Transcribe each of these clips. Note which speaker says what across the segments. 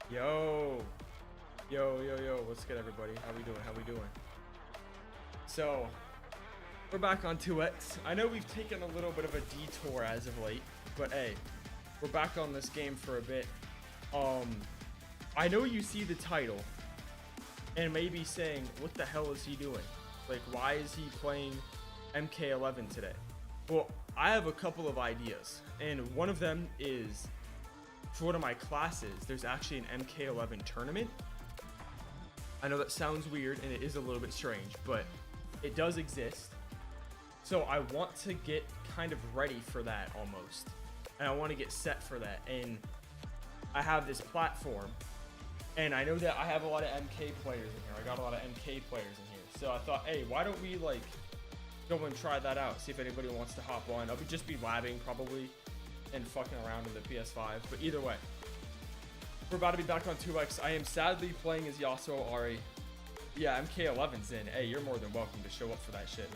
Speaker 1: Yo, yo, what's good, everybody? How we doing? So, we're back on 2X. I know we've taken a little bit of a detour as of late, but hey, we're back on this game for a bit. I know you see the title, and maybe saying, what the hell is he doing? Like, why is he playing mk11 today? Well, I have a couple of ideas, and one of them is, for one of my classes, there's actually an mk11 tournament. I know that sounds weird, and it is a little bit strange, but it does exist. So I want to get kind of ready for that almost, and I want to get set for that. And I have this platform, and I know that I have a lot of MK players in here. I got a lot of MK players in here, so I thought, hey, why don't we like go and try that out, see if anybody wants to hop on. I'll just be labbing probably and fucking around in the PS5, but either way, we're about to be back on 2X. I am sadly playing as Yasuo AHRI. Yeah, mk11's in. Hey, you're more than welcome to show up for that shit,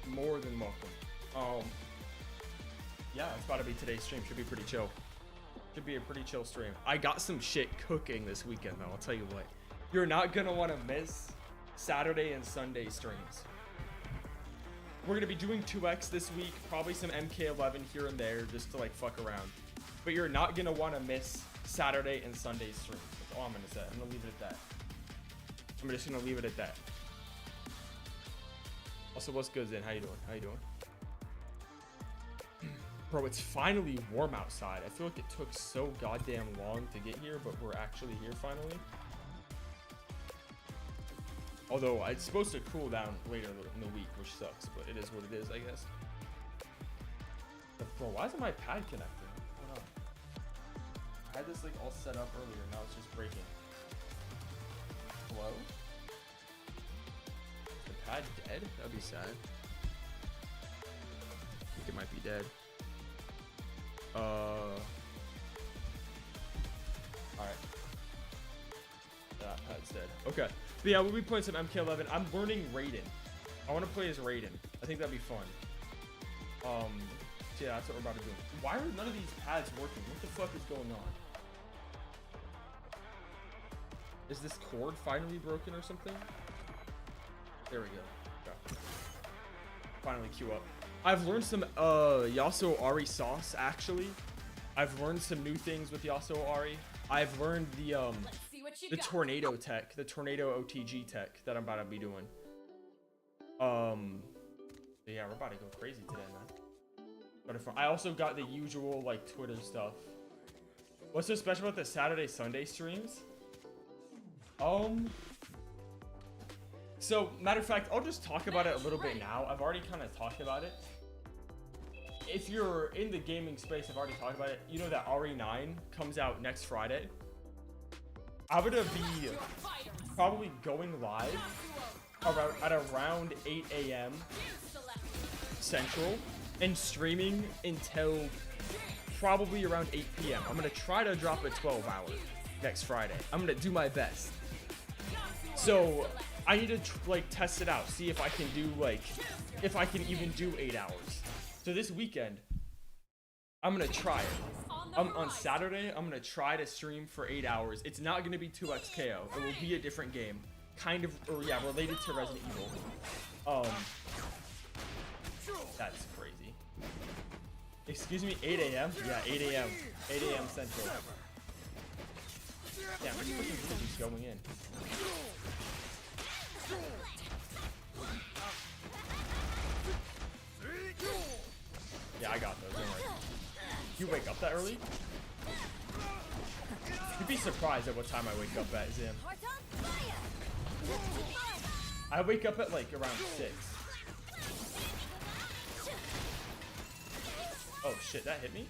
Speaker 1: man. More than welcome. Yeah, it's about to be today's stream. Should be pretty chill. Should be a pretty chill stream. I got some shit cooking this weekend, though. I'll tell you what. You're not gonna want to miss Saturday and Sunday streams. We're gonna be doing 2X this week, probably some mk11 here and there, just to like fuck around. But you're not gonna want to miss Saturday and Sunday streams. That's all I'm gonna say. I'm gonna leave it at that. I'm just gonna leave it at that. Also, what's good, Zen? How you doing? How you doing? Bro, it's finally warm outside. I feel like it took so goddamn long to get here, but we're actually here finally. Although it's supposed to cool down later in the week, which sucks, but it is what it is, I guess. But bro, why isn't my pad connecting? Hold on. I had this like all set up earlier, now it's just breaking. Hello? Is the pad dead? That'd be sad. I think it might be dead. Alright. That pad's dead. Okay. But yeah, we'll be playing some mk11. I'm learning Raiden. I want to play as Raiden. I think that'd be fun. So yeah, that's what we're about to do. Why are none of these pads working? What the fuck is going on? Is this cord finally broken or something? There we go. Okay. Finally queue up. I've learned some Yasuo AHRI sauce, actually. I've learned some new things with Yasuo AHRI. I've learned the tornado tech, the tornado OTG tech that I'm about to be doing. Yeah, we're about to go crazy today, man. But if I also got the usual like Twitter stuff. What's so special about the Saturday Sunday streams? So matter of fact, I'll just talk about it a little bit now. I've already kind of talked about it. If you're in the gaming space, I've already talked about it. You know that AHRI 9 comes out next Friday. I'm gonna be probably going live at around 8 a.m. Central and streaming until probably around 8 p.m. I'm gonna try to drop a 12-hour next Friday. I'm gonna do my best. So I need to like test it out, see if I can do like, if I can even do 8 hours. So this weekend, I'm gonna try it. On Saturday, I'm gonna try to stream for 8 hours. It's not gonna be 2X KO. It will be a different game, kind of, or yeah, related to Resident Evil. That's crazy. Excuse me, 8 a.m. Yeah, 8 a.m. 8 a.m. Central. Yeah, which freaking is just going in? Yeah, I got those. Don't worry. You wake up that early? You'd be surprised at what time I wake up at, Zim. I wake up at like around 6. Oh shit, that hit me?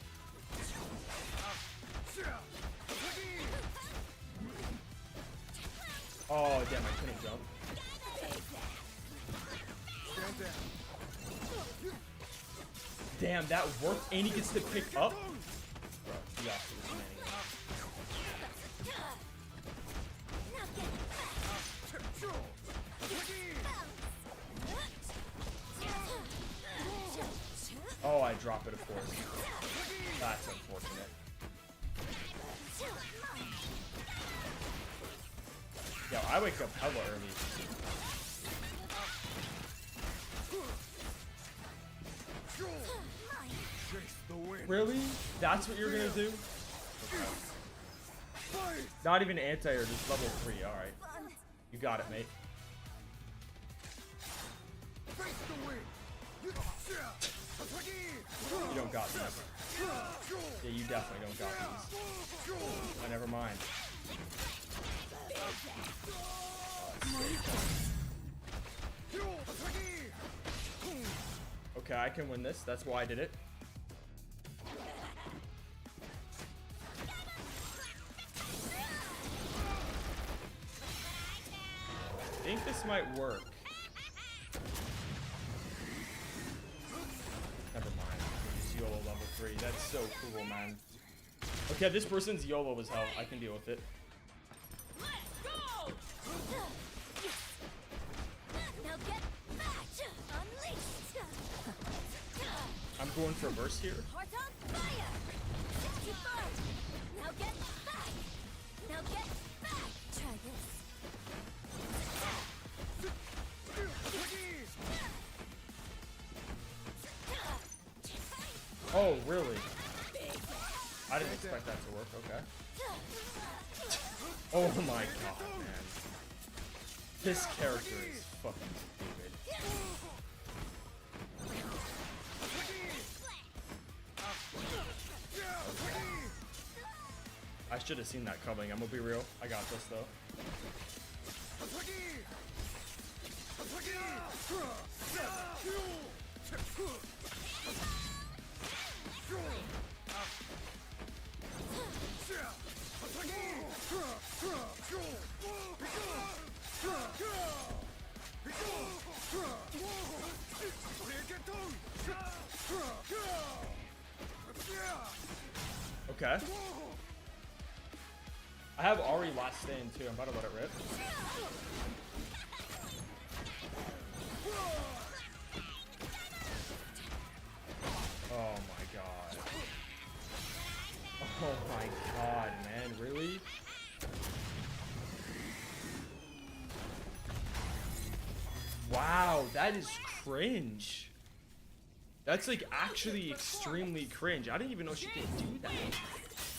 Speaker 1: Oh damn, I couldn't jump. Damn, that worked, and he gets to pick up? Bro, yeah. Oh, I drop it, of course. That's unfortunate. Yo, I wake up hella early. Really? That's what you're gonna do? Okay. Not even anti-air, just level 3. Alright. You got it, mate. You don't got these. Yeah, you definitely don't got these. Oh, never mind. Okay, I can win this. That's why I did it. I think this might work. Never mind. Just YOLO level 3. That's so cool, man. Okay, this person's YOLO as hell. I can deal with it. I'm going for a burst here. Oh, really? I didn't expect that to work. Okay. Oh my god, man. This character is fucking stupid. I should have seen that coming. I'm gonna be real. I got this though. Okay. I have AHRI last stand too. I'm about to let it rip. Oh my god. Oh my god, man. Really? Wow, that is cringe. That's like actually extremely cringe. I didn't even know she could do that.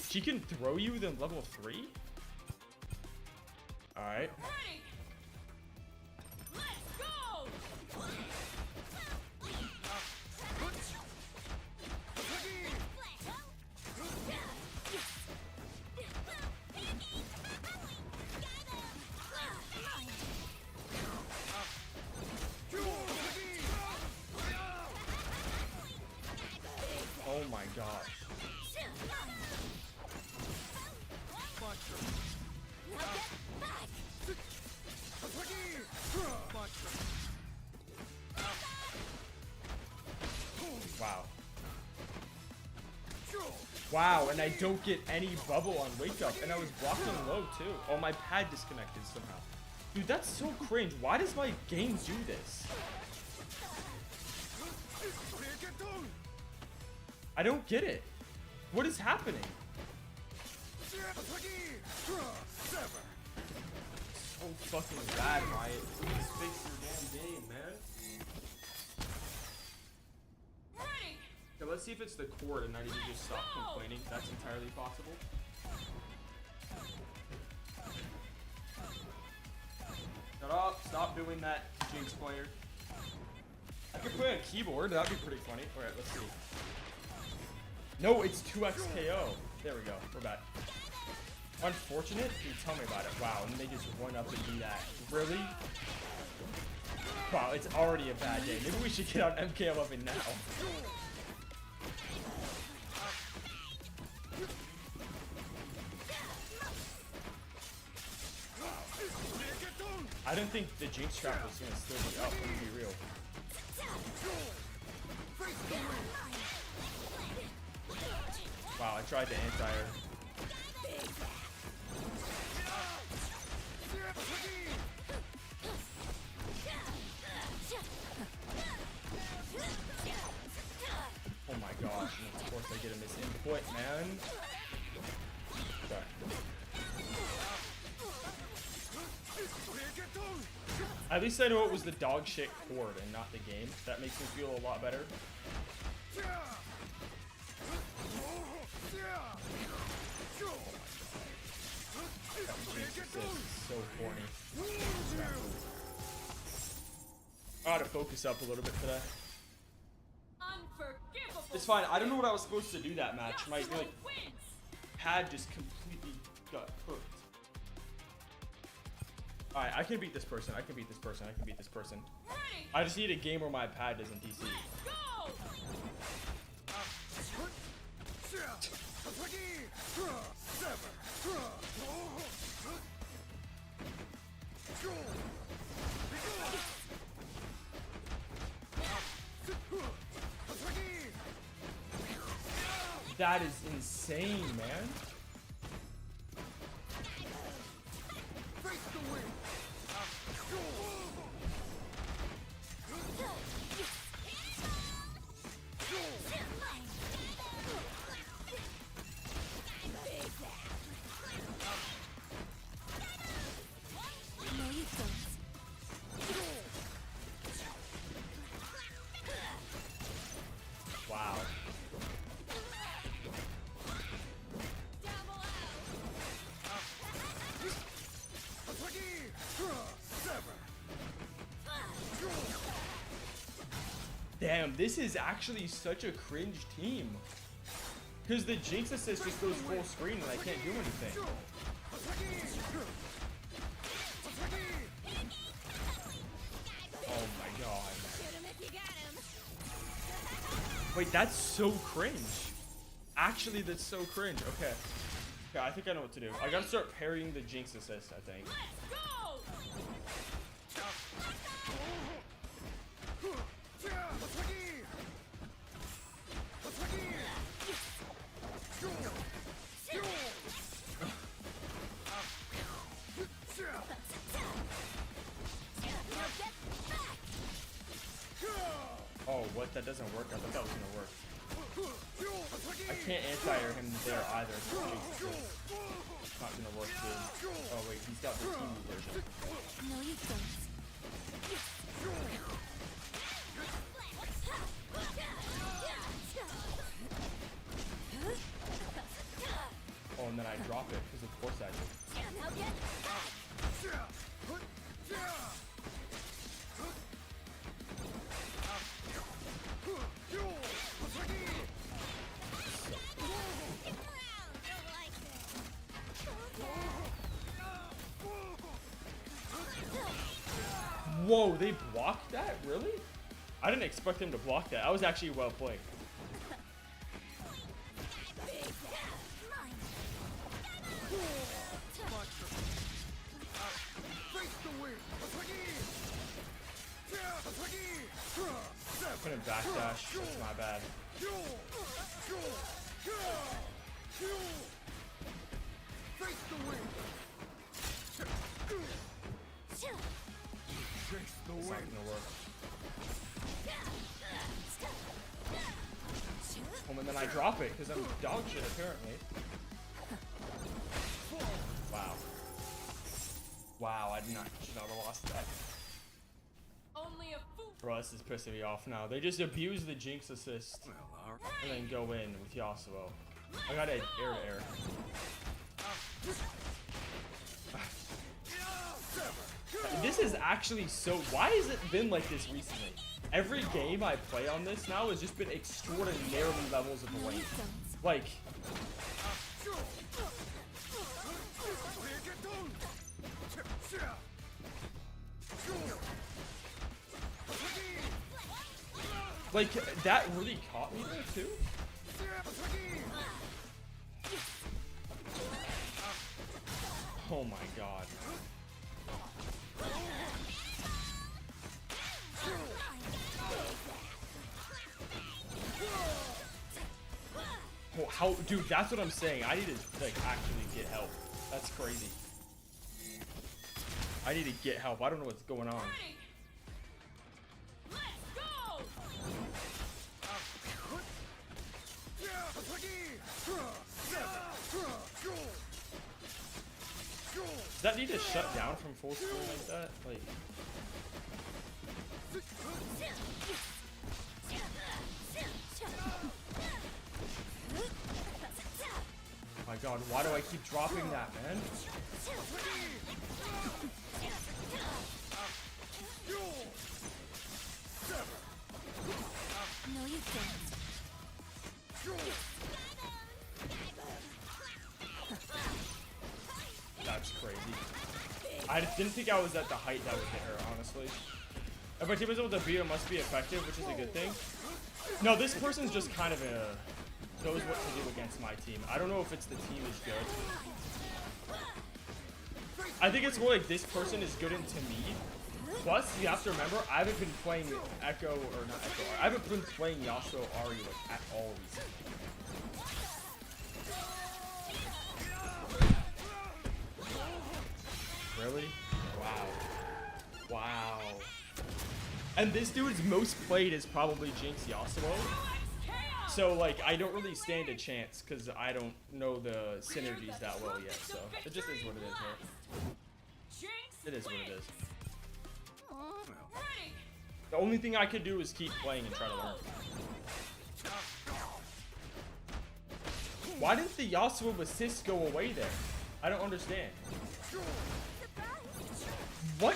Speaker 1: She can throw you then level 3? Alright.
Speaker 2: Let's go!
Speaker 1: Oh my gosh. Wow. Wow, and I don't get any bubble on wake up, and I was blocking low too. Oh, my pad disconnected somehow. Dude, that's so cringe. Why does my game do this? I don't get it. What is happening? So fucking bad, Riot. Please fix your damn game, man. Okay, let's see if it's the cord and I need to just stop complaining. That's entirely possible. Shut up. Stop doing that, Jinx player. I could play a keyboard. That'd be pretty funny. Alright, let's see. No, it's 2x KO. There we go. We're back. Unfortunate? Dude, tell me about it. Wow, and they just run up and do that. Really? Wow, it's already a bad day. Maybe we should get on mk11 now. I didn't think the Jinx trap was gonna still be up, let me be real. Wow, I tried to anti-air. Oh my gosh, and of course I get a misinput, man. Sorry. At least I know it was the dog shit cord and not the game. That makes me feel a lot better. This is so corny. I gotta focus up a little bit today. It's fine. I don't know what I was supposed to do that match. My like pad just completely got cooked. Alright, I can beat this person. I can beat this person. I can beat this person. I just need a game where my pad doesn't DC. That is insane, man. Wow. Damn, this is actually such a cringe team. Because the Jinx assist just goes full screen and I can't do anything. Oh my god. Wait, that's so cringe. Actually, that's so cringe. Okay. Okay, I think I know what to do. I gotta start parrying the Jinx assist, I think. Oh, what? That doesn't work? I thought that was gonna work. I can't anti-air him there either. It's not gonna work too. Oh wait, he's got the team version.
Speaker 2: No, you don't.
Speaker 1: Oh, and then I drop it, because of course I do. Whoa, they blocked that? Really? I didn't expect them to block that. I was actually well played. I couldn't backdash. That's my bad. It's not gonna work. Oh, and then I drop it because I'm dog shit apparently. Wow. Wow, I should not have lost that.
Speaker 2: Only a fool.
Speaker 1: Bro, this is pissing me off now. They just abuse the Jinx assist and then go in with Yasuo. I got an air to air. This is actually so... Why has it been like this recently? Every game I play on this now has just been extraordinarily levels of lane. Like... Like, that really caught me there too? Oh my god. Oh, how, dude, that's what I'm saying. I need to, like, actually get help. That's crazy. I need to get help. I don't know what's going on. Does that need to shut down from full screen like that? Like... god, why do I keep dropping that, man?
Speaker 2: No, you don't.
Speaker 1: That's crazy. I didn't think I was at the height that would hit her, honestly. If my team was able to beat her, it must be effective, which is a good thing. No, this person's just kind of knows what to do against my team. I don't know if it's the team is good. I think it's more like this person is good into me. Plus, you have to remember, I haven't been playing Echo, or not Echo, I haven't been playing Yasuo AHRI like at all recently. Really? Wow. Wow. And this dude's most played is probably Jinx Yasuo. So, like, I don't really stand a chance because I don't know the synergies that well yet. So, it just is what it is, man. It is what it is. The only thing I could do is keep playing and try to learn. Why didn't the Yasuo assist go away there? I don't understand. What?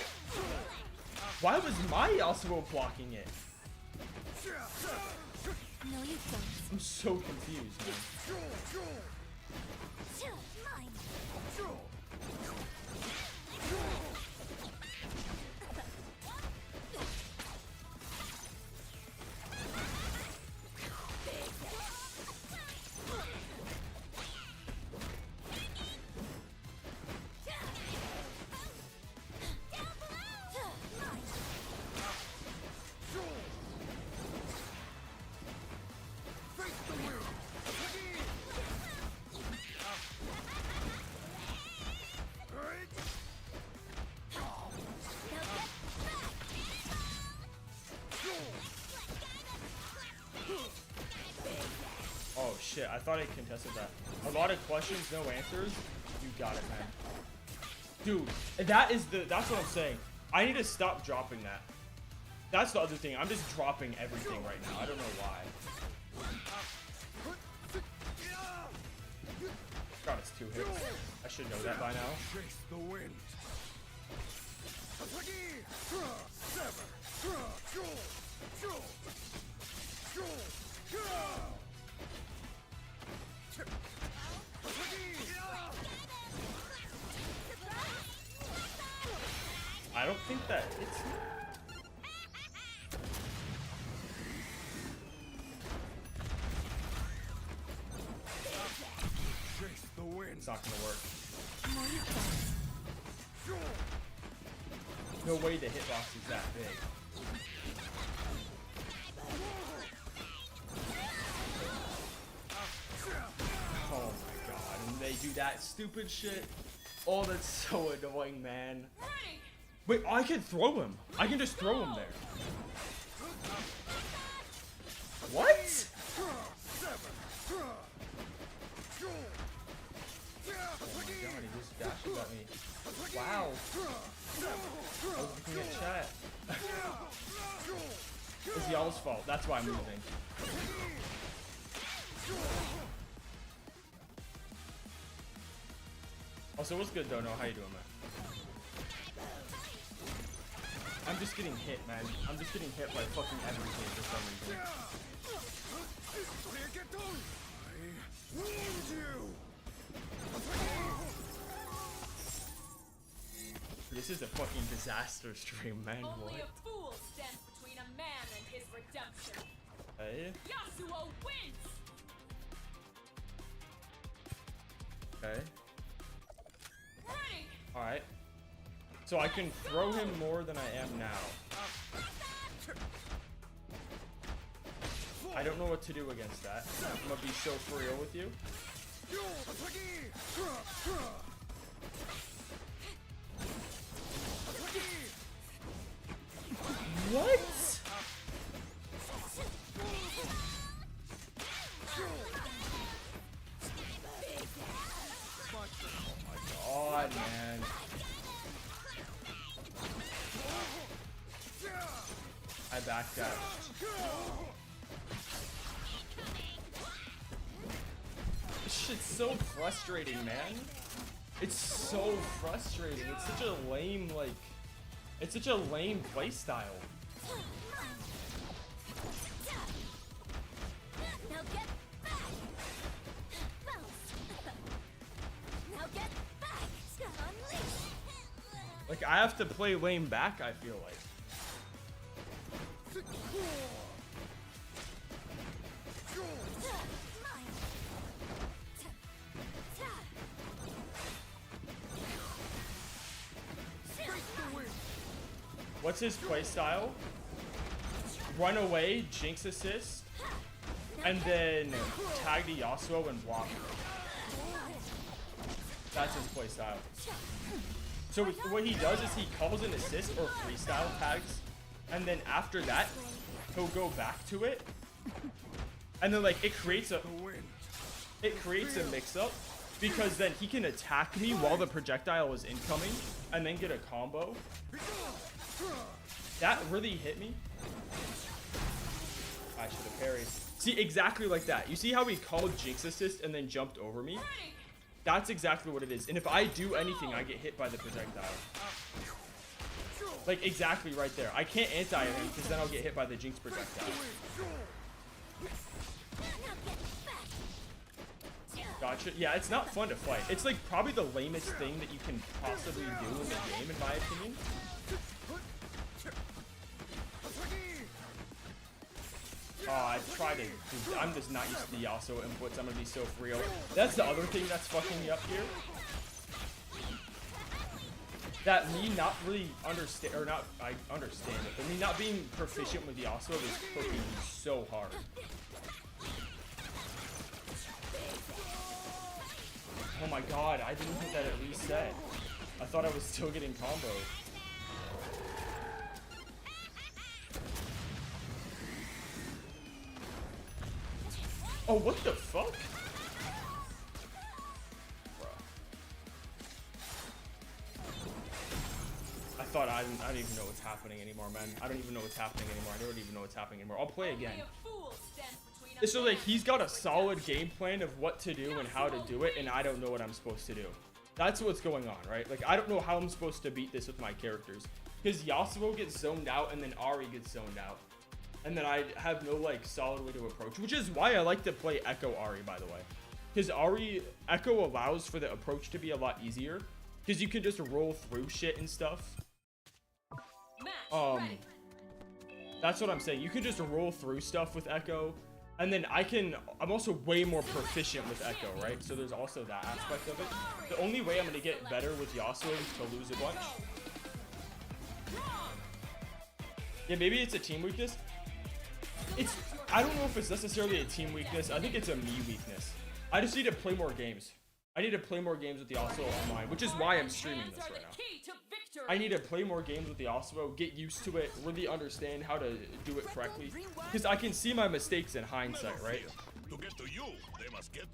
Speaker 1: Why was my Yasuo blocking it?
Speaker 2: No, you don't.
Speaker 1: I'm so confused, man. Oh shit, I thought I contested that. A lot of questions, no answers. You got it, man. Dude, that's what I'm saying. I need to stop dropping that. That's the other thing. I'm just dropping everything right now. I don't know why. God, it's 2 hits. I should know that by now.
Speaker 3: Chase the wind.
Speaker 1: I don't think that it's.
Speaker 3: Chase the wind.
Speaker 1: It's not gonna work.
Speaker 2: No, you don't.
Speaker 1: No way the hitbox is that big. Oh my god, and they do that stupid shit. Oh, that's so annoying, man. Wait, I can throw him. I can just throw him there. What? Oh my god, he just dashes at me. Wow. I was looking at chat. It's y'all's fault. That's why I'm losing. Also, what's good though? No, how you doing, man? I'm just getting hit, man. I'm just getting hit by fucking everything for some reason.
Speaker 3: I wound you.
Speaker 1: This is a fucking disaster stream, man.
Speaker 2: Only
Speaker 1: What?
Speaker 2: a fool stands between a man and his redemption.
Speaker 1: Hey?
Speaker 2: Yasuo wins.
Speaker 1: Okay.
Speaker 2: Ready.
Speaker 1: Alright. So I can throw him more than I am now. I don't know what to do against that. I'm gonna be so for real with you. What? Oh my god, man. I backdashed. This shit's It's so frustrating, man. It's so frustrating. It's such a lame, like, it's such a lame playstyle.
Speaker 4: Now get back. Now get back. Unleash.
Speaker 1: Like, I have to play lame back, I feel like. What's his playstyle? Run away, jinx assist, and then tag the Yasuo and block. That's his playstyle. So what he does is he calls an assist or freestyle tags, and then after that, he'll go back to it, and then like it creates a mix-up, because then he can attack me while the projectile is incoming, and then get a combo. That really hit me. I should have parried. See, exactly like that. You see how he called jinx assist and then jumped over me? That's exactly what it is. And if I do anything, I get hit by the projectile. Like, exactly right there. I can't anti him because then I'll get hit by the jinx projectile. Gotcha. Yeah, it's not fun to fight. It's like probably the lamest thing that you can possibly do in the game, in my opinion. I try to. I'm just not used to the Yasuo inputs. I'm gonna be so real. That's the other thing that's fucking me up here. That me not really understand, or not, I understand it, but me not being proficient with Yasuo is cooking me so hard. Oh my god, I didn't think that it reset. I thought I was still getting comboed. Oh, what the fuck? Bro. I thought I don't even know what's happening anymore, man. I don't even know what's happening anymore. I don't even know what's happening anymore. I'll play again. It's so like he's got a solid game plan of what to do and how to do it, and I don't know what I'm supposed to do. That's what's going on, right? Like, I don't know how I'm supposed to beat this with my characters. Because Yasuo gets zoned out, and then AHRI gets zoned out. And then I have no, like, solid way to approach. Which is why I like to play Echo AHRI, by the way. Because Echo allows for the approach to be a lot easier. Because you can just roll through shit and stuff. That's what I'm saying. You can just roll through stuff with Echo. And then I'm also way more proficient with Echo, right? So there's also that aspect of it. The only way I'm going to get better with Yasuo is to lose a bunch. Yeah, maybe it's a team weakness. I don't know if it's necessarily a team weakness. I think it's a me weakness. I just need to play more games. I need to play more games with the Yasuo online, which is why I'm streaming this right now. I need to play more games with the Yasuo, get used to it, really understand how to do it correctly. Because I can see my mistakes in hindsight, right?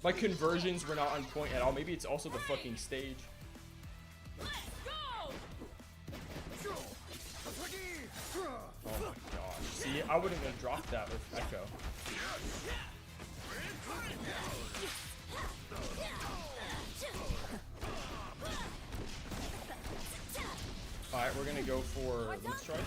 Speaker 1: My conversions were not on point at all. Maybe it's also the fucking stage. Oh my gosh. See, I wouldn't have dropped that with Echo. Alright, we're gonna go for Loot Strike.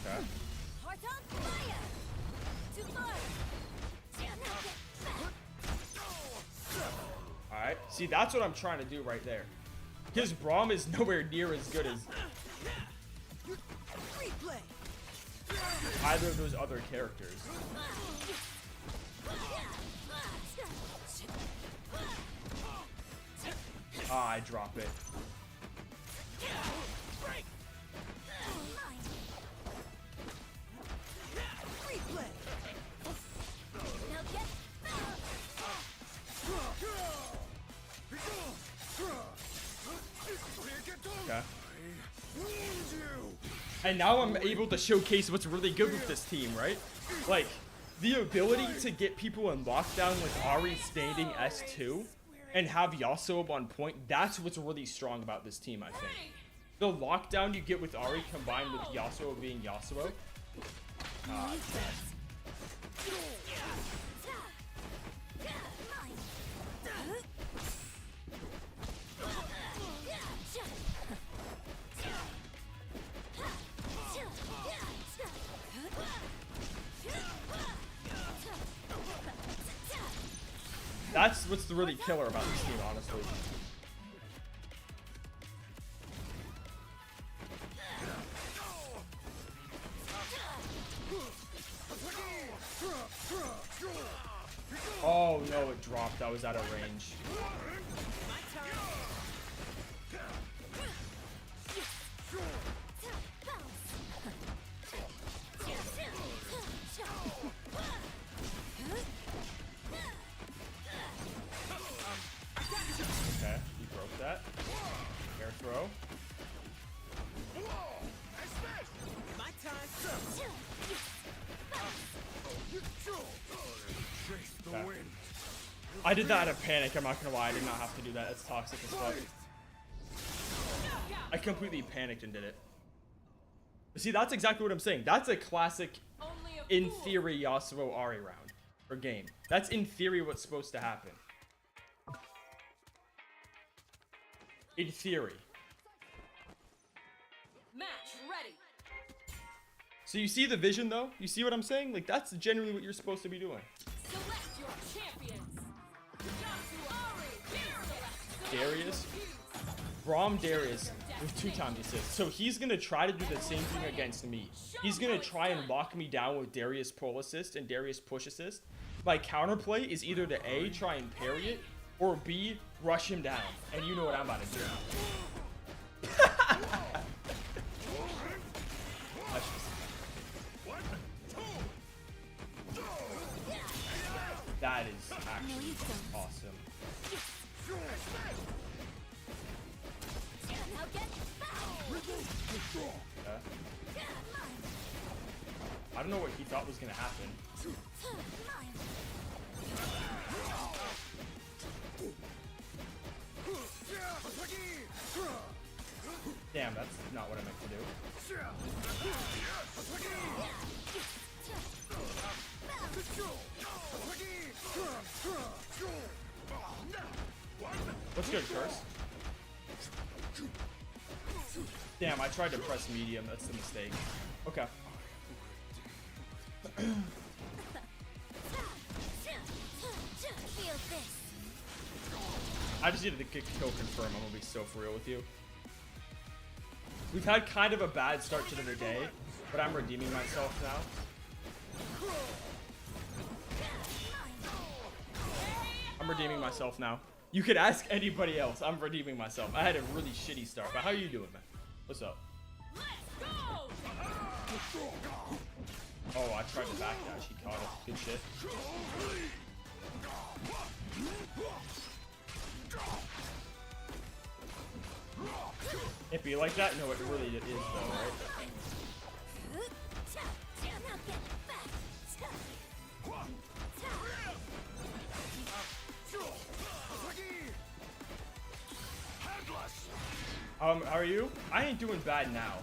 Speaker 1: Okay. Alright, see, that's what I'm trying to do right there. His Braum is nowhere near as good as either of those other characters. Ah, I drop it. Okay. And now I'm able to showcase what's really good with this team, right? Like, the ability to get people in lockdown with Ahri standing S2 and have Yasuo on point, that's what's really strong about this team, I think. The lockdown you get with Ahri combined with Yasuo being Yasuo. That's what's really killer about this team, honestly. Oh no, it dropped. I was out of range. Okay, he broke that. Air throw. Okay. I did that out of panic, I'm not gonna lie. I did not have to do that. It's toxic as fuck. I completely panicked and did it. See, that's exactly what I'm saying. That's a classic, in theory, Yasuo Ahri round or game. That's in theory what's supposed to happen. In theory.
Speaker 2: Match ready.
Speaker 1: So you see the vision though? You see what I'm saying? Like that's generally what you're supposed to be doing.
Speaker 2: Select your champions. Yasuo,
Speaker 1: Darius. Braum Darius with 2 times assist. So he's gonna try to do the same thing against me. He's gonna try and lock me down with Darius pull assist and Darius push assist. My counterplay is either to A, try and parry it, or B, rush him down. And you know what I'm about to do. That is actually awesome. Okay. I don't know what he thought was gonna happen. Damn, that's not what I meant to do. What's good, Curse? Damn, I tried to press medium. That's the mistake. Okay. I just needed to kill confirm. I'm gonna be so for real with you. We've had kind of a bad start to the day, but I'm redeeming myself now. I'm redeeming myself now. You could ask anybody else. I'm redeeming myself. I had a really shitty start, but how you doing, man? What's up? Oh, I tried to backdash. He caught it. Good shit. It be like that? No, it really is though, right? How are you? I ain't doing bad now.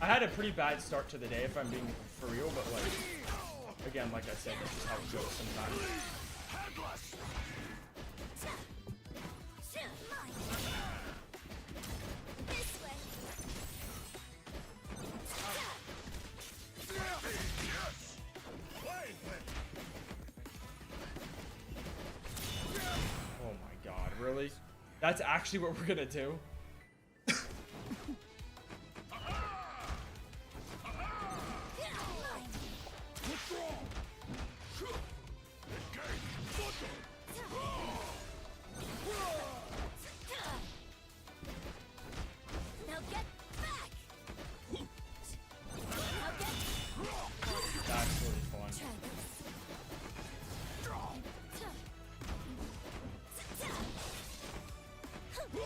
Speaker 1: I had a pretty bad start to the day, if I'm being for real, but like, again, like I said, that's just how it goes sometimes. Oh my god, really? That's actually what we're gonna do?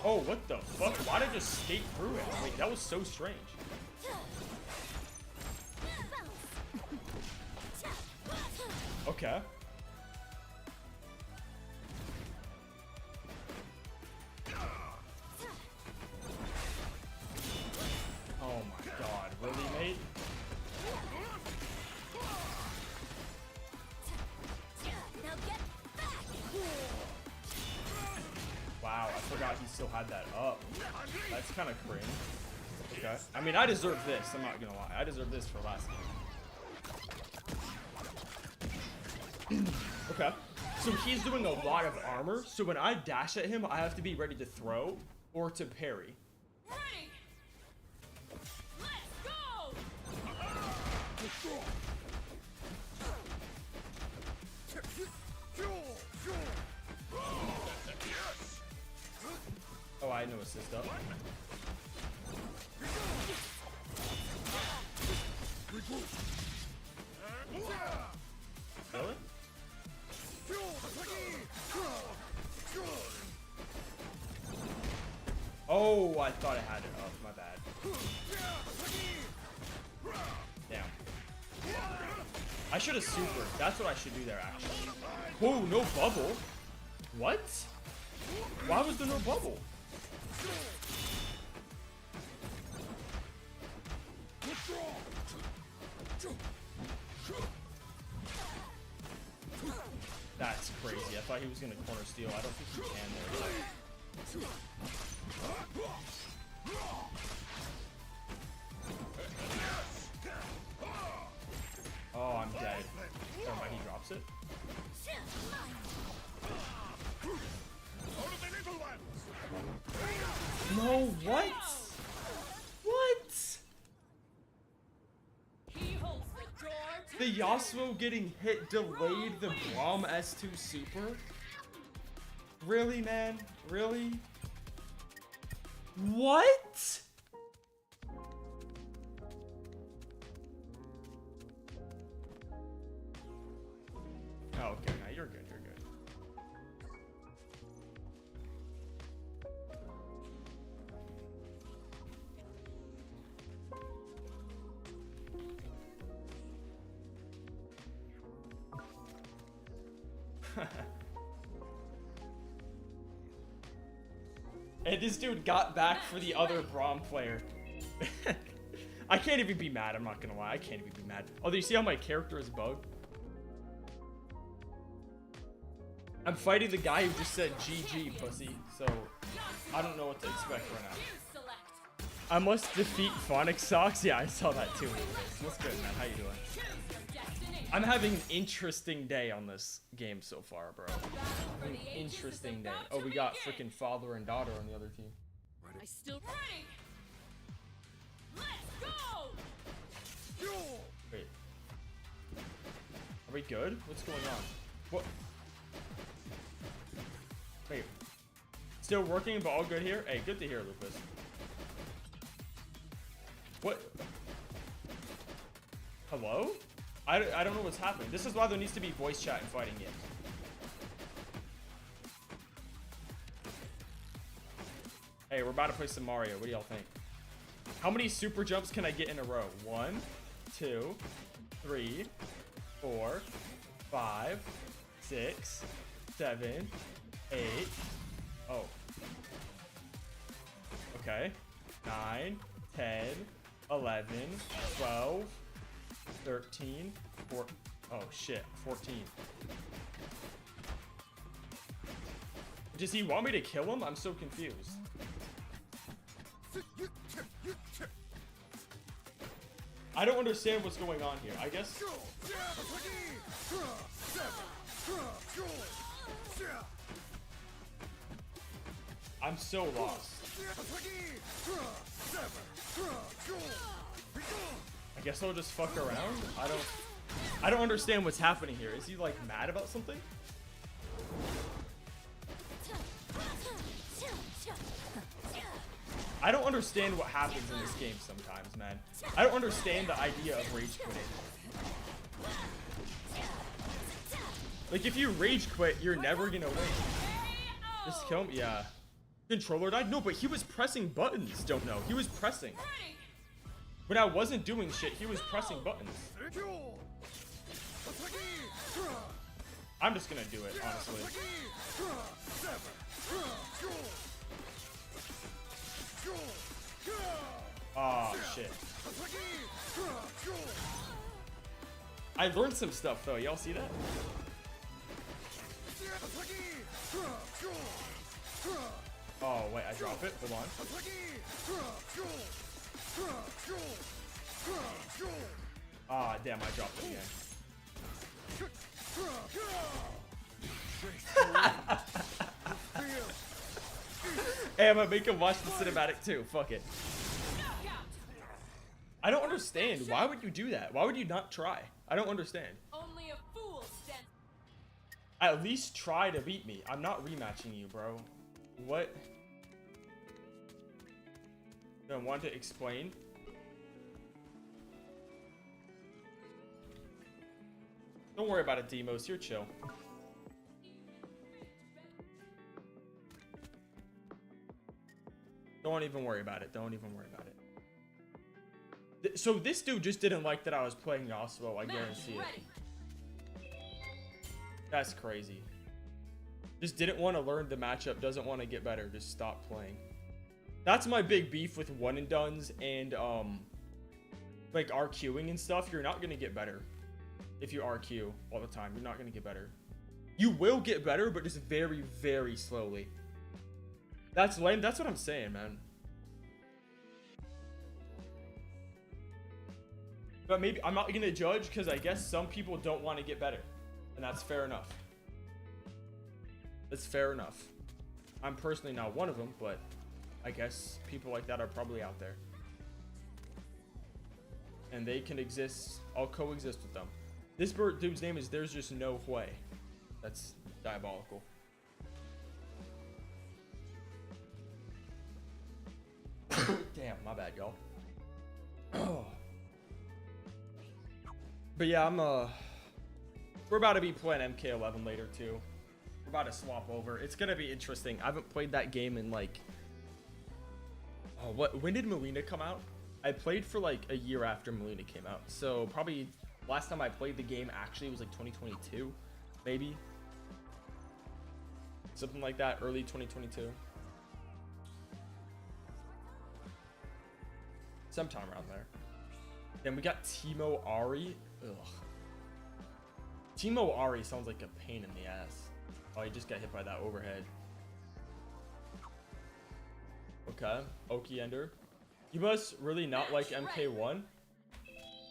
Speaker 1: Oh, what the fuck? Why did I just skate through it? Wait, that was so strange. Okay. Oh my god, really, mate?
Speaker 4: Now get back!
Speaker 1: Wow, I forgot he still had that up. That's kind of cringe. Okay. I mean, I deserve this. I'm not gonna lie. I deserve this for last game. Okay. So he's doing a lot of armor. So when I dash at him, I have to be ready to throw or to parry.
Speaker 2: Ready. Let's go.
Speaker 1: Oh, I know assist up. Really? Oh, I thought I had it up. My bad. Damn. I should have super. That's what I should do there, actually. Whoa, no bubble. What? Why was there no bubble? That's crazy. I thought he was gonna corner steal. I don't think he can there. Oh, I'm dead. Never mind, he drops it. No, what? What?
Speaker 2: He holds the door to
Speaker 1: The Yasuo getting hit delayed the Braum S2 super? Really, man? Really? What? Oh, okay, now you're good, you're good. And this dude got back for the other Braum player. I can't even be mad, I'm not gonna lie. I can't even be mad. Oh, do you see how my character is bugged? I'm fighting the guy who just said GG, pussy. So, I don't know what to expect right now.
Speaker 2: you select.
Speaker 1: I must defeat Phonic Socks? Yeah, I saw that too. What's good, man? How you doing?
Speaker 2: Choose your destination.
Speaker 1: I'm having an interesting day on this game so far, bro.
Speaker 2: Battle for
Speaker 1: An
Speaker 2: the ages is
Speaker 1: interesting day.
Speaker 2: about
Speaker 1: Oh,
Speaker 2: to
Speaker 1: we got
Speaker 2: begin.
Speaker 1: freaking father and daughter on the other team.
Speaker 2: I still ready. Let's go.
Speaker 1: Wait. Are we good? What's going on? What? Wait. Still working, but all good here? Hey, good to hear, Lucas. What? Hello? I don't know what's happening. This is why there needs to be voice chat in fighting games. Hey, we're about to play some Mario. What do y'all think? How many super jumps can I get in a row? 1, 2, 3, 4, 5, 6, 7, 8. Oh. Okay. 9, 10, 11, 12, 13, 14. Oh shit, 14. Does he want me to kill him? I'm so confused. I don't understand what's going on here. I guess. I'm so lost. I guess I'll just fuck around. I don't understand what's happening here. Is he like mad about something? I don't understand what happens in this game sometimes, man. I don't understand the idea of rage quitting. Like, if you rage quit, you're never gonna win. Just kill him? Yeah. Controller died? No, but he was pressing buttons. Don't know. He was pressing.
Speaker 2: Ready.
Speaker 1: When I wasn't doing shit, he was pressing buttons. I'm just gonna do it, honestly. Oh, shit. I learned some stuff, though. Y'all see that? Oh, wait, I drop it? Hold on. Ah, damn, I dropped it again. Hey, I'm gonna make him watch the cinematic too. Fuck it. I don't understand. Why would you do that? Why would you not try? I don't understand.
Speaker 2: Only a fool stands.
Speaker 1: At least try to beat me. I'm not rematching you, bro. What? I want to explain. Don't worry about it, Demos. You're chill. Don't even worry about it. Don't even worry about it. So this dude just didn't like that I was playing Yasuo. I guarantee it. That's crazy. Just didn't want to learn the matchup. Doesn't want to get better. Just stop playing. That's my big beef with one and dones and like RQing and stuff. You're not gonna get better if you RQ all the time. You're not gonna get better. You will get better, but just very, very slowly. That's lame. That's what I'm saying, man. But maybe I'm not gonna judge because I guess some people don't want to get better, and that's fair enough. That's fair enough. I'm personally not one of them, but I guess people like that are probably out there, and they can exist. I'll coexist with them. This dude's name is There's Just No Way. That's diabolical. Damn, my bad, y'all. But yeah, we're about to be playing mk11 later too. We're about to swap over. It's gonna be interesting. I haven't played that game in like, when did Melina come out? I played for like a year after Melina came out, so probably last time I played the game actually was like 2022, maybe something like that, early 2022, sometime around there. Then we got Teemo AHRI. Ugh. Teemo AHRI sounds like a pain in the ass. Oh, he just got hit by that overhead. Okay, Oki Ender. You must really not like mk1.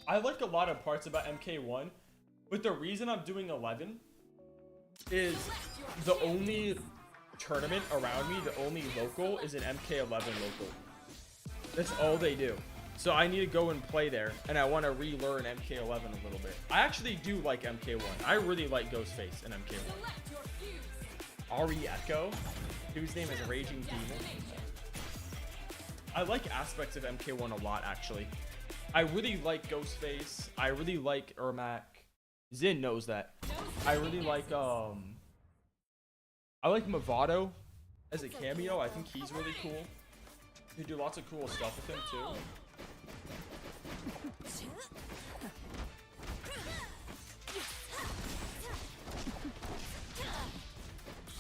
Speaker 1: I like a lot of parts about mk1, but the reason I'm doing 11 is the only tournament around me, the only local is an mk11 local. That's all they do. So I need to go and play there, and I want to relearn mk11 a little bit. I actually do like mk1. I really like Ghostface in mk1. AHRI Echo, whose name is Raging Demon. I like aspects of mk1 a lot, actually. I really like Ghostface. I really like Ermac. Zin knows that. I really like I like Movado as a cameo. I think he's really cool. You do lots of cool stuff with him too.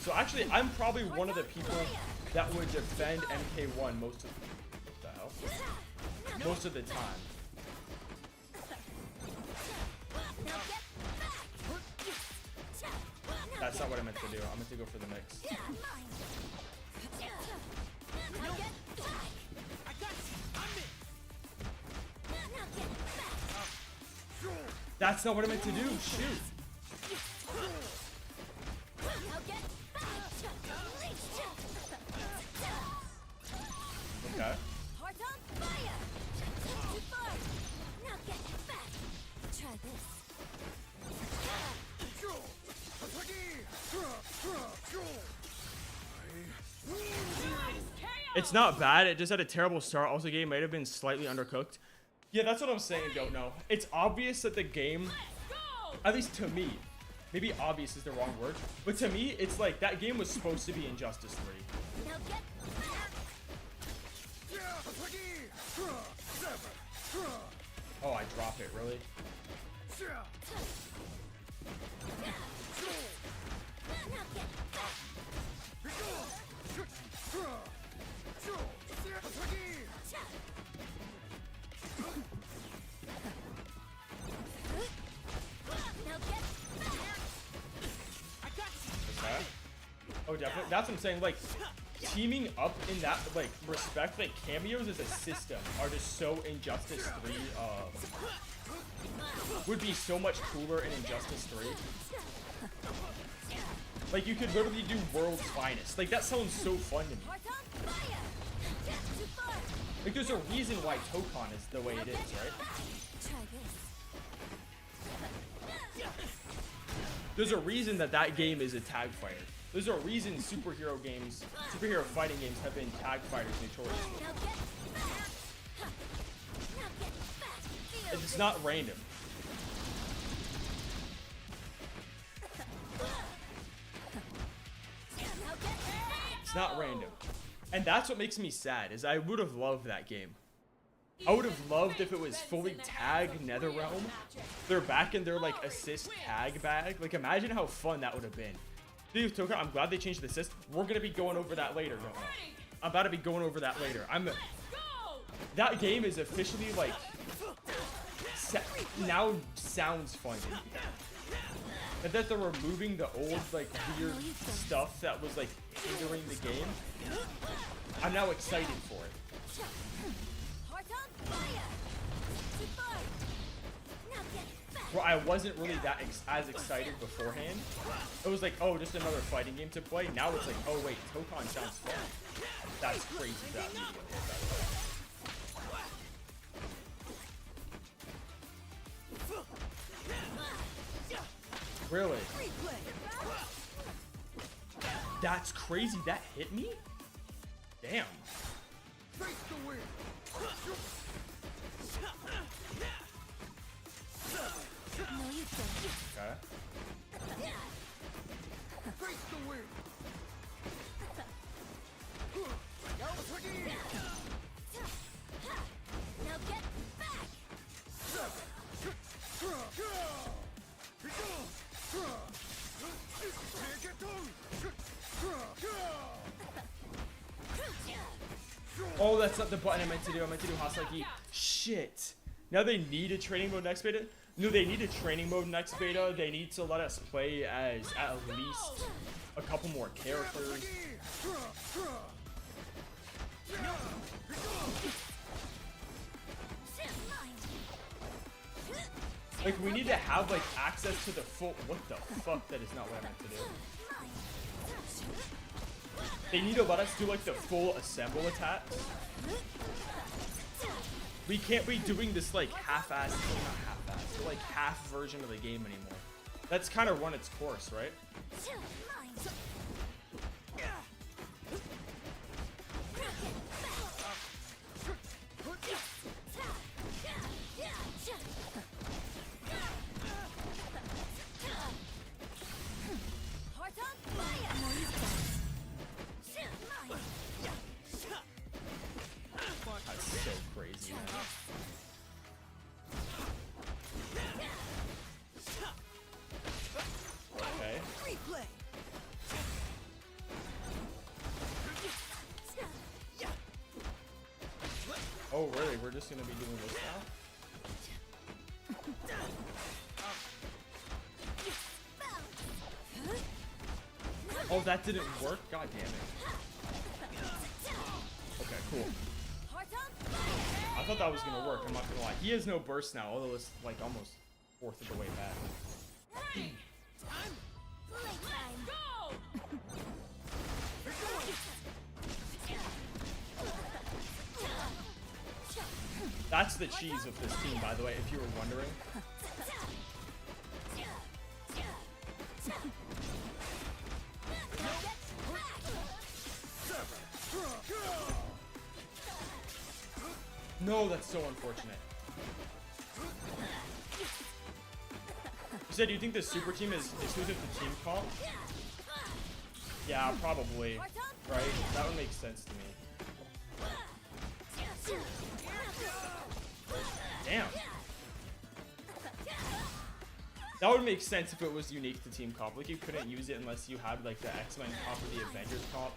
Speaker 1: So actually, I'm probably one of the people that would defend mk1 most of the time. That's not what I meant to do. I meant to go for the mix. That's not what I meant to do. Shoot. Okay. It's not bad. It just had a terrible start. Also, the game might have been slightly undercooked. Yeah, that's what I'm saying. Don't know. It's obvious that the game, at least to me, maybe obvious is the wrong word, but to me, it's like that game was supposed to be Injustice 3. Oh, I drop it, really? Okay. Oh, definitely. That's what I'm saying. Like, teaming up in that, like, respect, like, cameos as a system are just so Injustice 3, would be so much cooler in Injustice 3. Like, you could literally do World's Finest. Like, that sounds so fun to me. Like, there's a reason why Tokon is the way it is, right? There's a reason that that game is a tag fighter. There's a reason superhero games, superhero fighting games have been tag fighters notoriously. It's not random. It's not random. And that's what makes me sad, is I would have loved that game. I would have loved if it was fully tag Netherrealm. They're back in their, like, assist tag bag. Like, imagine how fun that would have been. Dude, Toka, I'm glad they changed the assist. We're gonna be going over that later, don't we? I'm about to be going over that later. That game is officially, like, now sounds fun to me. And that they're removing the old, like, weird stuff that was, like, hindering the game. I'm now excited for it. Well, I wasn't really that as excited beforehand. It was like, oh, just another fighting game to play. Now it's like, oh wait, Tokon sounds fun. That's crazy that medium hit, by the way. Really? That's crazy. That hit me? Damn.
Speaker 3: Face the wind.
Speaker 4: No, you don't.
Speaker 1: Okay.
Speaker 3: Face the wind.
Speaker 4: Now get back.
Speaker 1: Oh, that's not the button I meant to do. I meant to do Hasaki. Shit. Now they need a training mode next beta? No, they need a training mode next beta. They need to let us play as at least a couple more characters. Like, we need to have, like, access to the full... What the fuck? That is not what I meant to do. They need to let us do, like, the full assemble attacks. We can't be doing this, like, half-assed... Well, not half-assed, but, like, half version of the game anymore. That's kind of run its course, right? That's so crazy, man. Okay. Oh, really? We're just gonna be doing this now? Oh, that didn't work? God damn it. Okay, cool. I thought that was gonna work, I'm not gonna lie. He has no burst now, although it's like almost fourth of the way back. That's the cheese of this team, by the way, if you were wondering. No, that's so unfortunate. You said, do you think the super team is exclusive to team comp? Yeah, probably. Right? That would make sense to me. Damn. That would make sense if it was unique to team comp. Like you couldn't use it unless you had like the X-Men comp or the Avengers comp.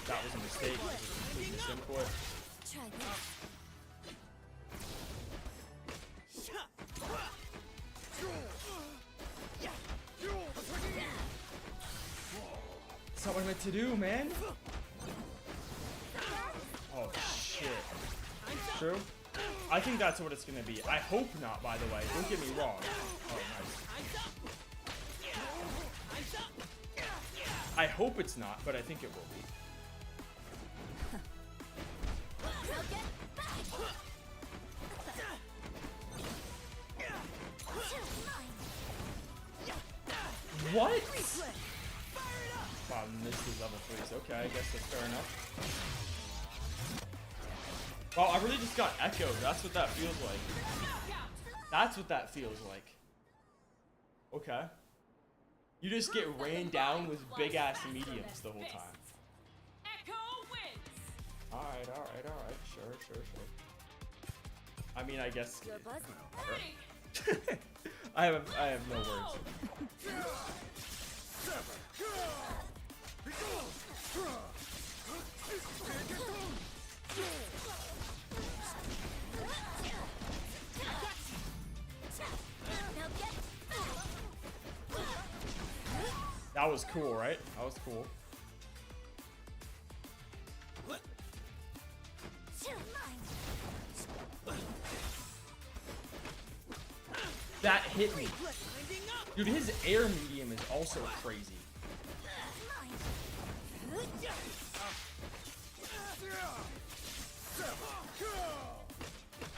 Speaker 1: That was a mistake. It was a complete misinput.
Speaker 4: Try this.
Speaker 1: That's not what I meant to do, man. Oh shit. True? I think that's what it's gonna be. I hope not, by the way. Don't get me wrong. Oh, nice. I hope it's not, but I think it will be. What? Wow, this is level 3s. Okay, I guess that's fair enough. Oh, I really just got echoed. That's what that feels like. That's what that feels like. Okay. You just get rained down with big ass mediums the whole time.
Speaker 2: Echo wins.
Speaker 1: Alright. Sure. I mean, I guess.
Speaker 4: You're buzzing.
Speaker 2: Ready.
Speaker 1: I have no words.
Speaker 4: Now get back.
Speaker 1: That was cool, right? That was cool. That hit me. Dude, his air medium is also crazy.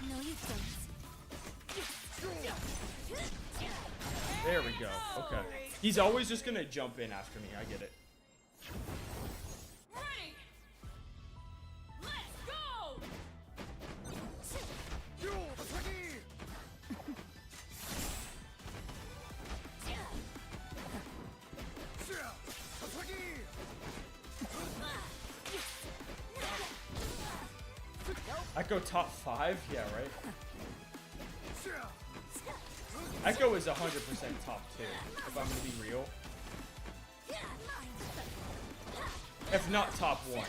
Speaker 4: No, you don't.
Speaker 1: There we go. Okay. He's always just gonna jump in after me. I get it.
Speaker 2: Ready. Let's go.
Speaker 1: Echo top 5? Yeah, right? Echo is 100% top 2, if I'm gonna be real. If not top 1.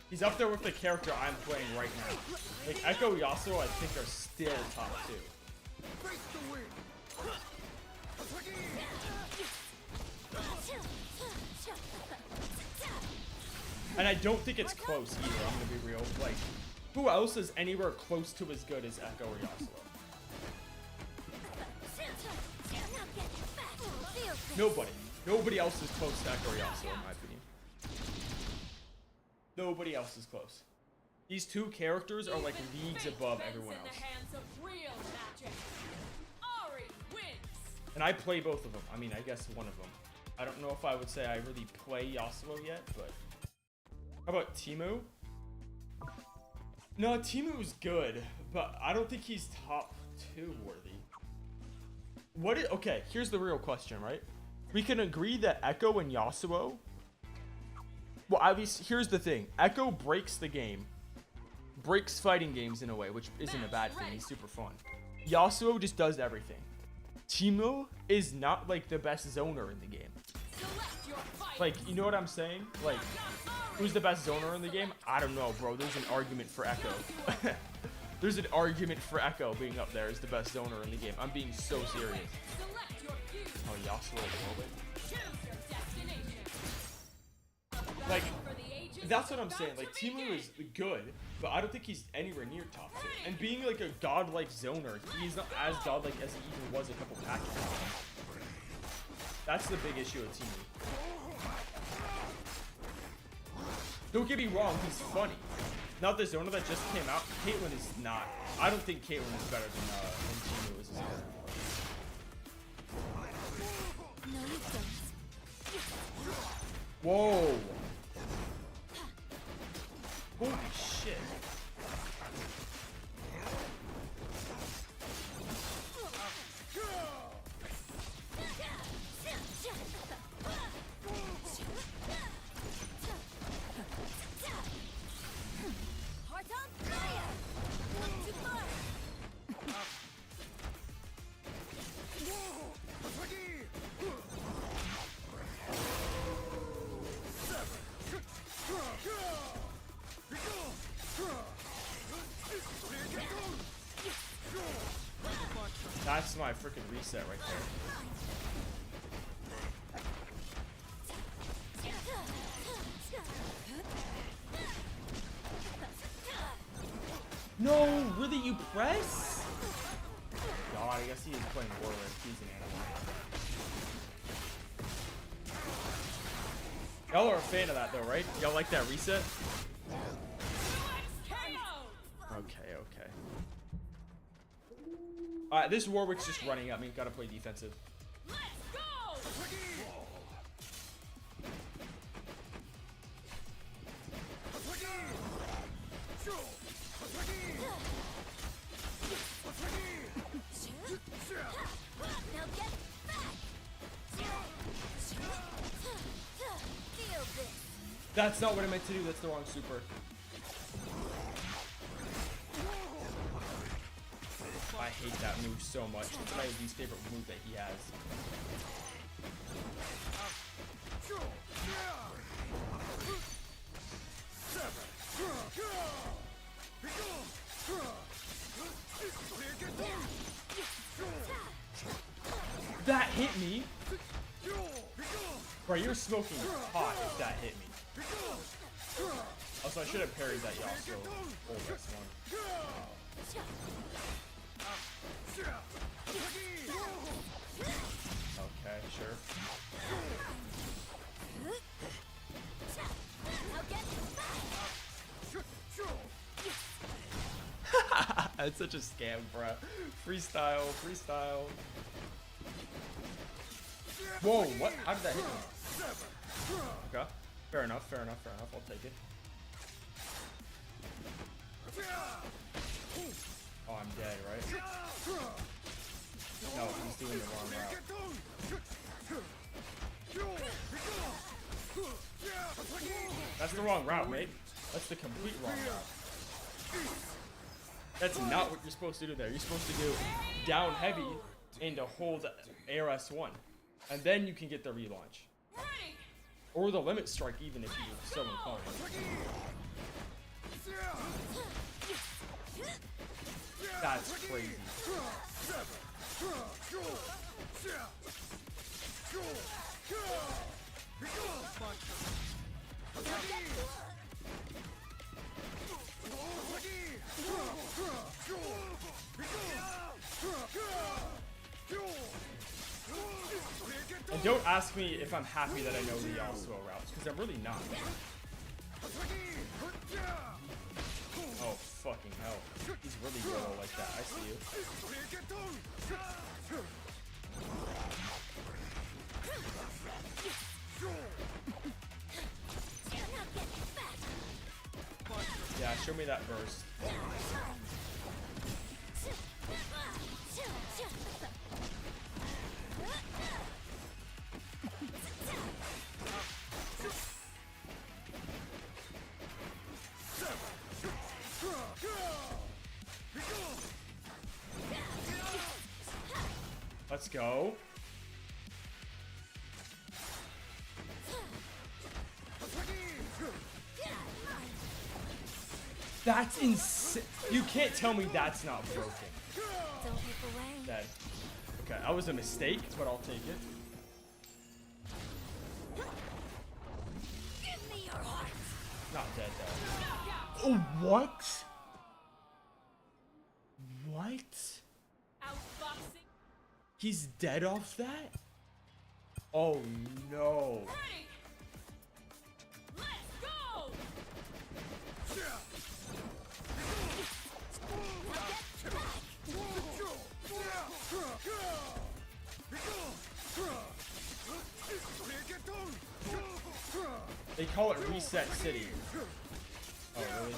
Speaker 1: He's up there with the character I'm playing right now. Like Echo Yasuo, I think are still top 2. And I don't think it's close either, I'm gonna be real. Like, who else is anywhere close to as good as Echo or Yasuo? Nobody. Nobody else is close to Echo or Yasuo, in my opinion. Nobody else is close. These two characters are like leagues above everyone else.
Speaker 2: In the hands of real magic. AHRI wins.
Speaker 1: And I play both of them. I mean, I guess one of them. I don't know if I would say I really play Yasuo yet, but... How about Timu? No, Timu's good, but I don't think he's top 2 worthy. Okay, here's the real question, right? We can agree that Echo and Yasuo... Well, obviously, here's the thing. Echo breaks the game. Breaks fighting games in a way, which isn't a bad thing. He's super fun. Yasuo just does everything. Timu is not, like, the best zoner in the game. Like, you know what I'm saying? Like, who's the best zoner in the game? I don't know, bro. There's an argument for Echo. There's an argument for Echo being up there as the best zoner in the game. I'm being so serious. Oh, Yasuo a little bit. Like, that's what I'm saying. Like, Timu is good, but I don't think he's anywhere near top 2. And being like a godlike zoner, he's not as godlike as he even was a couple packs ago. That's the big issue with Timu. Don't get me wrong, he's funny. Now the Zona that just came out, Caitlyn is not. I don't think Caitlyn is better than Timu is.
Speaker 4: No, you don't.
Speaker 1: Whoa! Holy shit!
Speaker 4: Heart on fire! Not too far!
Speaker 1: That's my freaking reset right there. No, really, you press? God, I guess he is playing Warwick. He's an animal. Y'all are a fan of that though, right? Y'all like that reset? Okay, okay. Alright, this Warwick's just running at me. Gotta play defensive.
Speaker 2: Let's go!
Speaker 4: Now get back! Feel this!
Speaker 1: That's not what I meant to do. That's the wrong super. I hate that move so much. It's my least favorite move that he has. That hit me? Bro, you're smoking hot if that hit me. Also, I should have parried that Yasuo. Oh, that's one. Okay, sure.
Speaker 4: Now get back!
Speaker 1: That's such a scam, bruh. Freestyle, freestyle. Whoa, what? How did that hit me? Okay. Fair enough, fair enough, fair enough. I'll take it. Oh, I'm dead, right? No, he's doing the wrong route. That's the wrong route, mate. That's the complete wrong route. That's not what you're supposed to do there. You're supposed to do down heavy and to hold ARS 1. And then you can get the relaunch. Or the limit strike even if you're so inclined. That's crazy. And don't ask me if I'm happy that I know the Yasuo routes, because I'm really not. Oh, fucking hell. He's really low like that. I see you. Yeah, show me that burst. Let's go. That's insane. You can't tell me that's not broken.
Speaker 4: Don't look away.
Speaker 1: Dead. Okay, that was a mistake, but I'll take it.
Speaker 4: Give me your heart.
Speaker 1: Not dead though. Oh, what? What?
Speaker 2: Outboxing.
Speaker 1: He's dead off that? Oh no.
Speaker 2: Let's go!
Speaker 1: They call it Reset City. Oh, really?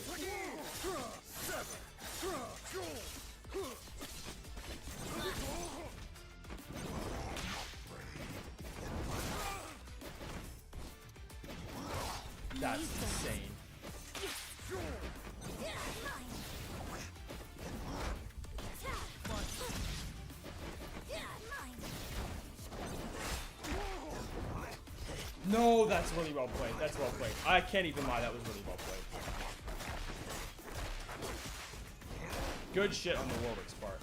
Speaker 1: That's insane. No, that's really well played. That's well played. I can't even lie, that was really well played. Good shit on the Warwick's part.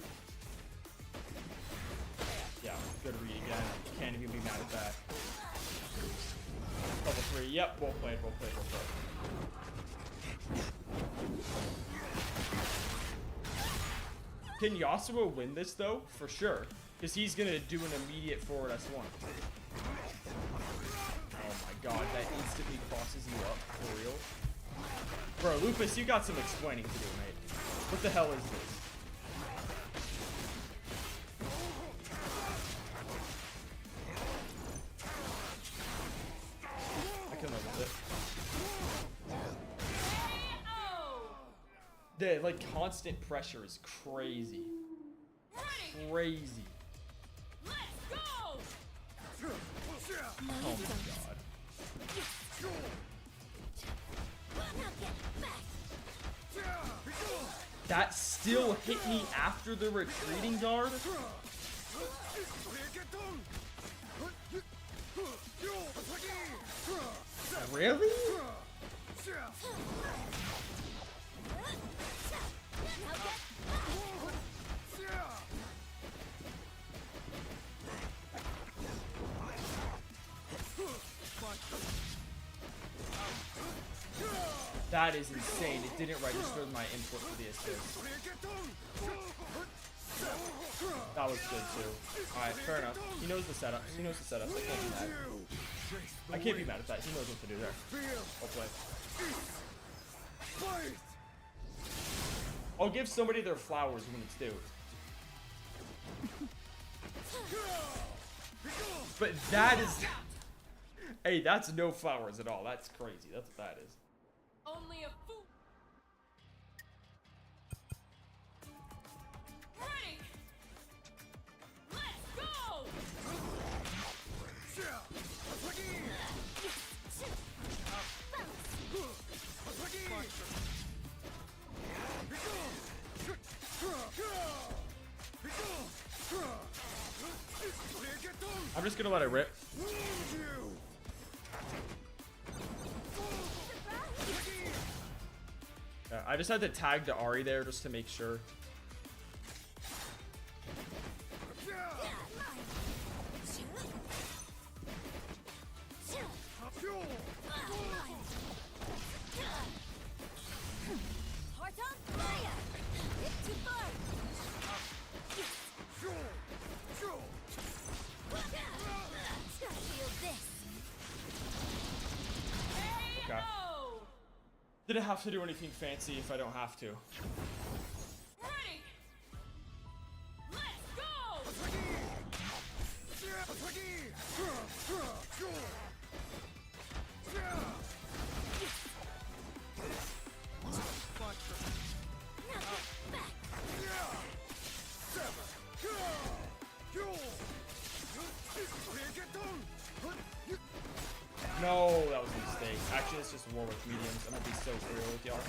Speaker 1: Yeah, good read again. Can't even be mad at that. Level 3. Yep, well played, well played, well played. Can Yasuo win this though? For sure. Because he's gonna do an immediate forward S1. Oh my god, that instantly crosses you up, for real. Bro, Lupus, you got some explaining to do, mate. What the hell is this? I can live with it. The, like, constant pressure is crazy. Crazy. Oh my god. That still hit me after the retreating guard? Really? That is insane. It didn't register my input for the assist. That was good too. Alright, fair enough. He knows the setup. He knows the setup. I can't be mad. I can't be mad at that. He knows what to do there. I'll play. I'll give somebody their flowers when it's due. But that is... Hey, that's no flowers at all. That's crazy. That's what that is.
Speaker 2: Only a fool. Ready. Let's go.
Speaker 1: I'm just gonna let it rip. Yeah, I just had to tag the AHRI there just to make sure. Okay. Didn't have to do anything fancy if I don't have to.
Speaker 2: Ready. Let's go.
Speaker 1: No, that was a mistake. Actually, it's just war with mediums. I'm gonna be so real with y'all.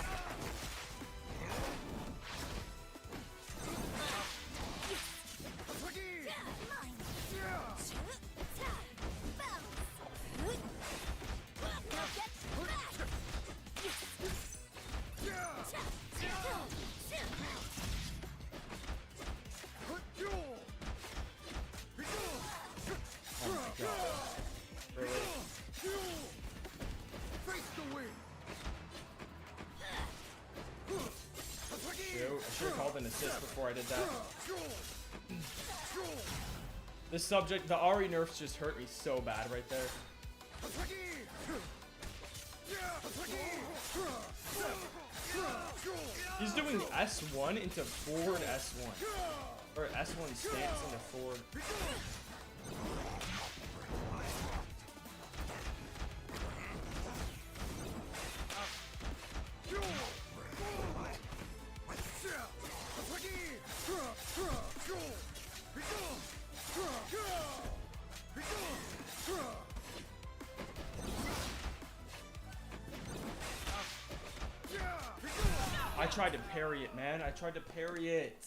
Speaker 1: Oh my god. Really? I should have called an assist before I did that. This subject, the AHRI nerfs just hurt me so bad right there. He's doing S1 into forward S1. Or S1 stance into forward. tried to parry it, man. I tried to parry it.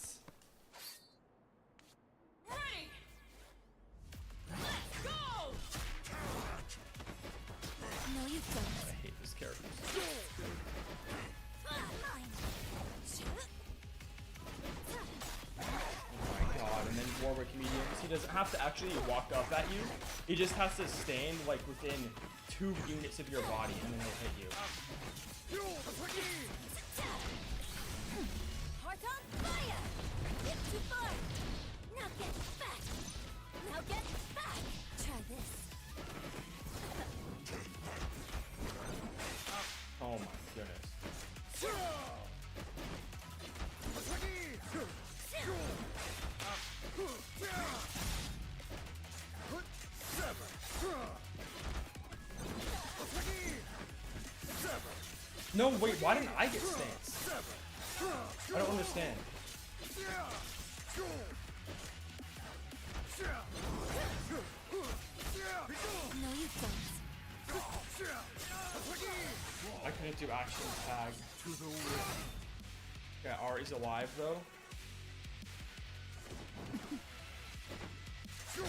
Speaker 2: Ready. Let's go.
Speaker 4: No, you don't.
Speaker 1: I hate this character.
Speaker 4: Mine.
Speaker 1: Oh my god, and then Warwick mediums. He doesn't have to actually walk up at you. He just has to stand like within 2 units of your body and then he'll hit you.
Speaker 4: Heart on fire! Hit too far! Now get back! Now get back! Try this.
Speaker 1: Oh my goodness. No, wait, why didn't I get stance? I don't understand.
Speaker 4: No, you don't.
Speaker 1: I couldn't do action tag. Yeah, Ari's alive though. Oh,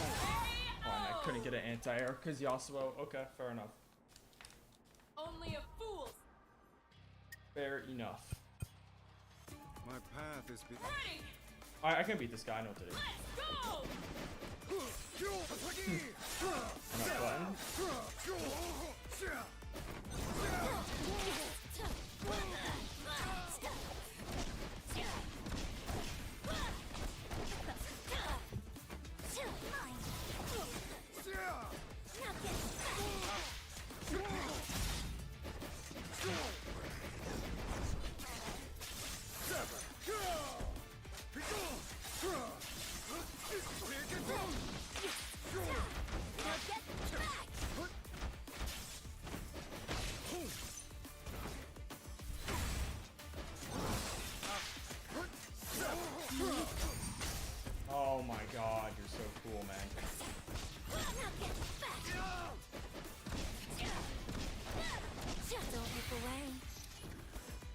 Speaker 1: and I couldn't get an anti-air because Yasuo. Okay, fair enough.
Speaker 2: Only a fool.
Speaker 1: Fair enough.
Speaker 3: My path is be
Speaker 2: Ready.
Speaker 1: I can beat this guy. I know what to do.
Speaker 2: Let's go.
Speaker 1: I'm not button. Oh my god, you're so cool, man.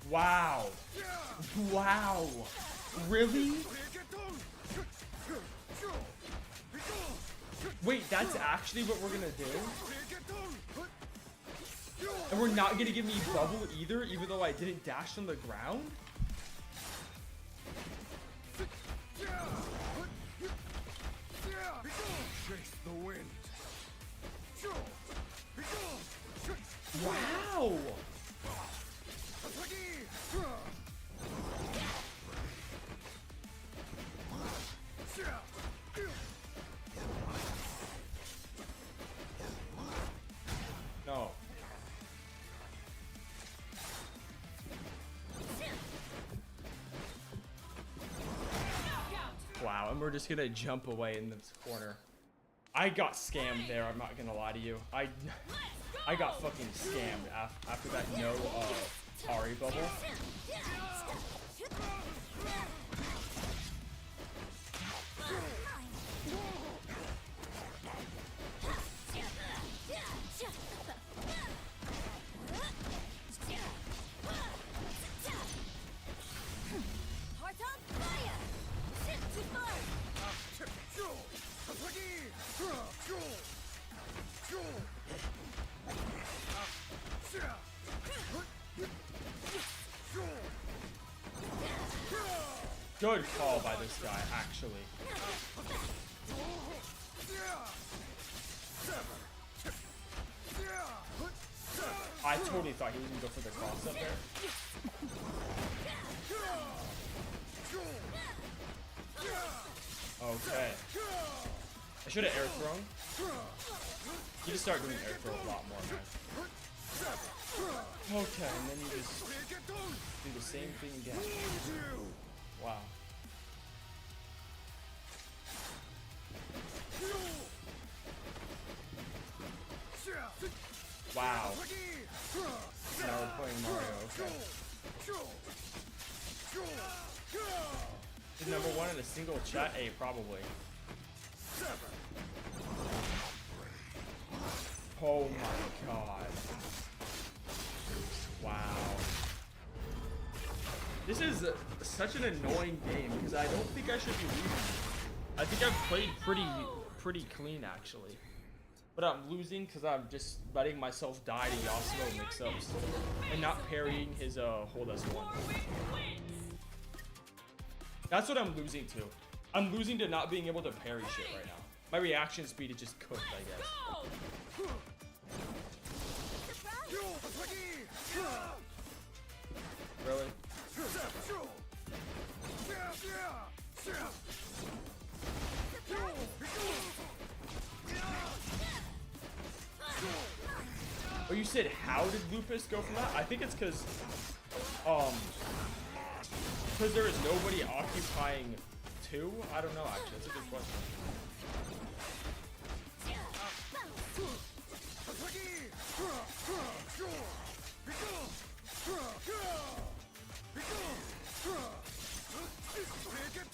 Speaker 1: Wow. Wow. Really? Wait, that's actually what we're gonna do? And we're not gonna give me bubble either, even though I didn't dash on the ground?
Speaker 3: chase the wind.
Speaker 1: Wow! No. Wow, and we're just gonna jump away in this corner. I got scammed there, I'm not gonna lie to you. I got fucking scammed after that no AHRI bubble.
Speaker 4: Heart on fire! Sit too far!
Speaker 1: Good call by this guy, actually. I totally thought he was gonna go for the cross up there. Okay. I should have air thrown. You just start doing air throw a lot more, man. Okay, and then you just do the same thing again. Wow. Wow. Now we're playing Mario, okay. Is number one in a single chat? A, probably. Oh my god. Wow. This is such an annoying game because I don't think I should be losing. I think I've played pretty clean actually. But I'm losing because I'm just letting myself die to Yasuo mix-ups and not parrying his hold S1. That's what I'm losing to. I'm losing to not being able to parry shit right now. My reaction speed is just cooked, I guess. Really? Oh, you said how did Lupus go from that? I think it's because there is nobody occupying 2. I don't know actually. That's a good question.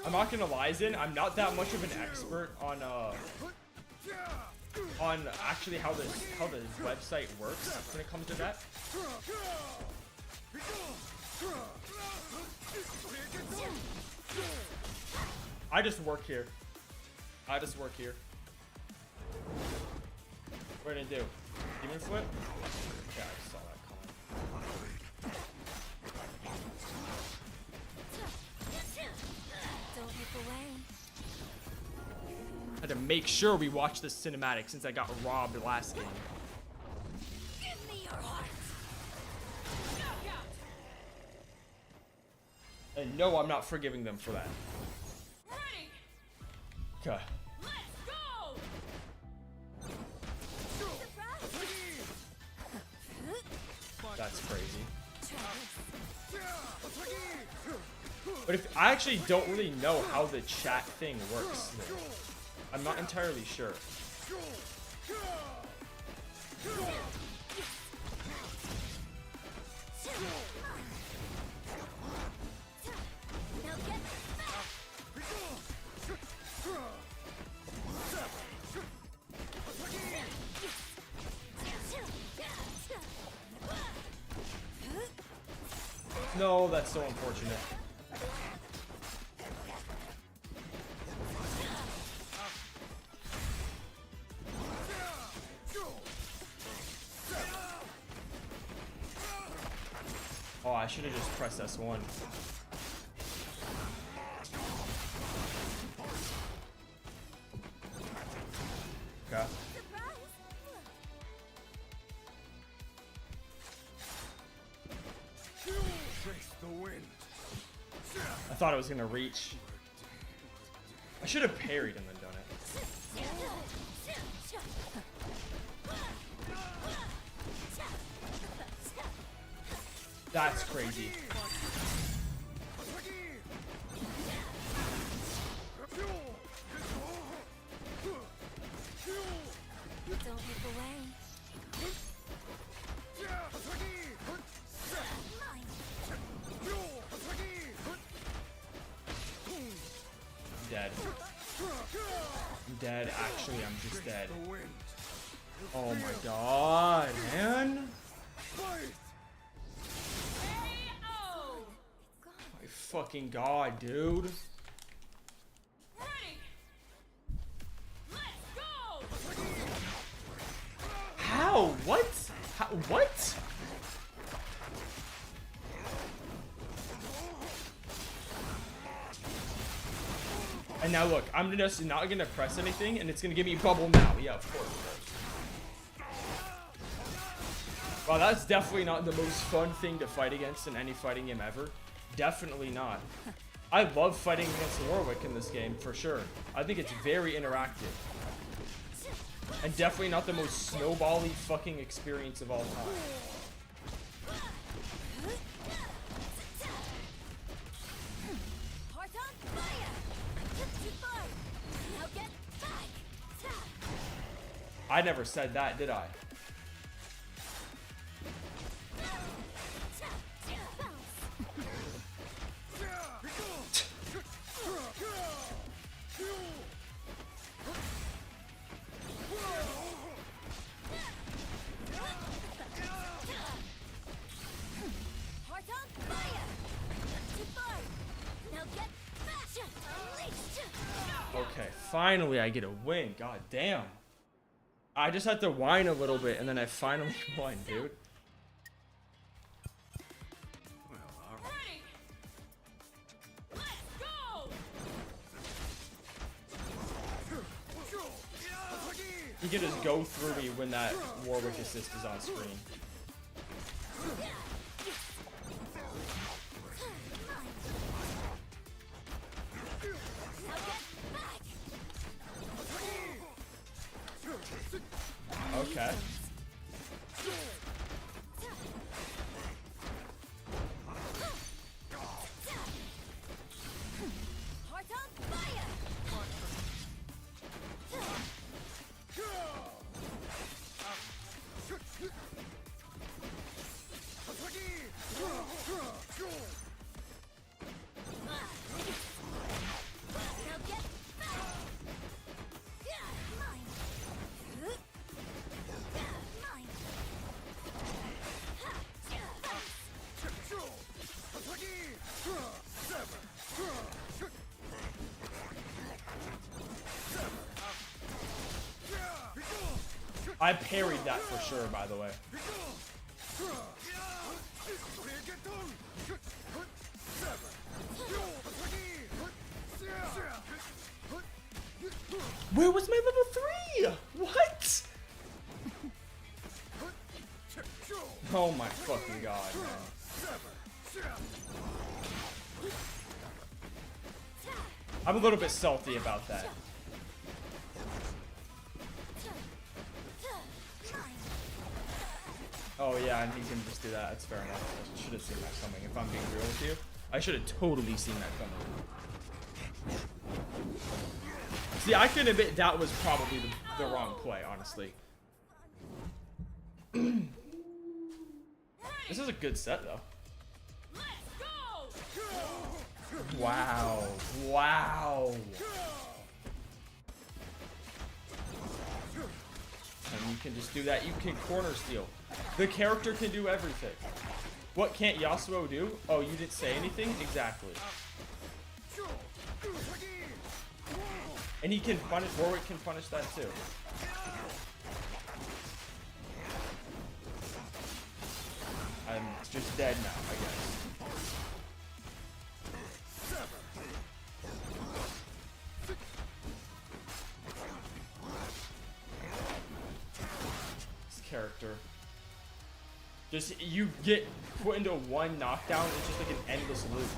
Speaker 1: I'm not gonna lie, Zin, I'm not that much of an expert on actually how this website works when it comes to that. I just work here. What are you gonna do? Demon flip? Yeah, I saw that coming.
Speaker 4: Don't look away.
Speaker 1: Had to make sure we watch the cinematic since I got robbed last game.
Speaker 4: Give me your heart.
Speaker 1: And no, I'm not forgiving them for that.
Speaker 2: Ready.
Speaker 1: Okay.
Speaker 2: Let's go.
Speaker 1: That's crazy. But if I actually don't really know how the chat thing works, I'm not entirely sure. No, that's so unfortunate. Oh, I should have just pressed S1. Okay.
Speaker 3: Trace the wind.
Speaker 1: I thought it was gonna reach. I should have parried and then done it. That's crazy.
Speaker 4: Don't look away.
Speaker 1: I'm dead. I'm dead. Actually, I'm just dead. Oh my god, man. My fucking god, dude.
Speaker 2: Ready. Let's go.
Speaker 1: How? What? How? What? And now look, I'm just not gonna press anything, and it's gonna give me bubble now. Yeah, of course. Wow, that's definitely not the most fun thing to fight against in any fighting game ever. Definitely not. I love fighting against Warwick in this game, for sure. I think it's very interactive. And definitely not the most snowbally fucking experience of all time.
Speaker 4: Heart on fire. Too far. Now get back.
Speaker 1: I never said that, did I?
Speaker 4: Heart on fire. Too
Speaker 1: Okay, finally I get a win. God damn. I just had to whine a little bit and then I finally won, dude.
Speaker 2: Frank! Let's go!
Speaker 1: You can just go through me when that Warwick assist is on screen. Okay.
Speaker 4: Heart on fire! Now get back! Mine! Mine!
Speaker 1: I parried that for sure, by the way. Where was my level 3? What? Oh my fucking god, man. I'm a little bit salty about that. Oh yeah, and he can just do that. That's fair enough. I should have seen that coming. If I'm being real with you, I should have totally seen that coming. See, I can admit that was probably the wrong play, honestly. This is a good set, though.
Speaker 2: Let's go!
Speaker 1: Wow. Wow. And you can just do that. You can corner steal. The character can do everything. What can't Yasuo do? Oh, you didn't say anything? Exactly. And he can punish, Warwick can punish that too. I'm just dead now, I guess. This character. Just, you get put into one knockdown, it's just like an endless loop.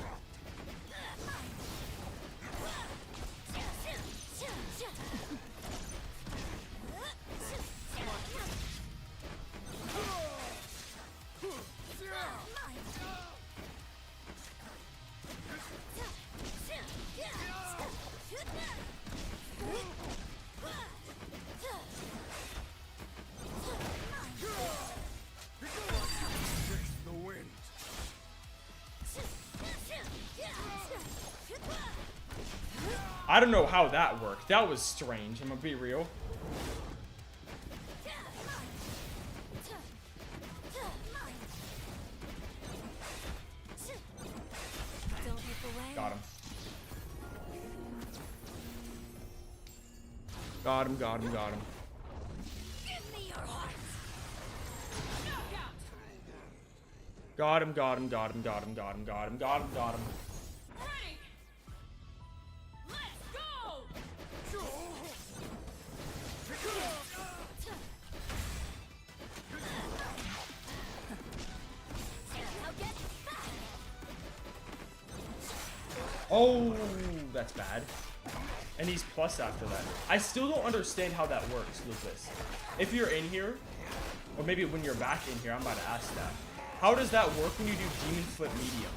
Speaker 1: I don't know how that worked. That was strange. I'm gonna be real. Got him. Got him, got him, got him.
Speaker 4: Give me your heart!
Speaker 1: Got him, got him, got him, got him, got him, got him, got him, got him.
Speaker 2: Frank! Let's go!
Speaker 4: Now get back!
Speaker 1: Oh, that's bad. And he's plus after that. I still don't understand how that works, Lucas. If you're in here, or maybe when you're back in here, I'm about to ask that. How does that work when you do Demon Flip Medium?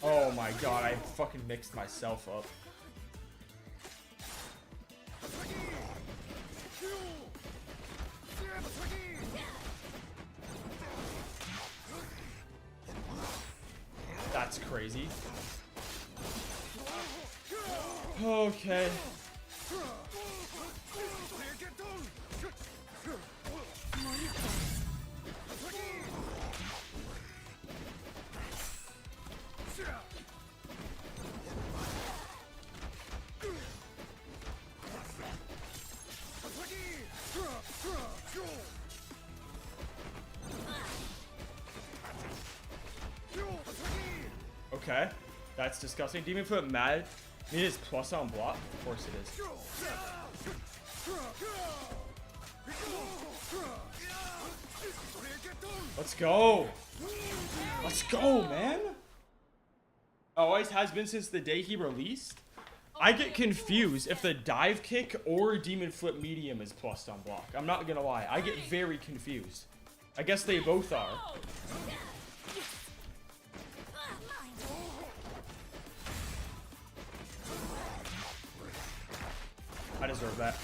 Speaker 1: Oh my god, I fucking mixed myself up. That's crazy. Okay. Okay. That's disgusting. Demon Foot mad. Need his plus on block? Of course it is. Let's go. Let's go, man. Always has been since the day he released. I get confused if the dive kick or demon flip medium is plus on block. I'm not gonna lie. I get very confused. I guess they both are. I deserve that.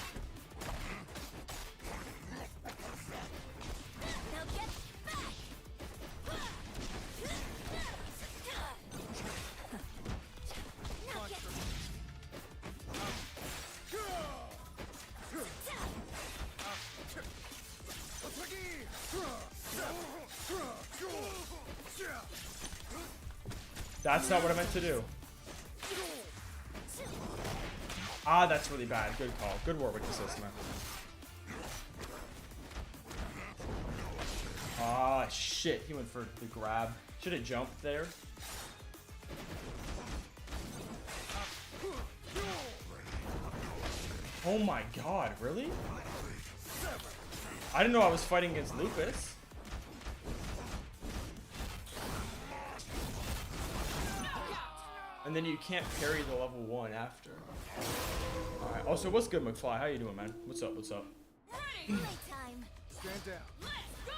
Speaker 1: That's not what I meant to do. Ah, that's really bad. Good call. Good Warwick assist, man. Ah, shit. He went for the grab. Should have jumped there. Oh my god, really? I didn't know I was fighting against Lupus. And then you can't parry the level 1 after. Alright. Also, what's good, McFly? How you doing, man? What's up? What's up?
Speaker 4: Playtime.
Speaker 3: Stand down.
Speaker 2: Let's go!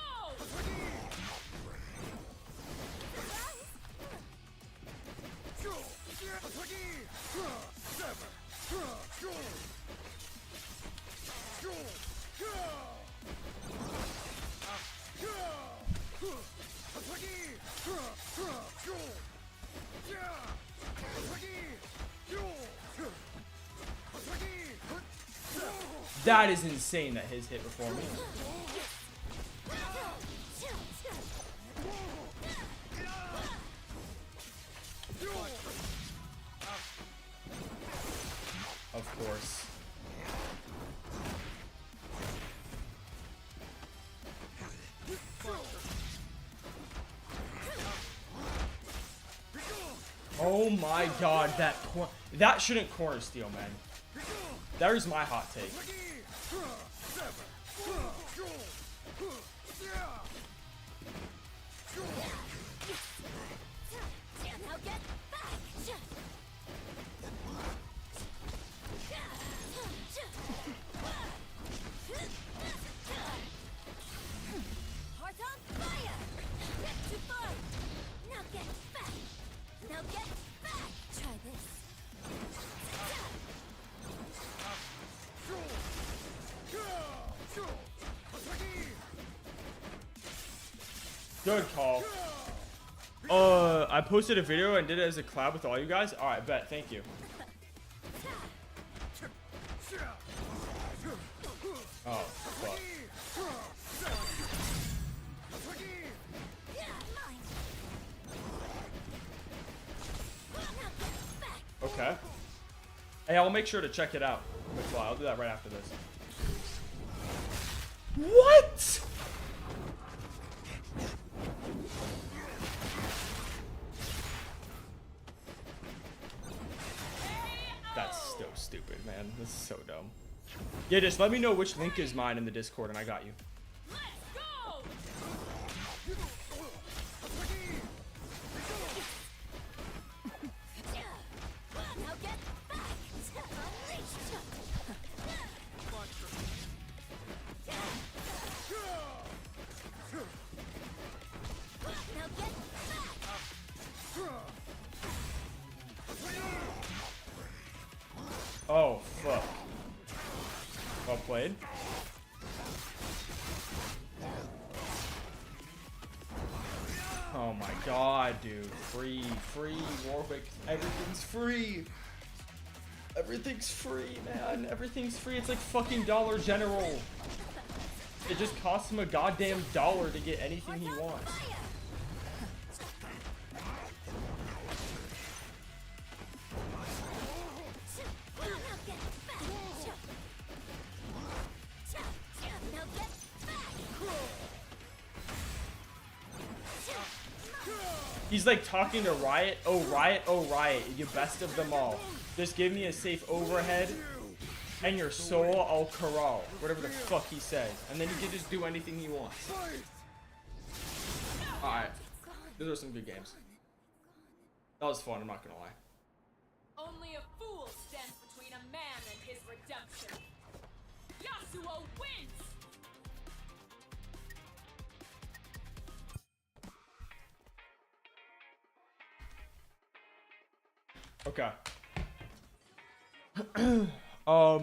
Speaker 1: That is insane that his hit before me. Of course. Oh my god, that shouldn't corner steal, man. There's my hot take.
Speaker 4: Now get back. Heart on fire. Get too far. Now get back. Now get back. Try this.
Speaker 1: Good call. I posted a video and did it as a collab with all you guys. All right, bet. Thank you. Oh, fuck. Okay. Hey, I'll make sure to check it out. I'll do that right after this. What? That's so stupid, man. This is so dumb. Yeah, just let me know which link is mine in the Discord and I got you.
Speaker 2: Let's go!
Speaker 4: Now get back. Now get back.
Speaker 1: Oh, fuck. Well played. Oh my god, dude. Free, Warwick. Everything's free. Everything's free, man. Everything's free. It's like fucking Dollar General. It just costs him a goddamn dollar to get anything he wants. He's like talking to Riot. Oh, Riot, oh, Riot. You best of them all. Just give me a safe overhead and your soul I'll corral. Whatever the fuck he says. And then he can just do anything he wants. Alright. Those are some good games. That was fun, I'm not gonna lie.
Speaker 2: Only a fool stands between a man and his redemption. Yasuo wins!
Speaker 1: Okay. I'll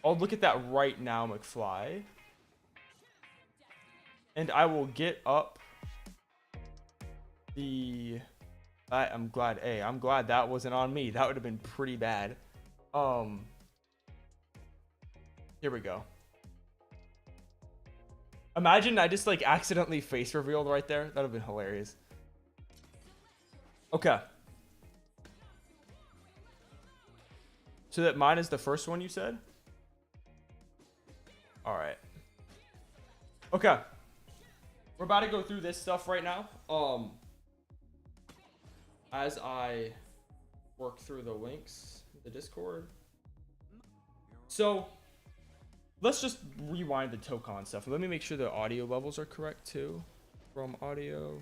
Speaker 1: look at that right now, McFly. And I will get up the... I'm glad that wasn't on me. That would have been pretty bad. Here we go. Imagine I just like accidentally face revealed right there. That would have been hilarious. Okay. So that mine is the first one you said? All right. Okay. We're about to go through this stuff right now. As I work through the links, the Discord. So let's just rewind the Tokon stuff. Let me make sure the audio levels are correct too. From audio.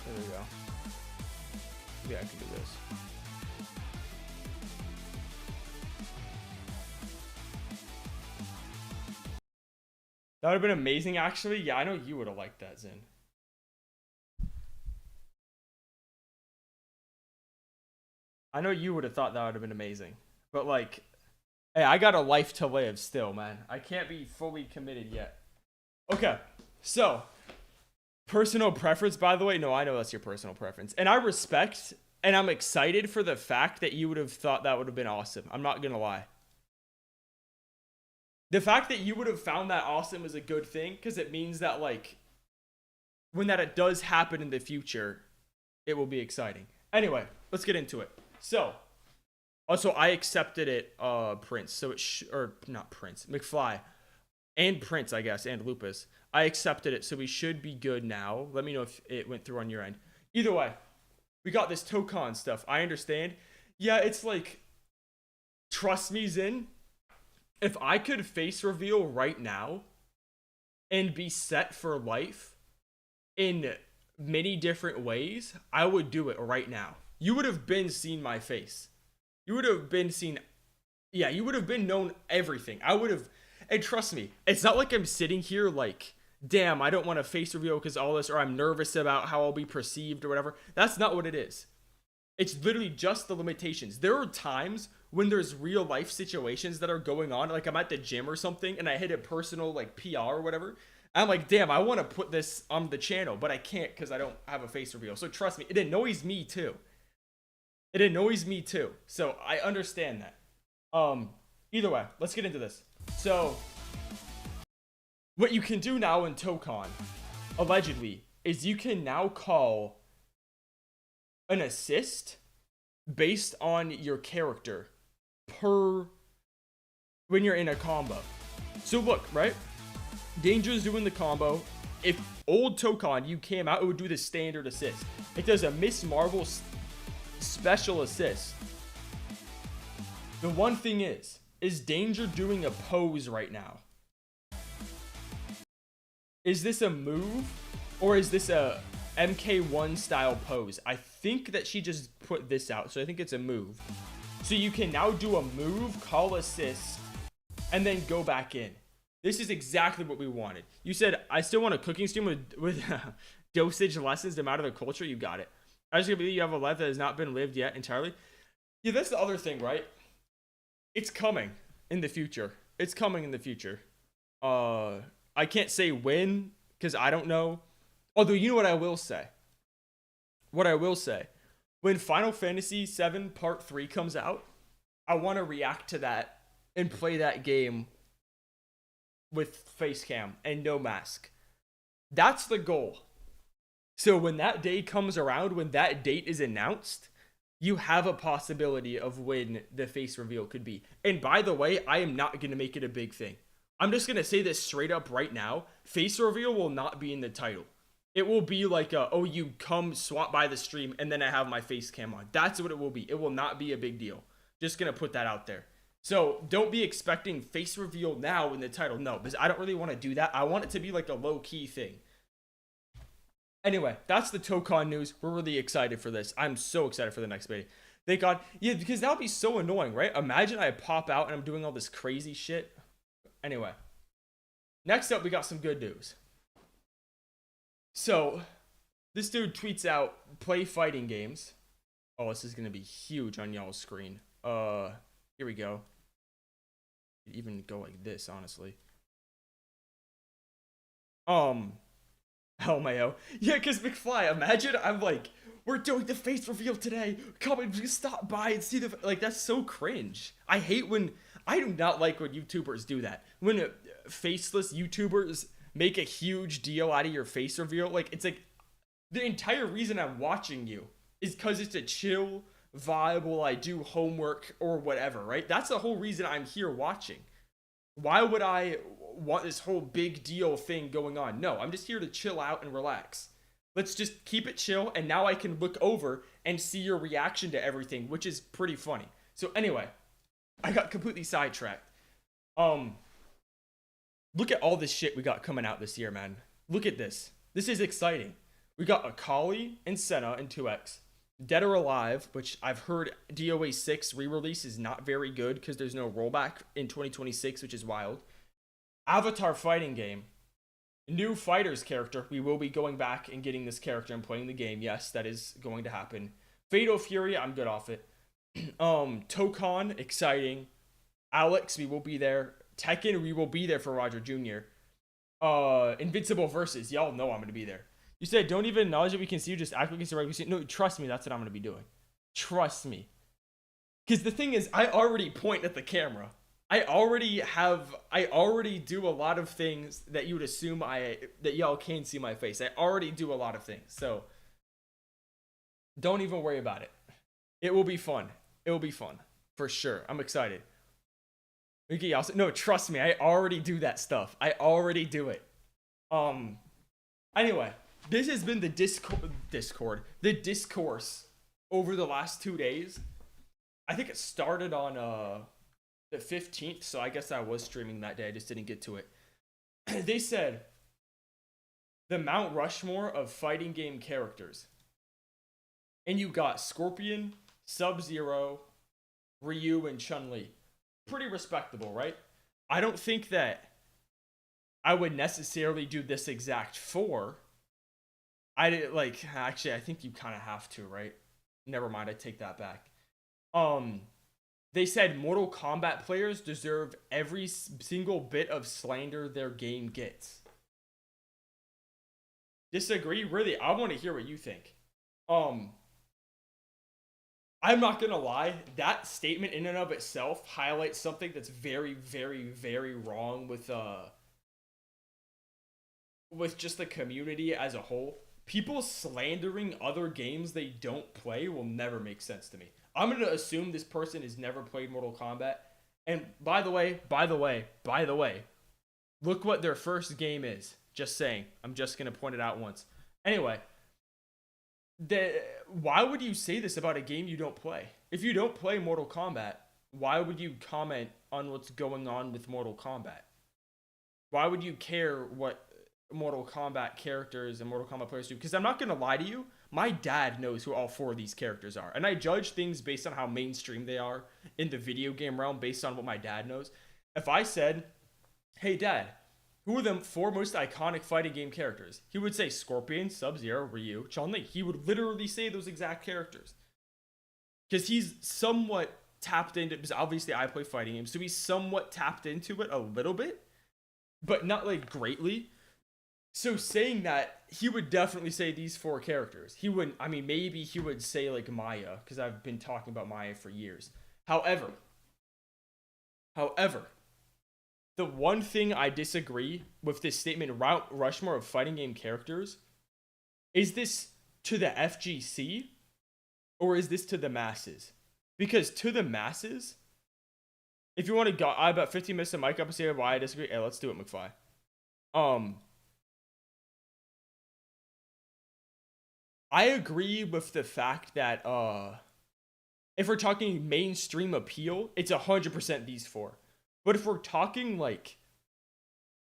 Speaker 1: There we go. Yeah, I can do this. That would have been amazing, actually. Yeah, I know you would have liked that, Zin. I know you would have thought that would have been amazing. But, like, hey, I got a life to live still, man. I can't be fully committed yet. Okay, so... personal preference, by the way. No, I know that's your personal preference. And I respect and I'm excited for the fact that you would have thought that would have been awesome. I'm not going to lie. The fact that you would have found that awesome is a good thing because it means that, like, when that it does happen in the future, it will be exciting. Anyway, let's get into it. So, also, I accepted it, Prince. So it or not Prince, McFly. And Prince, I guess, and Lupus. I accepted it, so we should be good now. Let me know if it went through on your end. Either way, we got this Tokon stuff. I understand. Yeah, it's like, trust me, Zin. If I could face reveal right now and be set for life in many different ways, I would do it right now. You would have been seen my face. You would have been seen... yeah, you would have been known everything. I would have... and trust me, it's not like I'm sitting here like, damn, I don't want to face reveal because all this, or I'm nervous about how I'll be perceived or whatever. That's not what it is. It's literally just the limitations. There are times when there's real life situations that are going on, like I'm at the gym or something and I hit a personal like PR or whatever. I'm like, damn, I want to put this on the channel, but I can't because I don't have a face reveal. So trust me, it annoys me too. It annoys me too. So I understand that. Either way, let's get into this. So, what you can do now in Tokon, allegedly, is you can now call an assist based on your character when you're in a combo. So look, right? Danger's doing the combo. If old Tokon, you came out, it would do the standard assist. It does a Miss Marvel special assist. The one thing is Danger doing a pose right now? Is this a move or is this a mk11 style pose? I think that she just put this out, so I think it's a move. So you can now do a move, call assist, and then go back in. This is exactly what we wanted. You said, I still want a cooking stream with dosage lessons to out of the culture. You got it. I just believe you have a life that has not been lived yet entirely. Yeah, that's the other thing, right? It's coming in the future. It's coming in the future. I can't say when, because I don't know. Although, you know what I will say? What I will say, when Final Fantasy VII Part 3 comes out, I want to react to that and play that game with face cam and no mask. That's the goal. So when that day comes around, when that date is announced, you have a possibility of when the face reveal could be. And by the way, I am not going to make it a big thing. I'm just going to say this straight up right now. Face reveal will not be in the title. It will be like oh, you come swap by the stream and then I have my face cam on. That's what it will be. It will not be a big deal. Just going to put that out there. So don't be expecting face reveal now in the title. No, because I don't really want to do that. I want it to be like a low key thing. Anyway, that's the Tokon news. We're really excited for this. I'm so excited for the next beta. Thank God. Yeah, because that would be so annoying, right? Imagine I pop out and I'm doing all this crazy shit. Anyway, next up, we got some good news. So, this dude tweets out, play fighting games. Oh, this is going to be huge on y'all's screen. Here we go. Could even go like this, honestly. Hell, mayo. Yeah, because McFly, imagine I'm like, we're doing the face reveal today. Come and just stop by and see the... Like, that's so cringe. I hate when... I do not like when YouTubers do that. When faceless YouTubers make a huge deal out of your face reveal. Like, it's like, the entire reason I'm watching you is because it's a chill vibe while I do homework or whatever, right? That's the whole reason I'm here watching. Why would I want this whole big deal thing going on? No, I'm just here to chill out and relax. Let's just keep it chill, and now I can look over and see your reaction to everything, which is pretty funny. So anyway, I got completely sidetracked. Look at all this shit we got coming out this year, man. Look at this. This is exciting. We got Akali and Senna in 2X. Dead or Alive, which I've heard DOA 6 re-release is not very good because there's no rollback in 2026, which is wild. Avatar fighting game. New fighters character. We will be going back and getting this character and playing the game. Yes, that is going to happen. Fatal Fury, I'm good off it. Tokon, exciting. Alex, we will be there. Tekken, we will be there for Roger Jr. Invincible Versus, y'all know I'm going to be there. You said, don't even acknowledge that we can see you, just act like it's the right way. No, trust me, that's what I'm going to be doing. Trust me. Because the thing is, I already point at the camera. I already do a lot of things that you would assume that y'all can see my face. I already do a lot of things. So, don't even worry about it. It will be fun. It will be fun. For sure. I'm excited. No, trust me, I already do that stuff. I already do it. Anyway, this has been the discourse over the last 2 days. I think it started on the 15th, so I guess I was streaming that day. I just didn't get to it. They said the Mount Rushmore of fighting game characters. And you got Scorpion, Sub-Zero, Ryu, and Chun-Li. Pretty respectable, right? I don't think that I would necessarily do this exact 4. Actually, I think you kind of have to, right? Never mind, I take that back. They said Mortal Kombat players deserve every single bit of slander their game gets. Disagree? Really, I want to hear what you think. I'm not gonna lie, that statement in and of itself highlights something that's very, very, very wrong with just the community as a whole. People slandering other games they don't play will never make sense to me. I'm gonna assume this person has never played Mortal Kombat. And by the way, look what their first game is. Just saying. I'm just gonna point it out once. Anyway. Why would you say this about a game you don't play? If you don't play Mortal Kombat, why would you comment on what's going on with Mortal Kombat? Why would you care what Mortal Kombat characters and Mortal Kombat players do? Because I'm not going to lie to you, my dad knows who all 4 of these characters are. And I judge things based on how mainstream they are in the video game realm based on what my dad knows. If I said, hey dad, who are the 4 most iconic fighting game characters? He would say Scorpion, Sub-Zero, Ryu, Chun-Li. He would literally say those exact characters. Because he's somewhat tapped into, because obviously I play fighting games, so he's somewhat tapped into it a little bit, but not like greatly. So saying that, he would definitely say these four characters. He wouldn't. I mean, maybe he would say like Maya, because I've been talking about Maya for years. However, however, the one thing I disagree with this statement, Mount Rushmore of fighting game characters, is this to the FGC or is this to the masses? Because to the masses, if you want to go, I bet 15 minutes to mic up and say why I disagree. Hey, let's do it, McFly. I agree with the fact that if we're talking mainstream appeal, it's 100% these four. But if we're talking like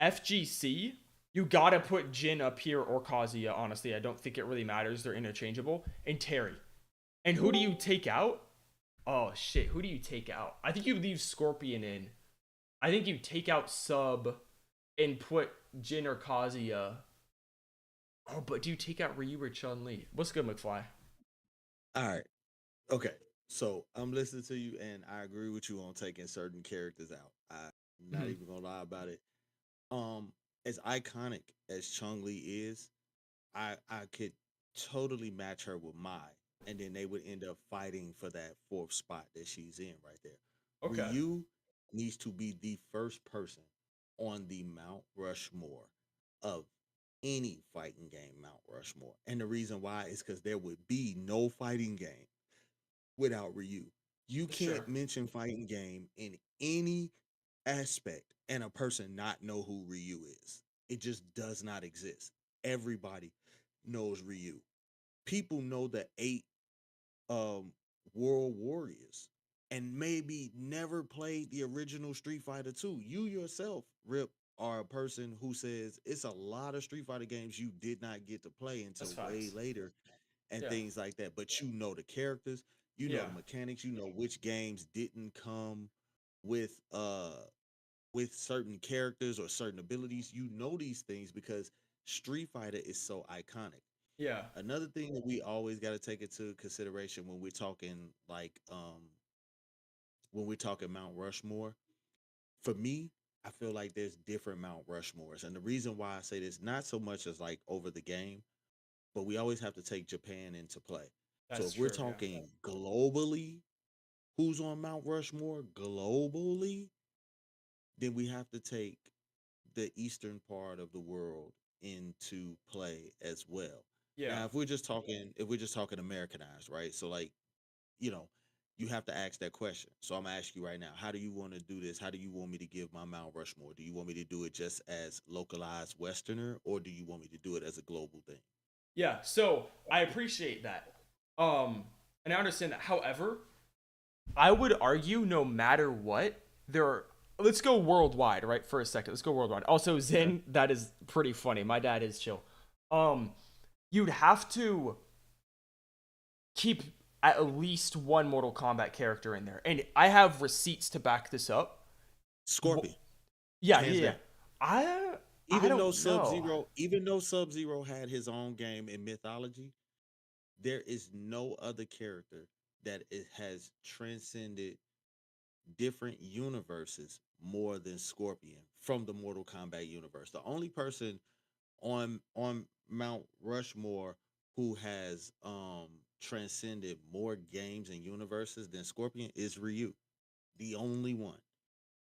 Speaker 1: FGC, you gotta put Jin up here or Kazuya. Honestly, I don't think it really matters. They're interchangeable. And Terry. And who do you take out? Oh shit, who do you take out? I think you leave Scorpion in. I think you take out Sub and put Jin or Kazuya. Oh, but do you take out Ryu or Chun-Li? What's good, McFly?
Speaker 5: All right. Okay. So I'm listening to you, and I agree with you on taking certain characters out. I'm not even gonna lie about it. As iconic as Chun-Li is, I could totally match her with Mai, and then they would end up fighting for that fourth spot that she's in right there.
Speaker 1: Okay.
Speaker 5: Ryu needs to be the first person on the Mount Rushmore of any fighting game Mount Rushmore. And the reason why is because there would be no fighting game without Ryu. You
Speaker 1: Sure.
Speaker 5: can't mention fighting game in any aspect and a person not know who Ryu is. It just does not exist. Everybody knows Ryu. People know the eight um World Warriors and maybe never played the original Street Fighter 2. You yourself, Rip, are a person who says it's a lot of Street Fighter games you did not get to play
Speaker 1: That's
Speaker 5: until way
Speaker 1: facts.
Speaker 5: later and
Speaker 1: Yeah.
Speaker 5: things like that. But you know the characters, you know
Speaker 1: Yeah.
Speaker 5: the mechanics, you know which games didn't come with with certain characters or certain abilities. You know these things because Street Fighter is so iconic.
Speaker 1: Yeah.
Speaker 5: Another thing that we always got to take into consideration when we're talking like when we're talking Mount Rushmore, for me, I feel like there's different Mount Rushmores. And the reason why I say this, not so much as like over the game, but we always have to take Japan into play. So
Speaker 1: That's
Speaker 5: if we're
Speaker 1: true. Yeah.
Speaker 5: talking globally, who's on Mount Rushmore globally, then we have to take the eastern part of the world into play as well.
Speaker 1: Yeah.
Speaker 5: Now, if we're just talking Americanized, right? So like, you know, you have to ask that question. So I'm gonna ask you right now, how do you want to do this? How do you want me to give my Mount Rushmore? Do you want me to do it just as localized Westerner, or do you want me to do it as a global thing?
Speaker 1: Yeah. So I appreciate that. And I understand that. However, I would argue no matter what, there are, let's go worldwide, right? For a second. Let's go worldwide. Also,
Speaker 5: Okay.
Speaker 1: Zen, that is pretty funny. My dad is chill. Um, you'd have to keep at least one Mortal Kombat character in there. And I have receipts to back this up.
Speaker 5: Scorpion,
Speaker 1: Yeah,
Speaker 5: hands
Speaker 1: yeah, yeah.
Speaker 5: down.
Speaker 1: I don't know.
Speaker 5: Even though Sub Zero had his own game in mythology, there is no other character that it has transcended different universes more than Scorpion from the Mortal Kombat universe. The only person on Mount Rushmore who has transcended more games and universes than Scorpion is Ryu. The only one.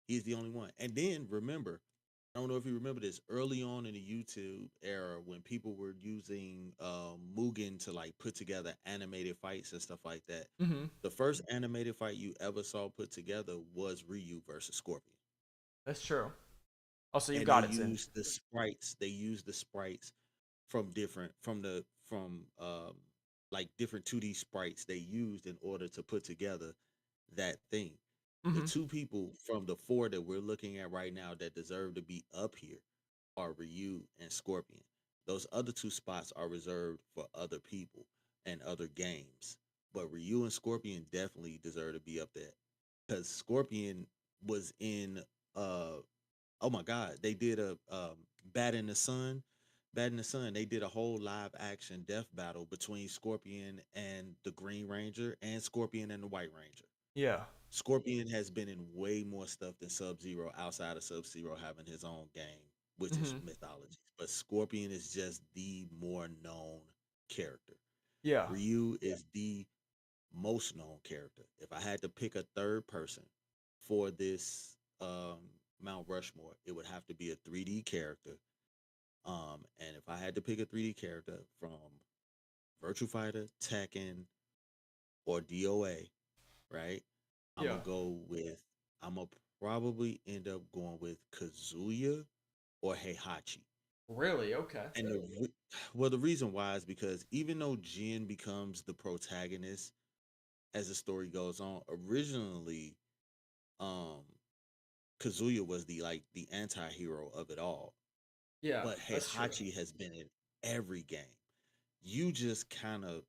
Speaker 5: He's the only one. And then remember, I don't know if you remember this early on in the YouTube era when people were using Mugen to like put together animated fights and stuff like that.
Speaker 1: Mm-hmm.
Speaker 5: The first animated fight you ever saw put together was Ryu versus Scorpion.
Speaker 1: That's true. Also, you
Speaker 5: And they
Speaker 1: got it, Zen.
Speaker 5: used the sprites. They used the sprites from different from like different 2D sprites they used in order to put together that thing. The
Speaker 1: Mm-hmm.
Speaker 5: two people from the four that we're looking at right now that deserve to be up here are Ryu and Scorpion. Those other two spots are reserved for other people and other games. But Ryu and Scorpion definitely deserve to be up there. Because Scorpion was in oh my god, they did a Bat in the Sun. Bat in the Sun, they did a whole live action death battle between Scorpion and the Green Ranger and Scorpion and the White Ranger.
Speaker 1: Yeah.
Speaker 5: Scorpion has been in way more stuff than Sub Zero outside of Sub Zero having his own game which is
Speaker 1: Hmm.
Speaker 5: mythology. But Scorpion is just the more known character.
Speaker 1: Yeah.
Speaker 5: Ryu is the most known character. If I had to pick a third person for this Mount Rushmore, it would have to be a 3D character. And if I had to pick a 3D character from Virtua Fighter, Tekken, or DOA, right? I'm
Speaker 1: Yeah.
Speaker 5: gonna go with. I'm gonna probably end up going with Kazuya or Heihachi.
Speaker 1: Really? Okay.
Speaker 5: And well, the reason why is because even though Jin becomes the protagonist as the story goes on, originally, um, Kazuya was the anti-hero of it all.
Speaker 1: Yeah,
Speaker 5: But
Speaker 1: that's true.
Speaker 5: Heihachi has been in every game. You just kind of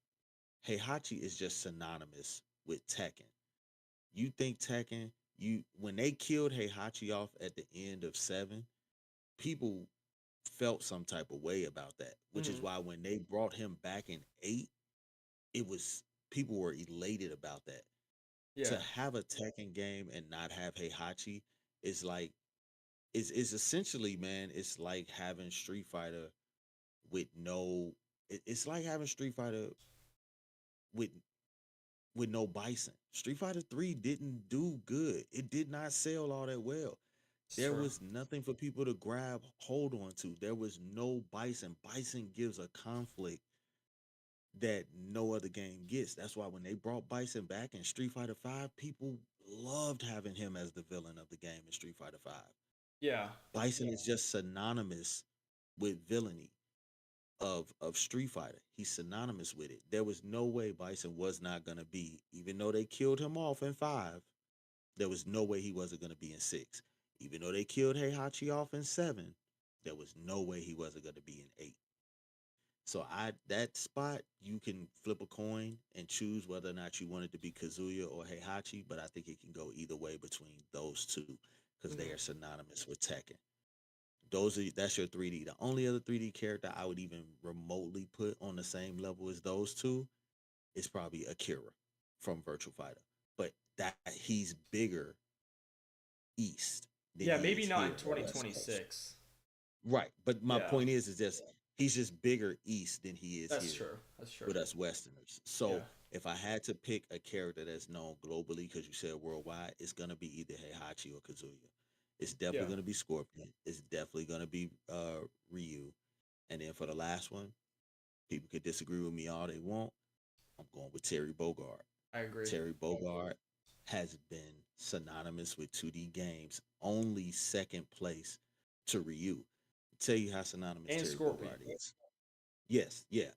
Speaker 5: Heihachi is just synonymous with Tekken. You think Tekken, you when they killed Heihachi off at the end of 7, people felt some type of way about that, which is
Speaker 1: Hmm.
Speaker 5: why when they brought him back in 8, it was people were elated about that.
Speaker 1: Yeah.
Speaker 5: To have a Tekken game and not have Heihachi is like is essentially, man, it's like having Street Fighter with no it's like having Street Fighter with no Bison. Street Fighter 3 didn't do good. It did not sell all that well.
Speaker 1: It's
Speaker 5: There
Speaker 1: true.
Speaker 5: was nothing for people to grab hold on to. There was no Bison. Bison gives a conflict that no other game gets. That's why when they brought Bison back in Street Fighter 5, people loved having him as the villain of the game in Street Fighter 5.
Speaker 1: Yeah.
Speaker 5: Bison is just synonymous with villainy of Street Fighter. He's synonymous with it. There was no way Bison was not gonna be, even though they killed him off in 5, there was no way he wasn't gonna be in 6. Even though they killed Heihachi off in 7, there was no way he wasn't gonna be in 8. So I that spot you can flip a coin and choose whether or not you want it to be Kazuya or Heihachi, but I think it can go either way between those two because they
Speaker 1: Hmm.
Speaker 5: are synonymous with Tekken. That's your 3D. The only other 3D character I would even remotely put on the same level as those two is probably Akira from Virtual Fighter. But that he's bigger east than
Speaker 1: Yeah,
Speaker 5: he
Speaker 1: maybe
Speaker 5: is
Speaker 1: not in
Speaker 5: here on the West Coast.
Speaker 1: 2026.
Speaker 5: Right. But my
Speaker 1: Yeah.
Speaker 5: point is just he's just bigger east than he is
Speaker 1: That's
Speaker 5: here
Speaker 1: true. That's true.
Speaker 5: with us Westerners.
Speaker 1: Yeah.
Speaker 5: So if I had to pick a character that's known globally, because you said worldwide, it's gonna be either Heihachi or Kazuya. It's definitely
Speaker 1: Yeah.
Speaker 5: gonna be Scorpion. It's definitely gonna be Ryu. And then for the last one, people could disagree with me all they want. I'm going with Terry Bogard.
Speaker 1: I agree.
Speaker 5: Terry Bogard has been synonymous with 2D games, only second place to Ryu. Tell you how synonymous
Speaker 1: And
Speaker 5: Terry
Speaker 1: Scorpion.
Speaker 5: Bogard is. Yes, yeah,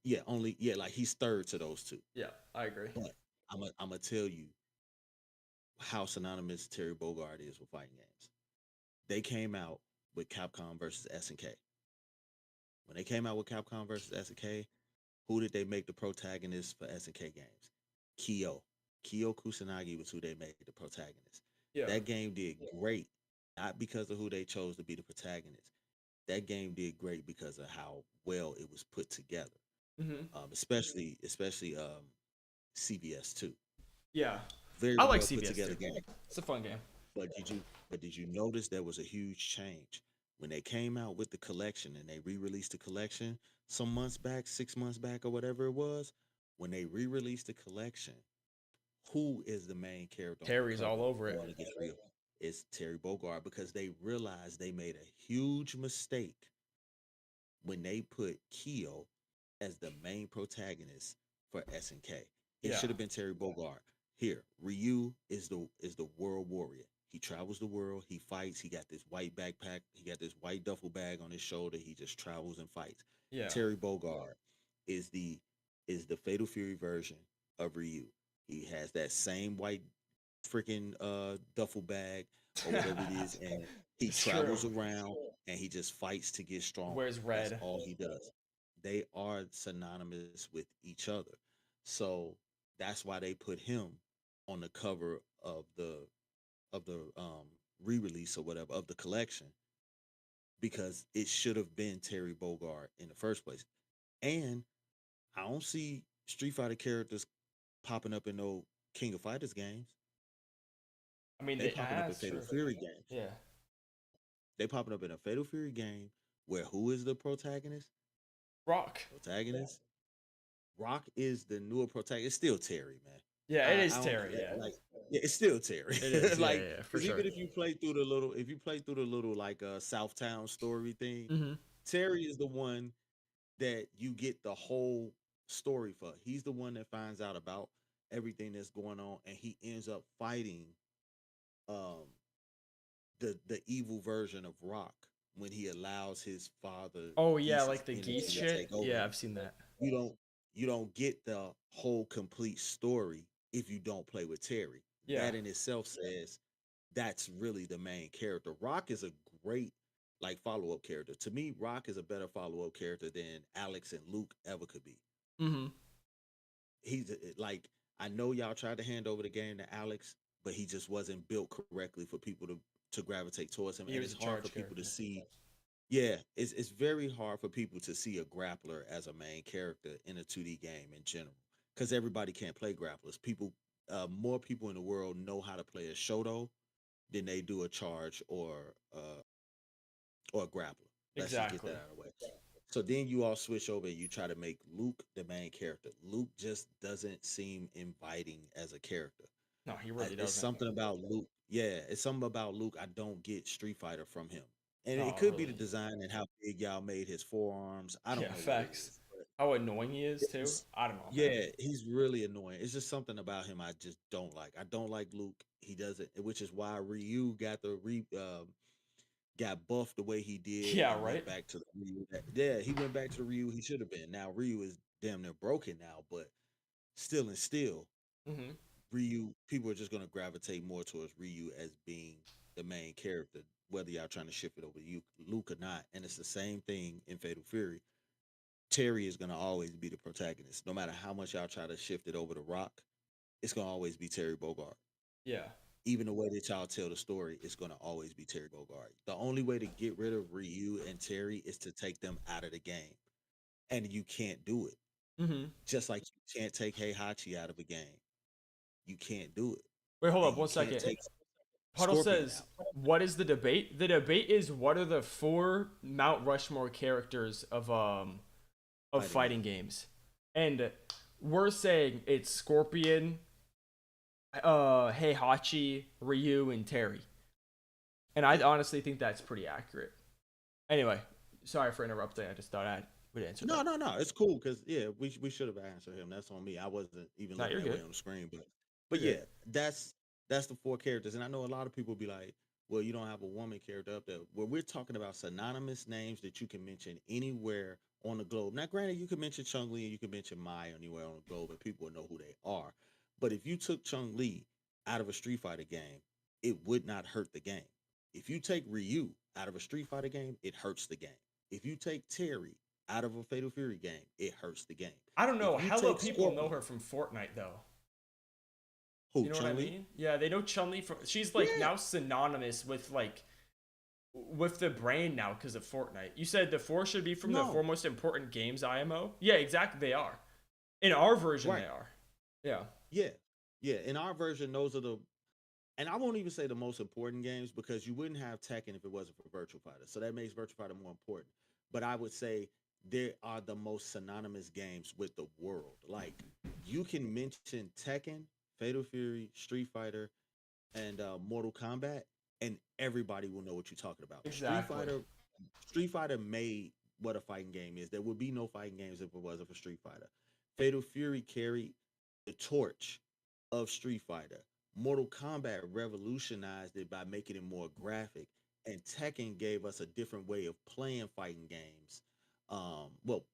Speaker 5: yeah, only yeah, like he's third to those two.
Speaker 1: Yeah, I agree.
Speaker 5: But I'm gonna tell you how synonymous Terry Bogard is with fighting games. They came out with Capcom versus SNK. When they came out with Capcom versus SNK, who did they make the protagonist for SNK games? Kyo. Kyo Kusanagi was who they made the protagonist.
Speaker 1: Yeah.
Speaker 5: That game did great, not because of who they chose to be the protagonist. That game did great because of how well it was put together.
Speaker 1: Hmm.
Speaker 5: Especially CBS two.
Speaker 1: Yeah.
Speaker 5: Very
Speaker 1: I like
Speaker 5: well put
Speaker 1: CBS
Speaker 5: together
Speaker 1: too.
Speaker 5: game.
Speaker 1: It's a fun game.
Speaker 5: But did you notice there was a huge change when they came out with the collection and they re-released the collection some months back, 6 months back or whatever it was? When they re-released the collection, who is the main character on the
Speaker 1: Terry's all
Speaker 5: cover
Speaker 1: over it.
Speaker 5: going against Rio? It's Terry Bogard because they realized they made a huge mistake when they put Keo as the main protagonist for SNK. It
Speaker 1: Yeah.
Speaker 5: should have been Terry Bogard. Here, Ryu is the world warrior. He travels the world. He fights. He got this white backpack. He got this white duffel bag on his shoulder. He just travels and fights.
Speaker 1: Yeah.
Speaker 5: Terry Bogard is the Fatal Fury version of Ryu. He has that same white freaking duffel bag or whatever it is, and he
Speaker 1: It's true.
Speaker 5: travels around and he just fights to get stronger.
Speaker 1: Wears
Speaker 5: That's
Speaker 1: red.
Speaker 5: all he does. They are synonymous with each other. So that's why they put him on the cover of the re-release or whatever of the collection because it should have been Terry Bogard in the first place. And I don't see Street Fighter characters popping up in no King of Fighters games.
Speaker 1: I mean,
Speaker 5: They
Speaker 1: they
Speaker 5: popping up in
Speaker 1: asked
Speaker 5: Fatal
Speaker 1: for.
Speaker 5: Fury games.
Speaker 1: Yeah.
Speaker 5: They popping up in a Fatal Fury game where who is the protagonist?
Speaker 1: Rock.
Speaker 5: Protagonist. Rock is the newer protagonist. It's still Terry, man.
Speaker 1: Yeah, it
Speaker 5: I
Speaker 1: is
Speaker 5: don't
Speaker 1: Terry. Yeah,
Speaker 5: like. Yeah, it's still Terry.
Speaker 1: it is. Yeah,
Speaker 5: Like,
Speaker 1: yeah, yeah, for
Speaker 5: because
Speaker 1: sure.
Speaker 5: even if you play through the little like Southtown story thing,
Speaker 1: Mm-hmm.
Speaker 5: Terry is the one that you get the whole story for. He's the one that finds out about everything that's going on, and he ends up fighting um the evil version of Rock when he allows his father
Speaker 1: Oh yeah,
Speaker 5: Geese's
Speaker 1: like the
Speaker 5: energy
Speaker 1: geese
Speaker 5: to
Speaker 1: shit.
Speaker 5: take over
Speaker 1: Yeah,
Speaker 5: him.
Speaker 1: I've seen that.
Speaker 5: You don't you don't get the whole complete story if you don't play with Terry.
Speaker 1: Yeah.
Speaker 5: That in itself says that's really the main character. Rock is a great like follow-up character. To me, Rock is a better follow-up character than Alex and Luke ever could be.
Speaker 1: Mm-hmm.
Speaker 5: Like I know y'all tried to hand over the game to Alex, but he just wasn't built correctly for people to gravitate towards him,
Speaker 1: He
Speaker 5: and
Speaker 1: was
Speaker 5: it's
Speaker 1: a
Speaker 5: hard for
Speaker 1: charge
Speaker 5: people to
Speaker 1: character.
Speaker 5: see. Yeah, it's very hard for people to see a grappler as a main character in a 2D game in general, because everybody can't play grapplers. More people in the world know how to play a Shoto than they do a charge or a grappler. Let's just get that
Speaker 1: Exactly.
Speaker 5: out of the way. So then you all switch over and you try to make Luke the main character. Luke just doesn't seem inviting as a character.
Speaker 1: No, he really
Speaker 5: It's
Speaker 1: doesn't.
Speaker 5: something about Luke. Yeah, it's something about Luke. I don't get Street Fighter from him. And it
Speaker 1: No,
Speaker 5: could be the
Speaker 1: really.
Speaker 5: design and how big y'all made his forearms. I don't
Speaker 1: Yeah,
Speaker 5: know what it
Speaker 1: facts.
Speaker 5: is. But
Speaker 1: How annoying he is too.
Speaker 5: it's,
Speaker 1: I don't know, man.
Speaker 5: yeah, he's really annoying. It's just something about him I just don't like. I don't like Luke. He doesn't, which is why Ryu got buffed the way he did
Speaker 1: Yeah,
Speaker 5: and went
Speaker 1: right.
Speaker 5: back to the Ryu. Yeah, he went back to the Ryu he should have been. Now Ryu is damn near broken now, but still,
Speaker 1: Mm-hmm.
Speaker 5: Ryu, people are just gonna gravitate more towards Ryu as being the main character, whether y'all trying to shift it over to you, Luke or not. And it's the same thing in Fatal Fury. Terry is gonna always be the protagonist, no matter how much y'all try to shift it over to Rock. It's gonna always be Terry Bogard.
Speaker 1: Yeah.
Speaker 5: Even the way that y'all tell the story is gonna always be Terry Bogard. The only way to get rid of Ryu and Terry is to take them out of the game, and you can't do it.
Speaker 1: Mm-hmm.
Speaker 5: Just like you can't take Heihachi out of a game, you can't do it,
Speaker 1: Wait, hold
Speaker 5: and
Speaker 1: up
Speaker 5: you
Speaker 1: one
Speaker 5: can't
Speaker 1: second.
Speaker 5: take
Speaker 1: Puddle
Speaker 5: Scorpion
Speaker 1: says,
Speaker 5: out.
Speaker 1: "What is the debate? The debate is what are the four Mount Rushmore characters of
Speaker 5: Fighting
Speaker 1: fighting games, and we're saying it's Scorpion, Heihachi, Ryu, and Terry. And I honestly think that's pretty accurate. Anyway, sorry for interrupting. I just thought I would answer
Speaker 5: No,
Speaker 1: that.
Speaker 5: no, no. It's cool because yeah, we should have answered him. That's on me. I wasn't even
Speaker 1: No,
Speaker 5: looking
Speaker 1: you're
Speaker 5: that way
Speaker 1: good.
Speaker 5: on the screen, but
Speaker 1: You're
Speaker 5: yeah,
Speaker 1: good.
Speaker 5: that's the four characters. And I know a lot of people be like, well, you don't have a woman character up there. Well, we're talking about synonymous names that you can mention anywhere on the globe. Now, granted, you can mention Chung Li and you can mention Mai anywhere on the globe, and people will know who they are. But if you took Chung Li out of a Street Fighter game, it would not hurt the game. If you take Ryu out of a Street Fighter game, it hurts the game. If you take Terry out of a Fatal Fury game, it hurts the game.
Speaker 1: I don't know.
Speaker 5: If you
Speaker 1: Hella
Speaker 5: take
Speaker 1: people know
Speaker 5: Scorpion,
Speaker 1: her from Fortnite though.
Speaker 5: who
Speaker 1: You know what I
Speaker 5: Chun Li?
Speaker 1: mean? Yeah, they know Chun Li from. She's like
Speaker 5: Yeah,
Speaker 1: now synonymous with like with the brand now because of Fortnite. You said the four should be from the
Speaker 5: no,
Speaker 1: four most important games IMO. Yeah, exactly. They are. In our version,
Speaker 5: right,
Speaker 1: they are. Yeah.
Speaker 5: yeah, yeah. In our version, those are the, and I won't even say the most important games because you wouldn't have Tekken if it wasn't for Virtual Fighter. So that makes Virtual Fighter more important. But I would say they are the most synonymous games with the world. Like you can mention Tekken, Fatal Fury, Street Fighter, and Mortal Kombat, and everybody will know what you're talking about.
Speaker 1: Exactly.
Speaker 5: Street Fighter made what a fighting game is. There would be no fighting games if it wasn't for Street Fighter. Fatal Fury carried the torch of Street Fighter. Mortal Kombat revolutionized it by making it more graphic, and Tekken gave us a different way of playing fighting games. Well,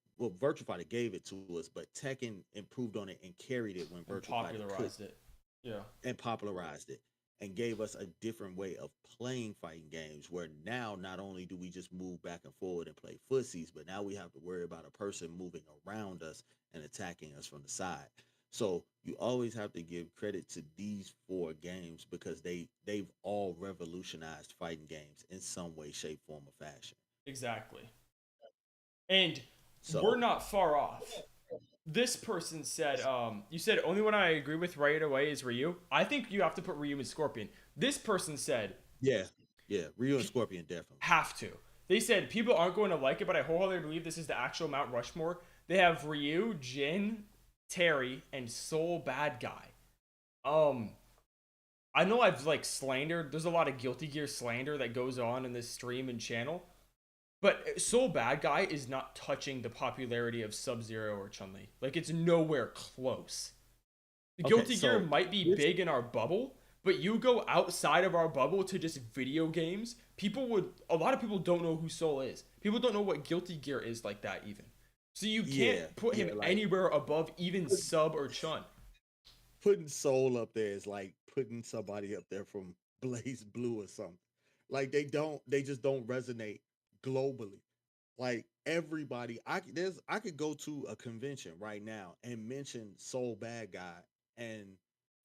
Speaker 5: Virtua Fighter gave it to us, but Tekken improved on it and carried it when
Speaker 1: And
Speaker 5: Virtua Fighter couldn't
Speaker 1: popularized it. Yeah.
Speaker 5: and popularized it and gave us a different way of playing fighting games where now not only do we just move back and forward and play footsies, but now we have to worry about a person moving around us and attacking us from the side. So you always have to give credit to these four games because they've all revolutionized fighting games in some way, shape, form, or fashion.
Speaker 1: Exactly. And we're
Speaker 5: So
Speaker 1: not far off. This person said, you said only one I agree with right away is Ryu. I think you have to put Ryu and Scorpion. This person said
Speaker 5: yeah, Yeah, Ryu and Scorpion definitely.
Speaker 1: Have to. They said people aren't going to like it, but I wholeheartedly believe this is the actual Mount Rushmore. They have Ryu, Jin, Terry, and Soul Bad Guy. I know I've like slandered. There's a lot of Guilty Gear slander that goes on in this stream and channel, but Soul Bad Guy is not touching the popularity of Sub-Zero or Chun-Li. Like it's nowhere close. Guilty Gear might be big in our bubble, but you go outside of our bubble to just video games, a lot of people don't know who Soul is. People don't know what Guilty Gear is like that even. So you can't put him anywhere above even Sub or Chun.
Speaker 5: Putting Soul up there is like putting somebody up there from Blaze Blue or something. Like they just don't resonate globally. Like everybody, I could go to a convention right now and mention Soul Bad Guy, and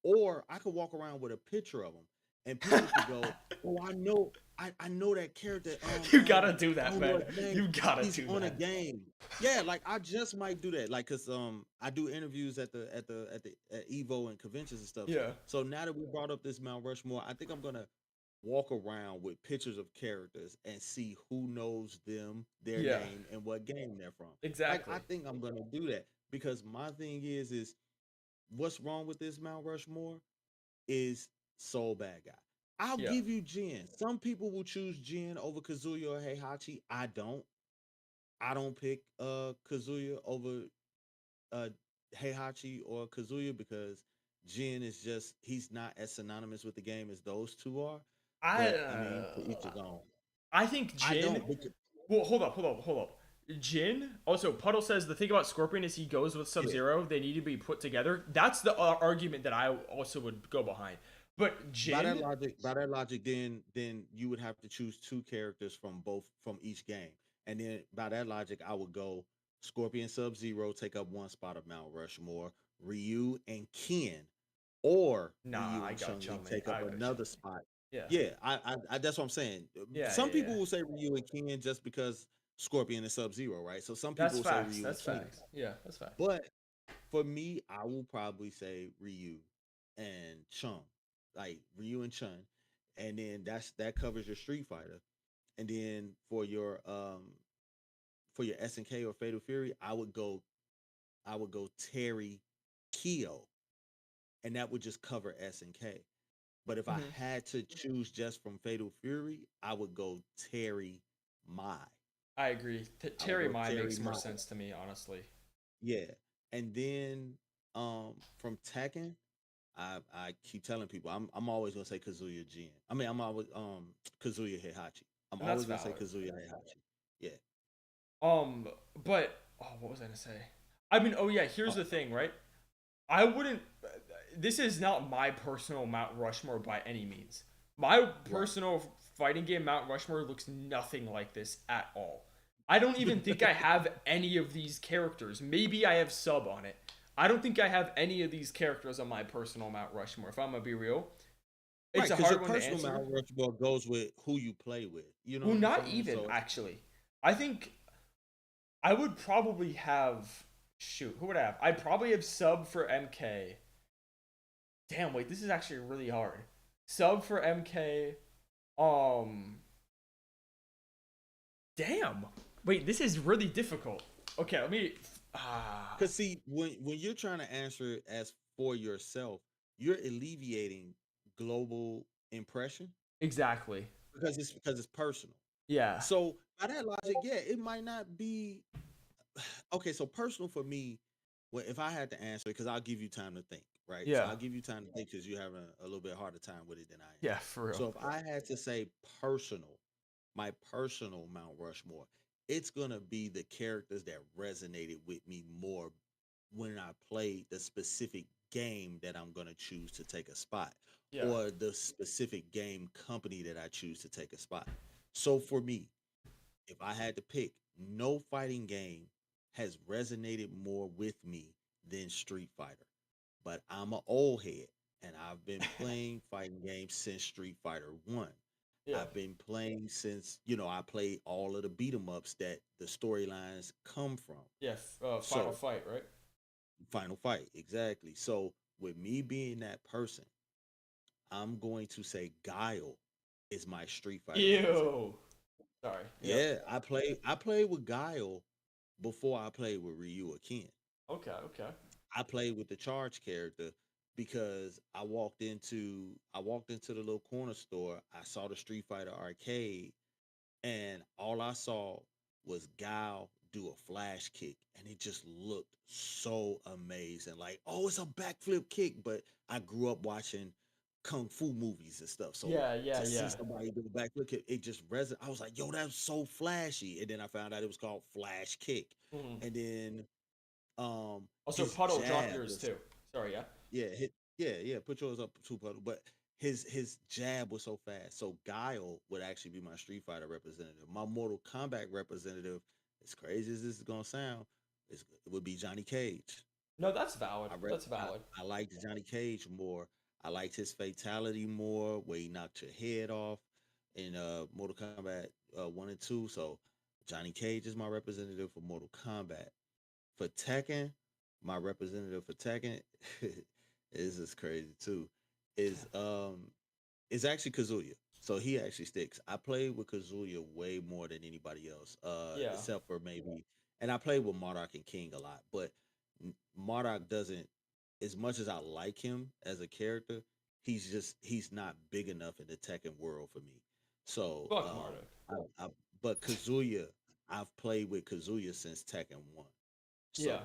Speaker 5: or I could walk around with a picture of him, and people could go, "Oh, I know that character."
Speaker 1: You gotta do that, man. You gotta
Speaker 5: He's
Speaker 1: do
Speaker 5: on
Speaker 1: that.
Speaker 5: a game. Yeah, like I just might do that, like cause I do interviews at Evo and conventions and stuff.
Speaker 1: Yeah.
Speaker 5: So now that we brought up this Mount Rushmore, I think I'm gonna walk around with pictures of characters and see who knows them, their name, and what game they're from.
Speaker 1: Exactly.
Speaker 5: Like I think I'm gonna do that because my thing is what's wrong with this Mount Rushmore is Soul Bad Guy. I'll give you Jin. Some people will choose Jin over Kazuya or Heihachi. I don't. I don't pick Kazuya over Heihachi or Kazuya because Jin is just he's not as synonymous with the game as those two are. But I mean, to each his own.
Speaker 1: I think Jin. Well, hold up. Jin. Also, Puddle says the thing about Scorpion is he goes with Sub-Zero. They need to be put together. That's the argument that I also would go behind. But Jin.
Speaker 5: By that logic, then you would have to choose two characters from each game, and then by that logic, I would go Scorpion, Sub-Zero take up one spot of Mount Rushmore, Ryu and Ken, or Ryu and Chun-Li take up another spot. Yeah, I that's what I'm saying. Some people will say Ryu and Ken just because Scorpion and Sub-Zero, right? So some people will say Ryu and Ken.
Speaker 1: Yeah, that's facts.
Speaker 5: But for me, I will probably say Ryu and Chun, like Ryu and Chun, and then that covers your Street Fighter, and then for your SNK or Fatal Fury, I would go Terry Keo, and that would just cover SNK. But if I had to choose just from Fatal Fury, I would go Terry Mai.
Speaker 1: I agree. Terry Mai makes more sense to me, honestly.
Speaker 5: Yeah. And then from Tekken, I keep telling people I'm always gonna say Kazuya Jin. I mean I'm always Kazuya Heihachi. I'm always gonna say Kazuya Heihachi. Yeah.
Speaker 1: But what was I gonna say? I mean, here's the thing, right? I wouldn't. This is not my personal Mount Rushmore by any means. My personal fighting game Mount Rushmore looks nothing like this at all. I don't even think I have any of these characters. Maybe I have Sub on it. I don't think I have any of these characters on my personal Mount Rushmore, if I'm gonna be real. It's a hard one to answer.
Speaker 5: Mount Rushmore goes with who you play with. You know,
Speaker 1: well, not even actually. I think I would probably have. Shoot, who would I have? I'd probably have Sub for MK. Damn, wait, this is actually really hard. Sub for MK. Damn. Wait, this is really difficult. Okay, let me.
Speaker 5: Because see, when you're trying to answer it as for yourself, you're alleviating global impression.
Speaker 1: Exactly.
Speaker 5: Because it's personal.
Speaker 1: Yeah.
Speaker 5: So by that logic, it might not be. Okay, so personal for me, well, if I had to answer, because I'll give you time to think, right?
Speaker 1: Yeah.
Speaker 5: So I'll give you time to think because you're having a little bit harder time with it than I am.
Speaker 1: Yeah, for real.
Speaker 5: So if I had to say my personal Mount Rushmore, it's gonna be the characters that resonated with me more when I played the specific game that I'm gonna choose to take a spot, or the specific game company that I choose to take a spot. So for me, if I had to pick, no fighting game has resonated more with me than Street Fighter. But I'm an old head, and I've been playing fighting games since Street Fighter 1. Yeah. I've been playing since, I played all of the beat 'em ups that the storylines come from.
Speaker 1: Yeah, Final Fight, right?
Speaker 5: Final Fight, exactly. So with me being that person, I'm going to say Guile is my Street Fighter representative.
Speaker 1: Ew. Sorry. Yep.
Speaker 5: Yeah, I played with Guile before I played with Ryu or Ken.
Speaker 1: Okay. Okay.
Speaker 5: I played with the charge character because I walked into the little corner store. I saw the Street Fighter arcade, and all I saw was Guile do a flash kick, and it just looked so amazing. Like, oh, it's a backflip kick, but I grew up watching kung fu movies and stuff, so
Speaker 1: Yeah. Yeah.
Speaker 5: to see
Speaker 1: Yeah.
Speaker 5: somebody do a backflip kick, it just resonated. I was like, yo, that's so flashy, and then I found out it was called flash kick,
Speaker 1: Mhm.
Speaker 5: and then
Speaker 1: Also,
Speaker 5: his
Speaker 1: Puddle, drop
Speaker 5: jab
Speaker 1: yours
Speaker 5: was
Speaker 1: too. Sorry. Yeah.
Speaker 5: yeah, yeah, put yours up too, Puddle. But his jab was so fast. So Guile would actually be my Street Fighter representative. My Mortal Kombat representative, as crazy as this is gonna sound, it would be Johnny Cage.
Speaker 1: No, that's valid.
Speaker 5: I rep
Speaker 1: That's valid.
Speaker 5: I liked Johnny Cage more. I liked his fatality more, where he knocked your head off in Mortal Kombat 1 and 2. So Johnny Cage is my representative for Mortal Kombat. For Tekken, my representative for Tekken is just crazy too. Is is actually Kazuya. So he actually sticks. I played with Kazuya way more than anybody else,
Speaker 1: Yeah.
Speaker 5: except for maybe, and I played with Marduk and King a lot. But Marduk doesn't, as much as I like him as a character, he's not big enough in the Tekken world for me. So,
Speaker 1: Fuck Marduk.
Speaker 5: but Kazuya, I've played with Kazuya since Tekken 1.
Speaker 1: Yeah.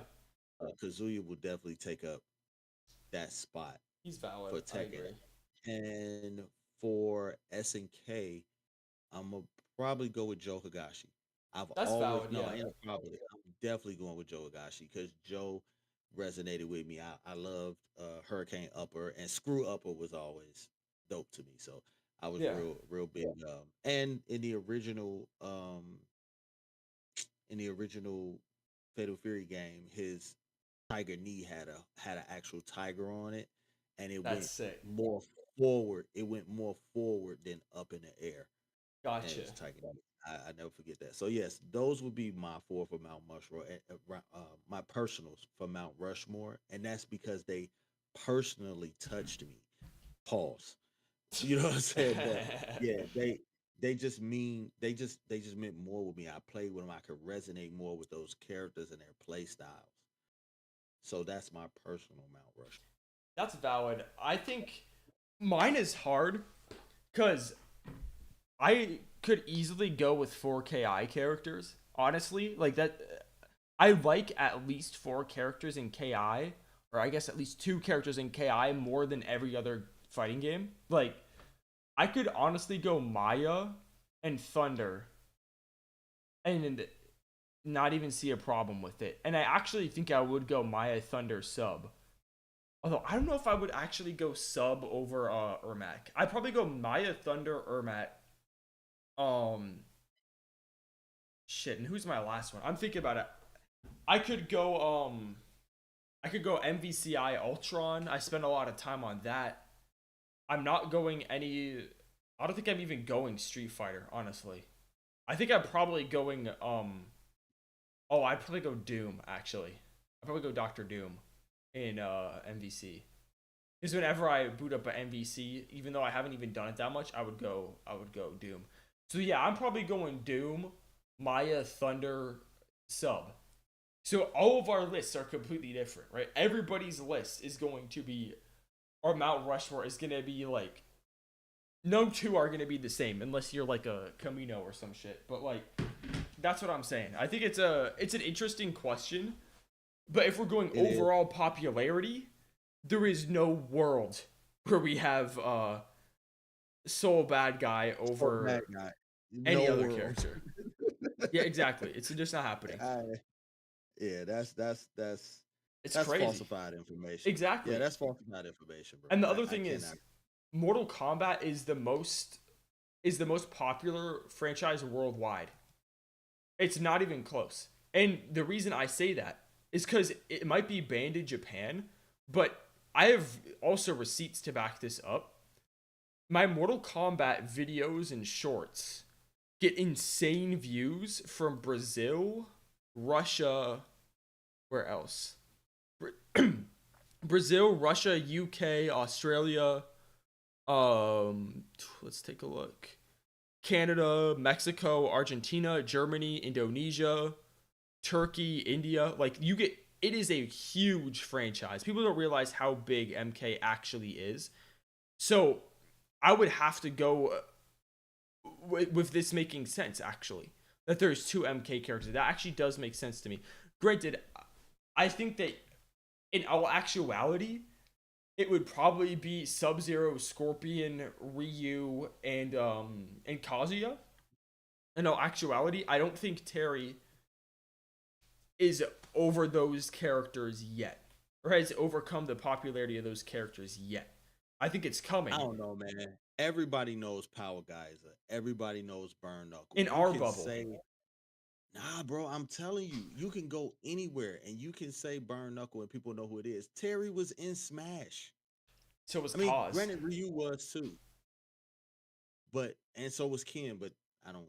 Speaker 5: So Kazuya will definitely take up that spot
Speaker 1: He's valid.
Speaker 5: for
Speaker 1: I
Speaker 5: Tekken.
Speaker 1: agree.
Speaker 5: And for SNK, I'm gonna probably go with Joe Higashi. I've
Speaker 1: That's
Speaker 5: always
Speaker 1: valid.
Speaker 5: no,
Speaker 1: Yeah.
Speaker 5: I ain't probably. I'm definitely going with Joe Higashi because Joe resonated with me. I loved Hurricane Upper, and Screw Upper was always dope to me. So I was
Speaker 1: Yeah.
Speaker 5: real big. And in the original Fatal Fury game, his Tiger Knee had an actual tiger on it, and it
Speaker 1: That's
Speaker 5: went
Speaker 1: sick.
Speaker 5: more forward. It went more forward than up in the air, and it
Speaker 1: Gotcha.
Speaker 5: was Tiger Knee. I never forget that. So yes, those would be my four for Mount Rushmore. My personals for Mount Rushmore, and that's because they personally touched me. Pause. You know what I'm saying? But yeah, they just meant more with me. I played with them. I could resonate more with those characters and their play styles. So that's my personal Mount Rushmore.
Speaker 1: That's valid. I think mine is hard because I could easily go with 4KI characters. Honestly, like that, I like at least four characters in KI, or I guess at least two characters in KI more than every other fighting game. Like, I could honestly go Maya and Thunder and not even see a problem with it. And I actually think I would go Maya Thunder sub. Although I don't know if I would actually go sub over Ermac. I'd probably go Maya Thunder Ermac. Um shit, and who's my last one? I'm thinking about it. I could go MVCI Ultron. I spend a lot of time on that. I'm not going any I don't think I'm even going Street Fighter, honestly. I think I'm probably going oh, I'd probably go Doom actually. I'd probably go Doctor Doom in MVC. Because whenever I boot up an MVC, even though I haven't even done it that much, I would go Doom. So yeah, I'm probably going Doom, Maya, Thunder, sub. So all of our lists are completely different, right? Everybody's list is going to be, or Mount Rushmore is going to be like, no two are going to be the same unless you're like a Camino or some shit. But like, that's what I'm saying. I think it's an interesting question, but if we're going
Speaker 5: It is.
Speaker 1: overall popularity, there is no world where we have Soul Bad Guy
Speaker 5: Oh, Mad
Speaker 1: over
Speaker 5: Guy.
Speaker 1: any
Speaker 5: No
Speaker 1: other
Speaker 5: world.
Speaker 1: character. Yeah, exactly. It's just not happening.
Speaker 5: Yeah,
Speaker 1: It's
Speaker 5: that's
Speaker 1: crazy.
Speaker 5: falsified information. Yeah,
Speaker 1: Exactly.
Speaker 5: that's falsified information, bro.
Speaker 1: And the other
Speaker 5: I
Speaker 1: thing is,
Speaker 5: cannot.
Speaker 1: Mortal Kombat is the most popular franchise worldwide. It's not even close. And the reason I say that is because it might be banned in Japan, but I have also receipts to back this up. My Mortal Kombat videos and shorts get insane views from Brazil, Russia, where else? Brazil, Russia, UK, Australia. Let's take a look. Canada, Mexico, Argentina, Germany, Indonesia, Turkey, India. Like it is a huge franchise. People don't realize how big MK actually is. So I would have to go with this making sense, actually, that there's two MK characters. That actually does make sense to me. Granted, I think that in all actuality, it would probably be Sub-Zero, Scorpion, Ryu, and Kazuya. In all actuality, I don't think Terry is over those characters yet, or has overcome the popularity of those characters yet. I think it's coming
Speaker 5: I don't know, man. Everybody knows Power Geyser. Everybody knows Burn Knuckle.
Speaker 1: in
Speaker 5: You
Speaker 1: our
Speaker 5: can
Speaker 1: bubble.
Speaker 5: say, nah, bro, I'm telling you, you can go anywhere and you can say Burn Knuckle and people know who it is. Terry was in Smash.
Speaker 1: So was
Speaker 5: I mean,
Speaker 1: Cause.
Speaker 5: granted, Ryu was too, but and so was Ken. But I don't.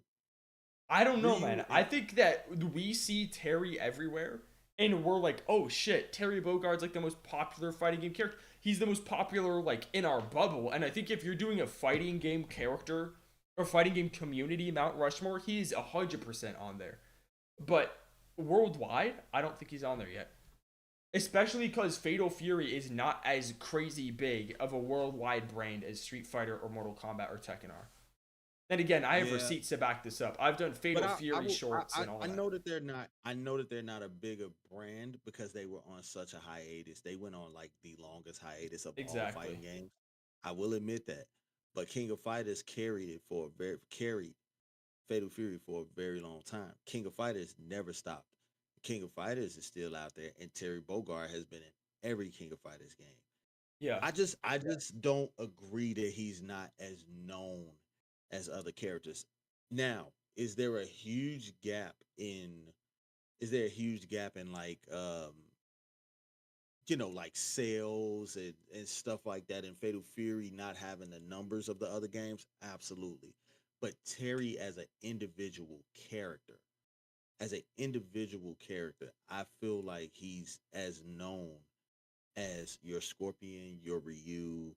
Speaker 1: I don't know,
Speaker 5: Ryu
Speaker 1: man. I
Speaker 5: and
Speaker 1: think that we see Terry everywhere, and we're like, oh shit, Terry Bogard's like the most popular fighting game character. He's the most popular like in our bubble, and I think if you're doing a fighting game character or fighting game community Mount Rushmore, he's 100% on there. But worldwide, I don't think he's on there yet. Especially because Fatal Fury is not as crazy big of a worldwide brand as Street Fighter or Mortal Kombat or Tekken are. And again, I have
Speaker 5: yeah,
Speaker 1: receipts to back this up. I've done
Speaker 5: but
Speaker 1: Fatal Fury shorts and all
Speaker 5: I
Speaker 1: that.
Speaker 5: know that they're not. I know that they're not a bigger brand because they were on such a hiatus. They went on like the longest hiatus of all
Speaker 1: Exactly.
Speaker 5: fighting games. I will admit that. But King of Fighters carried it for a very carried Fatal Fury for a very long time. King of Fighters never stopped. King of Fighters is still out there, and Terry Bogard has been in every King of Fighters game.
Speaker 1: Yeah.
Speaker 5: I just don't agree that he's not as known as other characters. Now, is there a huge gap in is there a huge gap in like like sales and stuff like that in Fatal Fury not having the numbers of the other games? Absolutely. But Terry as an individual character, I feel like he's as known as your Scorpion, your Ryu,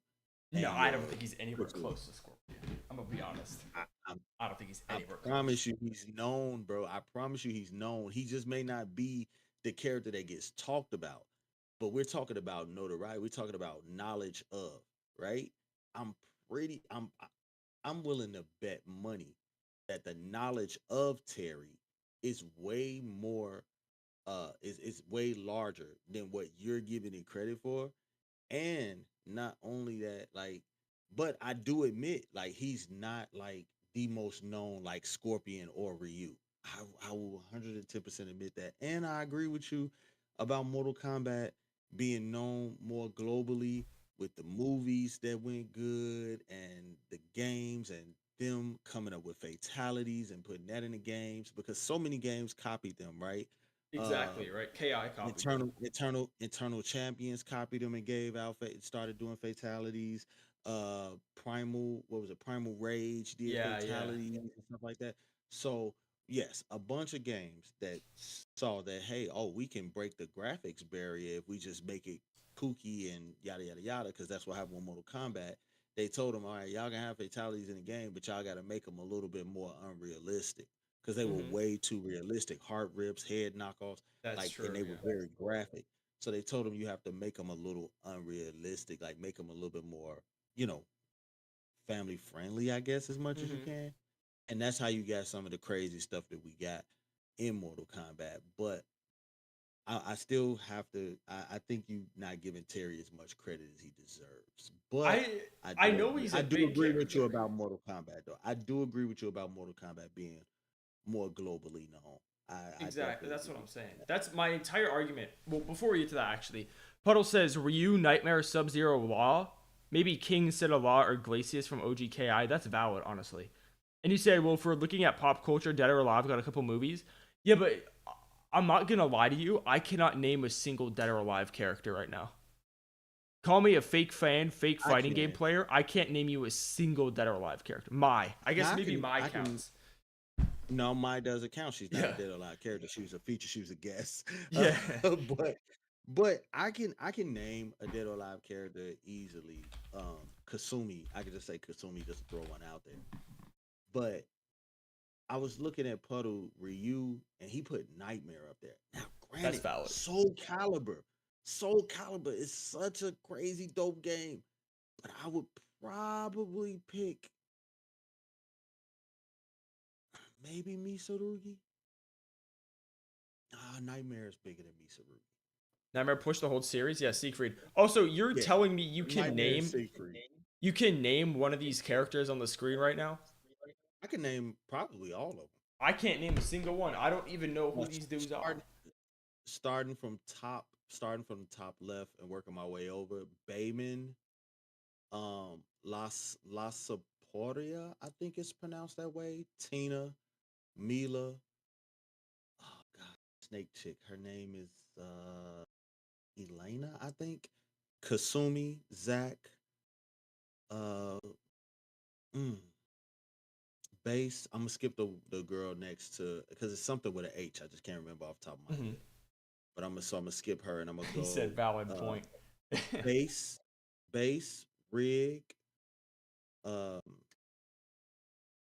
Speaker 1: No,
Speaker 5: and
Speaker 1: I don't
Speaker 5: your
Speaker 1: think he's anywhere
Speaker 5: Kazuma.
Speaker 1: close to Scorpion. I'm gonna be honest.
Speaker 5: I, I,
Speaker 1: I don't think he's
Speaker 5: I
Speaker 1: anywhere close.
Speaker 5: promise you, he's known, bro. I promise you, he's known. He just may not be the character that gets talked about, but we're talking about notoriety. We're talking about knowledge of, right? I'm pretty. I'm willing to bet money that the knowledge of Terry is way more is way larger than what you're giving it credit for. And not only that, like, but I do admit, like, he's not like the most known like Scorpion or Ryu. I will 110% admit that. And I agree with you about Mortal Kombat being known more globally with the movies that went good and the games and them coming up with fatalities and putting that in the games because so many games copied them, right? Uh
Speaker 1: Exactly, right? KI copied them.
Speaker 5: Eternal champions copied them and gave out started doing fatalities. Primal, what was it? Primal Rage did
Speaker 1: Yeah, yeah.
Speaker 5: fatalities and stuff like that. So yes, a bunch of games that saw that, hey, oh, we can break the graphics barrier if we just make it kooky and yada yada yada, because that's what happened with Mortal Kombat. They told them, all right, y'all can have fatalities in the game, but y'all got to make them a little bit more unrealistic because they were
Speaker 1: Mm-hmm.
Speaker 5: way too realistic. Heart rips, head knockoffs,
Speaker 1: That's
Speaker 5: like, and
Speaker 1: true.
Speaker 5: they were
Speaker 1: Yeah.
Speaker 5: very graphic. So they told him you have to make them a little unrealistic, like make them a little bit more, you know, family friendly, I guess, as much as you
Speaker 1: Mm-hmm.
Speaker 5: can. And that's how you got some of the crazy stuff that we got in Mortal Kombat. But I still have to. I think you not giving Terry as much credit as he deserves. But
Speaker 1: I
Speaker 5: I
Speaker 1: I
Speaker 5: do
Speaker 1: know
Speaker 5: agree.
Speaker 1: he's
Speaker 5: I
Speaker 1: a
Speaker 5: do
Speaker 1: big
Speaker 5: agree with you
Speaker 1: character.
Speaker 5: about Mortal Kombat, though. I do agree with you about Mortal Kombat being more globally known. I
Speaker 1: Exactly.
Speaker 5: definitely
Speaker 1: That's
Speaker 5: agree
Speaker 1: what I'm
Speaker 5: with you
Speaker 1: saying.
Speaker 5: on that.
Speaker 1: That's my entire argument. Well, before we get to that, actually, Puddle says Ryu, Nightmare, Sub Zero, Law, maybe King instead of Law or Glacius from OGKI. That's valid, honestly. And you say, well, if we're looking at pop culture, Dead or Alive got a couple movies. Yeah, but I'm not gonna lie to you. I cannot name a single Dead or Alive character right now. Call me a fake fan, fake
Speaker 5: I
Speaker 1: fighting game
Speaker 5: can.
Speaker 1: player. I can't name you a single Dead or Alive character. I guess
Speaker 5: Now
Speaker 1: maybe my
Speaker 5: I can.
Speaker 1: counts.
Speaker 5: No, mine doesn't count. She's not a
Speaker 1: Yeah.
Speaker 5: dead or alive character. She was a feature. She was a guest.
Speaker 1: Yeah.
Speaker 5: But I can name a dead or alive character easily. Kasumi. I could just say Kasumi just to throw one out there. But I was looking at Puddle Ryu, and he put Nightmare up there. Now,
Speaker 1: That's
Speaker 5: granted,
Speaker 1: valid.
Speaker 5: Soul Calibur is such a crazy dope game, but I would probably pick maybe Misarugi. Ah, Nightmare is bigger than Misarugi.
Speaker 1: Nightmare push the whole series. Yeah, Siegfried. Also, you're
Speaker 5: Yeah,
Speaker 1: telling me you can
Speaker 5: Nightmare is
Speaker 1: name
Speaker 5: Siegfried.
Speaker 1: one of these characters on the screen right now?
Speaker 5: I can name probably all of them.
Speaker 1: I can't name a single one. I don't even know who
Speaker 5: Now,
Speaker 1: these dudes are.
Speaker 5: starting from the top left and working my way over. Bayman, La Saporia, I think it's pronounced that way. Tina, Mila. Oh God, Snake Chick. Her name is Elena, I think. Kasumi, Zach, uh, mm, Base. I'm gonna skip the girl next to because it's something with an H. I just can't remember off the top of my
Speaker 1: Mhm.
Speaker 5: head. But I'm gonna skip her and I'm gonna
Speaker 1: He said
Speaker 5: go
Speaker 1: valid point.
Speaker 5: Base, Base, Rig. Um,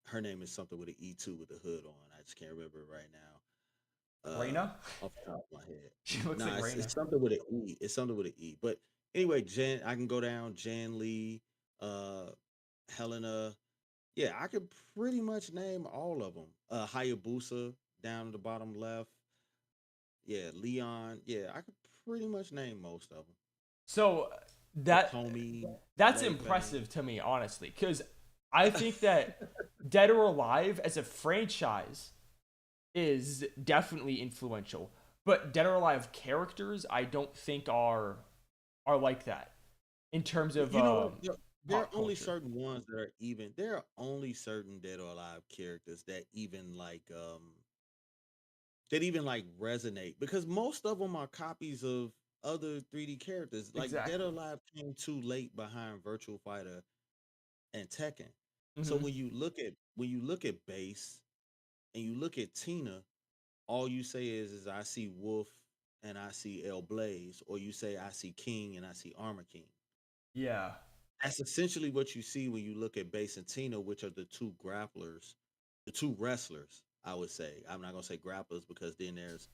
Speaker 5: her name is something with an E2 with a hood on. I just can't remember it right now.
Speaker 1: Reina?
Speaker 5: Off the top of my head.
Speaker 1: She looks
Speaker 5: Nah,
Speaker 1: like Reina.
Speaker 5: it's something with an E. It's something with an E. But anyway, Jan, I can go down Jan Lee, uh, Helena. Yeah, I could pretty much name all of them. Hayabusa down at the bottom left. Yeah, Leon. Yeah, I could pretty much name most of them.
Speaker 1: So that
Speaker 5: Hitomi,
Speaker 1: that's
Speaker 5: Wei Fang.
Speaker 1: impressive to me, honestly, because I think that Dead or Alive as a franchise is definitely influential, but Dead or Alive characters I don't think are like that in terms of
Speaker 5: You know what? There are
Speaker 1: pop
Speaker 5: only
Speaker 1: culture.
Speaker 5: certain ones that are even. There are only certain Dead or Alive characters that even like resonate because most of them are copies of other 3D characters. Like Dead or
Speaker 1: Exactly.
Speaker 5: Alive came too late behind Virtual Fighter and Tekken. So
Speaker 1: Hmm.
Speaker 5: when you look at Base and you look at Tina, all you say is I see Wolf and I see El Blaze, or you say I see King and I see Armor King.
Speaker 1: Yeah.
Speaker 5: That's essentially what you see when you look at Base and Tina, which are the two grapplers, the two wrestlers. I would say I'm not gonna say grapplers because then there's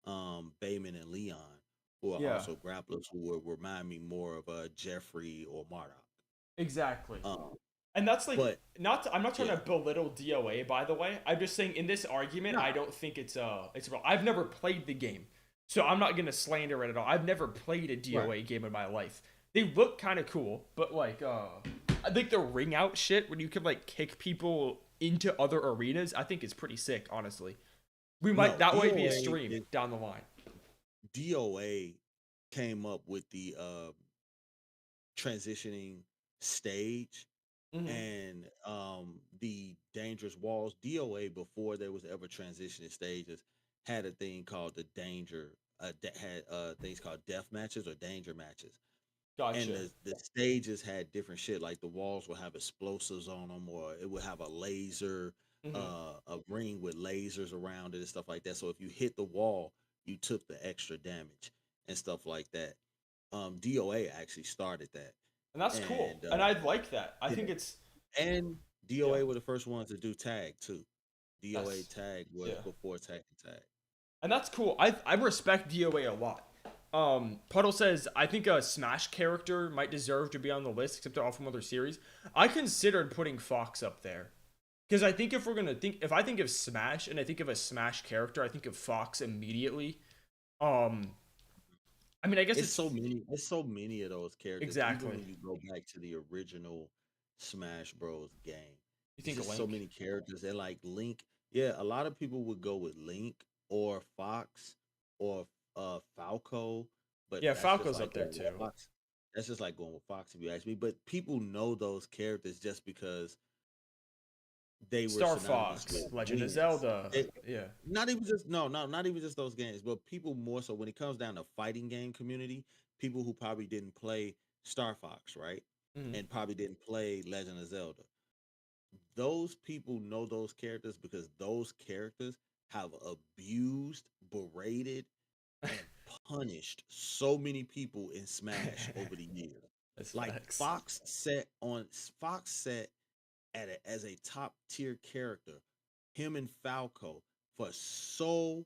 Speaker 5: Bayman and Leon, who are
Speaker 1: Yeah.
Speaker 5: also grapplers who will remind me more of Jeffrey or Marduk.
Speaker 1: Exactly.
Speaker 5: Um,
Speaker 1: And that's like
Speaker 5: but
Speaker 1: not. I'm not trying
Speaker 5: yeah,
Speaker 1: to belittle DOA, by the way. I'm just saying in this argument, I
Speaker 5: nah,
Speaker 1: don't think it's real. I've never played the game, so I'm not gonna slander it at all. I've never played a
Speaker 5: right.
Speaker 1: DOA game in my life. They look kind of cool, but like I think the ring out shit when you can like kick people into other arenas, I think is pretty sick. Honestly,
Speaker 5: No,
Speaker 1: that might be a stream down the line.
Speaker 5: DOA came up with the transitioning stage
Speaker 1: Hmm.
Speaker 5: and the dangerous walls. DOA before there was ever transitioning stages had a thing called the danger. Had things called death matches or danger matches, and
Speaker 1: Gotcha.
Speaker 5: the stages had different shit. Like the walls would have explosives on them, or it would have a laser,
Speaker 1: Hmm.
Speaker 5: a ring with lasers around it and stuff like that. So if you hit the wall, you took the extra damage and stuff like that. DOA actually started that,
Speaker 1: And that's cool,
Speaker 5: and
Speaker 1: and I like that. I
Speaker 5: yeah,
Speaker 1: think it's
Speaker 5: and
Speaker 1: yeah.
Speaker 5: DOA were the first ones to do tag too. DOA
Speaker 1: That's
Speaker 5: tag was
Speaker 1: yeah.
Speaker 5: before tag and tag.
Speaker 1: And that's cool. I respect DOA a lot. Puddle says I think a Smash character might deserve to be on the list, except they're all from other series. I considered putting Fox up there because I think if I think of Smash and I think of a Smash character, I think of Fox immediately. Um, I mean, I guess it's
Speaker 5: It's so many of those characters. Even
Speaker 1: exactly.
Speaker 5: when you go back to the original Smash Bros. Game,
Speaker 1: You
Speaker 5: it's
Speaker 1: think of
Speaker 5: just so
Speaker 1: Link?
Speaker 5: many characters. And like Link, yeah, a lot of people would go with Link or Fox or Falco, but
Speaker 1: Yeah, Falco's up there too.
Speaker 5: That's just like going with Fox if you ask me. But people know those characters just because they were
Speaker 1: Star
Speaker 5: synonymous
Speaker 1: Fox,
Speaker 5: with
Speaker 1: Legend of
Speaker 5: wins.
Speaker 1: Zelda.
Speaker 5: It,
Speaker 1: Yeah.
Speaker 5: not even just no, no, not even just those games, but people more so when it comes down to fighting game community, people who probably didn't play Star Fox, right?
Speaker 1: Hmm.
Speaker 5: And probably didn't play Legend of Zelda. Those people know those characters because those characters have abused, berated, and punished so many people in Smash over the years.
Speaker 1: That's
Speaker 5: Like
Speaker 1: facts.
Speaker 5: Fox set as a top tier character him and Falco for so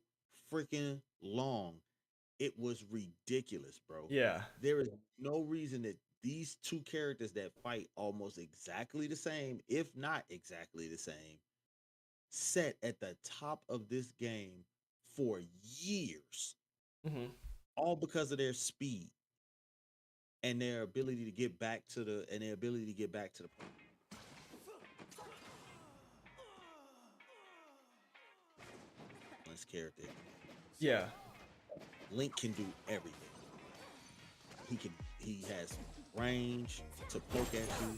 Speaker 5: freaking long. It was ridiculous, bro.
Speaker 1: Yeah.
Speaker 5: There is no reason that these two characters that fight almost exactly the same, if not exactly the same, set at the top of this game for years,
Speaker 1: Hmm.
Speaker 5: all because of their speed and their ability to get back to the and their ability to get back to the this character.
Speaker 1: Yeah.
Speaker 5: Link can do everything. He has range to poke at you,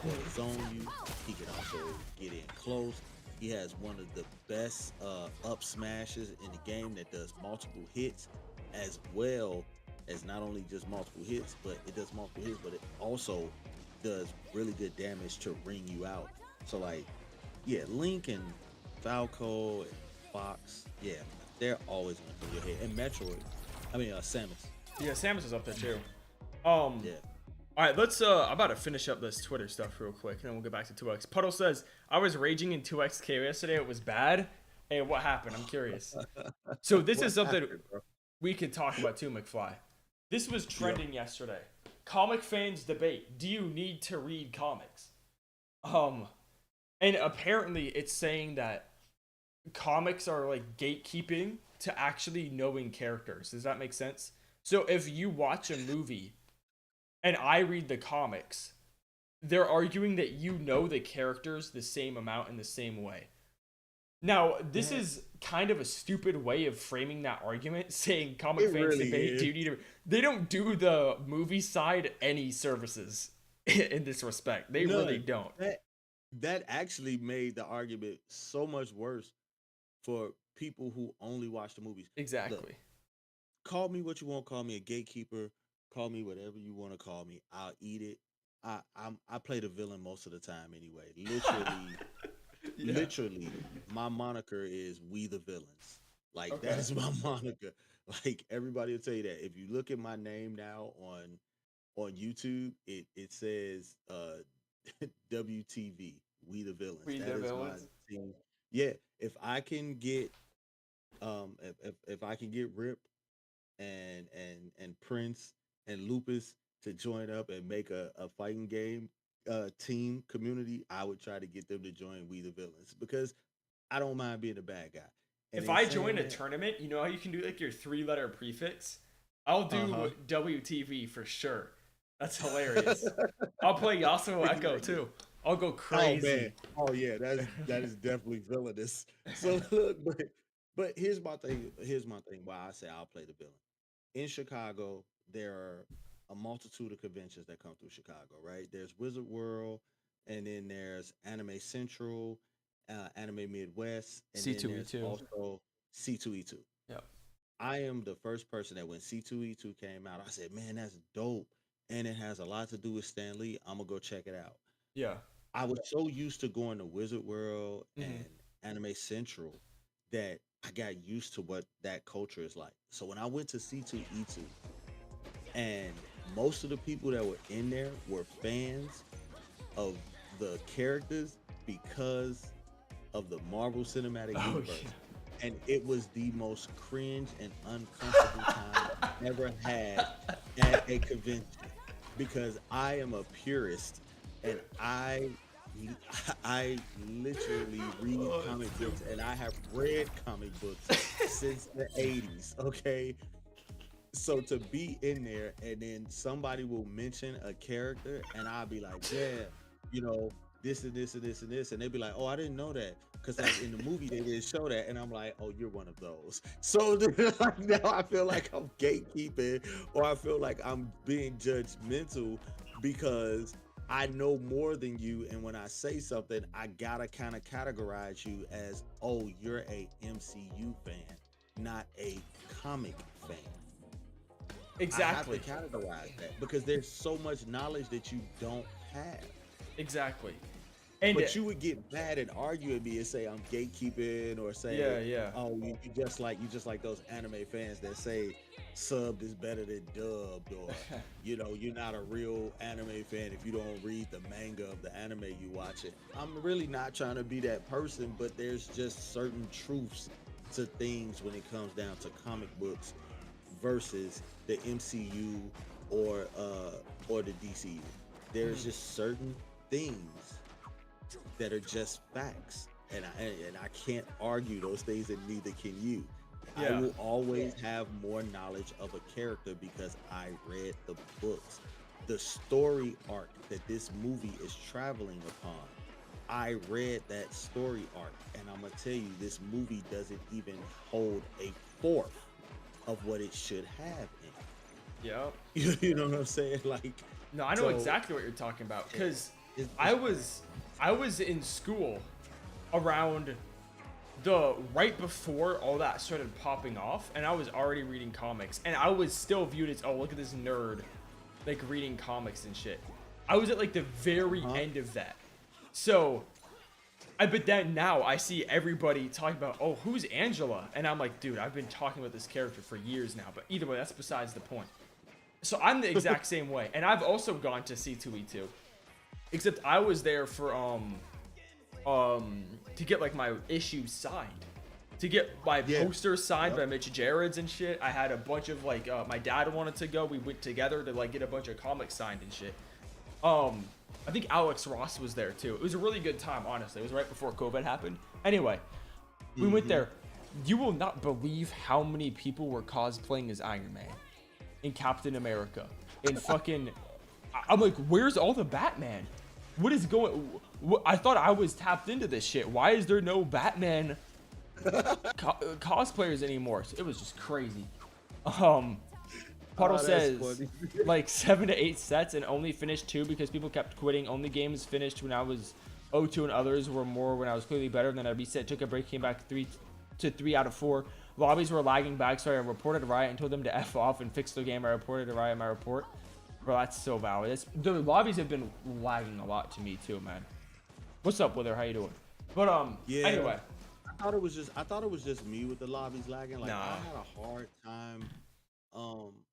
Speaker 5: to zone you. He can also get in close. He has one of the best up smashes in the game that does multiple hits, as well as not only just multiple hits, but it does multiple hits, but it also does really good damage to ring you out. So like, yeah, Link and Falco and Fox, yeah, they're always gonna pull your head. And Metroid, Samus.
Speaker 1: Yeah, Samus is up there too.
Speaker 5: Yeah.
Speaker 1: All right, let's I'm about to finish up this Twitter stuff real quick, and then we'll get back to 2X. Puddle says, I was raging in 2XK yesterday. It was bad. Hey, what happened? I'm curious. So this is something we could talk about too, McFly. This was trending yesterday. Comic fans debate. Do you need to read comics? And apparently it's saying that comics are like gatekeeping to actually knowing characters. Does that make sense? So if you watch a movie and I read the comics, they're arguing that you know the characters the same amount in the same way. Now, this is kind of a stupid way of framing that argument, saying comic fans
Speaker 5: really
Speaker 1: debate,
Speaker 5: is.
Speaker 1: do you need to... They don't do the movie side any services in this respect. They really don't.
Speaker 5: That actually made the argument so much worse for people who only watch the movies.
Speaker 1: Exactly.
Speaker 5: Look, call me what you want, call me a gatekeeper, call me whatever you want to call me. I'll eat it. I play the villain most of the time anyway. Literally, my moniker is "We the Villains." Like that is my moniker. Like everybody will tell you that. If you look at my name now on YouTube, it says WTV, We the Villains.
Speaker 1: We
Speaker 5: That
Speaker 1: the
Speaker 5: is
Speaker 1: Villains.
Speaker 5: my team. Yeah, if I can get if I can get Rip and Prince and Lupus to join up and make a fighting game team community, I would try to get them to join We the Villains because I don't mind being a bad guy. And
Speaker 1: If I join a tournament, you know how you can do like your 3-letter prefix? I'll do WTV for sure. That's hilarious. I'll play Yasuo Echo too. I'll go crazy.
Speaker 5: Oh man. Oh yeah, that is definitely villainous. So look, but here's my thing. Here's my thing why I say I'll play the villain. In Chicago, there are a multitude of conventions that come through Chicago, right? There's Wizard World, and then there's Anime Central, Anime Midwest, and then there's
Speaker 1: C2E2.
Speaker 5: also C2E2.
Speaker 1: Yep.
Speaker 5: I am the first person that when C2E2 came out, I said, man, that's dope. And it has a lot to do with Stan Lee. I'm going to go check it out.
Speaker 1: Yeah.
Speaker 5: I was so used to going to Wizard World and Anime Central that I got used to what that culture is like. So when I went to C2E2, and most of the people that were in there were fans of the characters because of the Marvel Cinematic Universe.
Speaker 1: Yeah.
Speaker 5: And it was the most cringe and uncomfortable time I've ever had at a convention because I am a purist and I literally read comic books and I have read comic books since the 80s, okay? So to be in there and then somebody will mention a character and I'll be like, yeah, you know, this and this and this and this. And they'll be like, oh, I didn't know that. Because like in the movie, they didn't show that. And I'm like, oh, you're one of those. So like, now I feel like I'm gatekeeping or I feel like I'm being judgmental because I know more than you. And when I say something, I got to kind of categorize you as, oh, you're a MCU fan, not a comic fan.
Speaker 1: Exactly.
Speaker 5: I have to categorize that because there's so much knowledge that you don't have.
Speaker 1: Exactly. And
Speaker 5: But you would get mad and argue at me and say I'm gatekeeping or say,
Speaker 1: yeah.
Speaker 5: oh, you just like those anime fans that say subbed is better than dubbed, or you're not a real anime fan if you don't read the manga of the anime you watch it. I'm really not trying to be that person, but there's just certain truths to things when it comes down to comic books versus the MCU or the DCU. There's just certain things that are just facts, and I can't argue those things, and neither can you. I will always have more knowledge of a character because I read the books. The story arc that this movie is traveling upon, I read that story arc, and I'm gonna tell you, this movie doesn't even hold a fourth of what it should have in it.
Speaker 1: Yep.
Speaker 5: You know what I'm saying? Like,
Speaker 1: No, I know exactly what you're talking about, because I was in school around the right before all that started popping off, and I was already reading comics, and I was still viewed as, oh, look at this nerd, like, reading comics and shit. I was at like the very end of that. So but then now I see everybody talking about, oh, who's Angela? And I'm like, dude, I've been talking about this character for years now. But either way, that's besides the point. So I'm the exact same way, and I've also gone to C2E2, except I was there for to get like my issues signed, to get my posters signed by Mitch Gerrards and shit. I had a bunch of like my dad wanted to go. We went together to like get a bunch of comics signed and shit. I think Alex Ross was there too. It was a really good time, honestly. It was right before COVID happened. Anyway, we went there. You will not believe how many people were cosplaying as Iron Man and Captain America and fucking. I'm like, where's all the Batman? What is going? I thought I was tapped into this shit. Why is there no Batman cosplayers anymore? So it was just crazy. Puddle says like 7 to 8 sets and only finished 2 because people kept quitting. Only games finished when I was 0-2 and others were more when I was clearly better. Then I reset, took a break, came back 3 out of 4. Lobbies were lagging back, so I reported Riot and told them to F off and fix their game. I reported to Riot my report. Bro, that's so valid. The lobbies have been lagging a lot to me too, man. What's up, Wither? How you doing? But anyway.
Speaker 5: I thought it was just me with the lobbies lagging. Like, I had a hard time.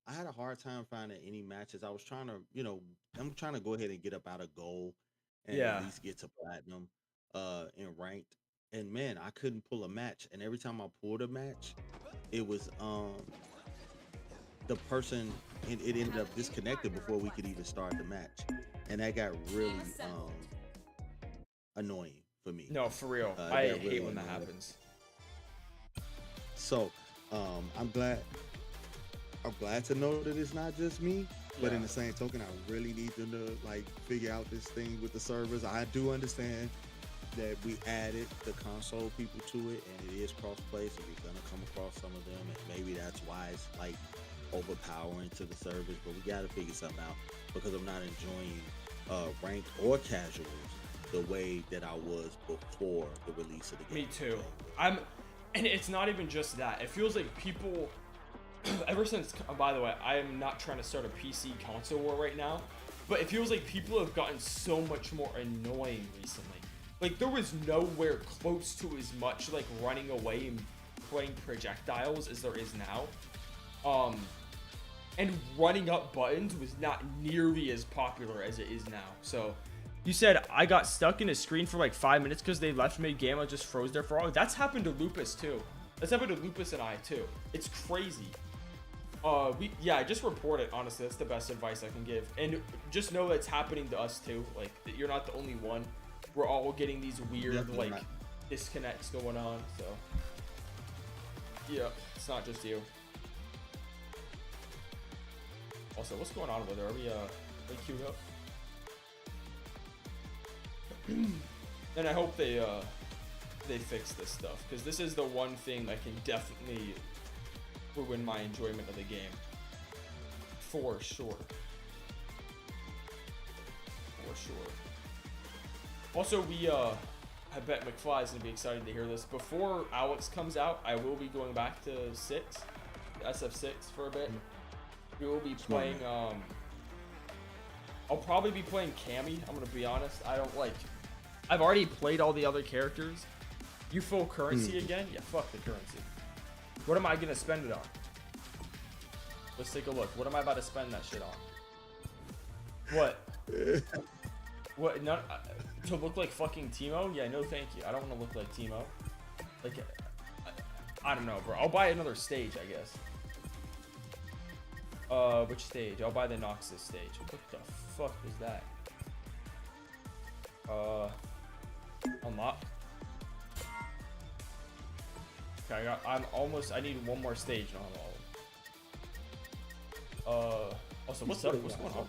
Speaker 5: I had a hard time finding any matches. I was trying to, I'm trying to go ahead and get up out of gold and at least get to platinum in ranked. And man, I couldn't pull a match. And every time I pulled a match, it was the person, it ended up disconnected before we could even start the match. And that got really annoying for me.
Speaker 1: No, for real. I hate when that happens.
Speaker 5: So I'm glad to know that it's not just me, but in the same token, I really need them to like figure out this thing with the servers. I do understand that we added the console people to it, and it is cross-play, so we're gonna come across some of them, and maybe that's why it's like overpowering to the servers. But we gotta figure something out because I'm not enjoying ranked or casuals the way that I was before the release of the game.
Speaker 1: Me too. And it's not even just that. It feels like people. Ever since, by the way, I am not trying to start a PC console war right now, but it feels like people have gotten so much more annoying recently. Like, there was nowhere close to as much, like, running away and playing projectiles as there is now. And running up buttons was not nearly as popular as it is now. So, you said I got stuck in a screen for like 5 minutes because they left mid-game. I just froze there for all. That's happened to Lupus, too. That's happened to Lupus and I, too. It's crazy. Just report it, honestly. That's the best advice I can give. And just know that it's happening to us too. Like, you're not the only one. We're all getting these weird disconnects going on. So yeah, it's not just you. Also, what's going on with her? Are we queued up? And I hope they fix this stuff, because this is the one thing that can definitely ruin my enjoyment of the game. For sure. Also, I bet McFly is going to be excited to hear this. Before Alex comes out, I will be going back to SF6 for a bit. We will be playing, I'll probably be playing Cammy, I'm going to be honest. I don't like I've already played all the other characters. You full currency again? Yeah, fuck the currency. What am I gonna spend it on? Let's take a look. What am I about to spend that shit on? What? What? Not to look like fucking Teemo? Yeah, no, thank you. I don't want to look like Teemo. Like, I don't know, bro. I'll buy another stage, I guess. Which stage? I'll buy the Noxus stage. What the fuck is that? Unlock. Okay, I need one more stage and I'll have all of them. Also, what's up? What's going on?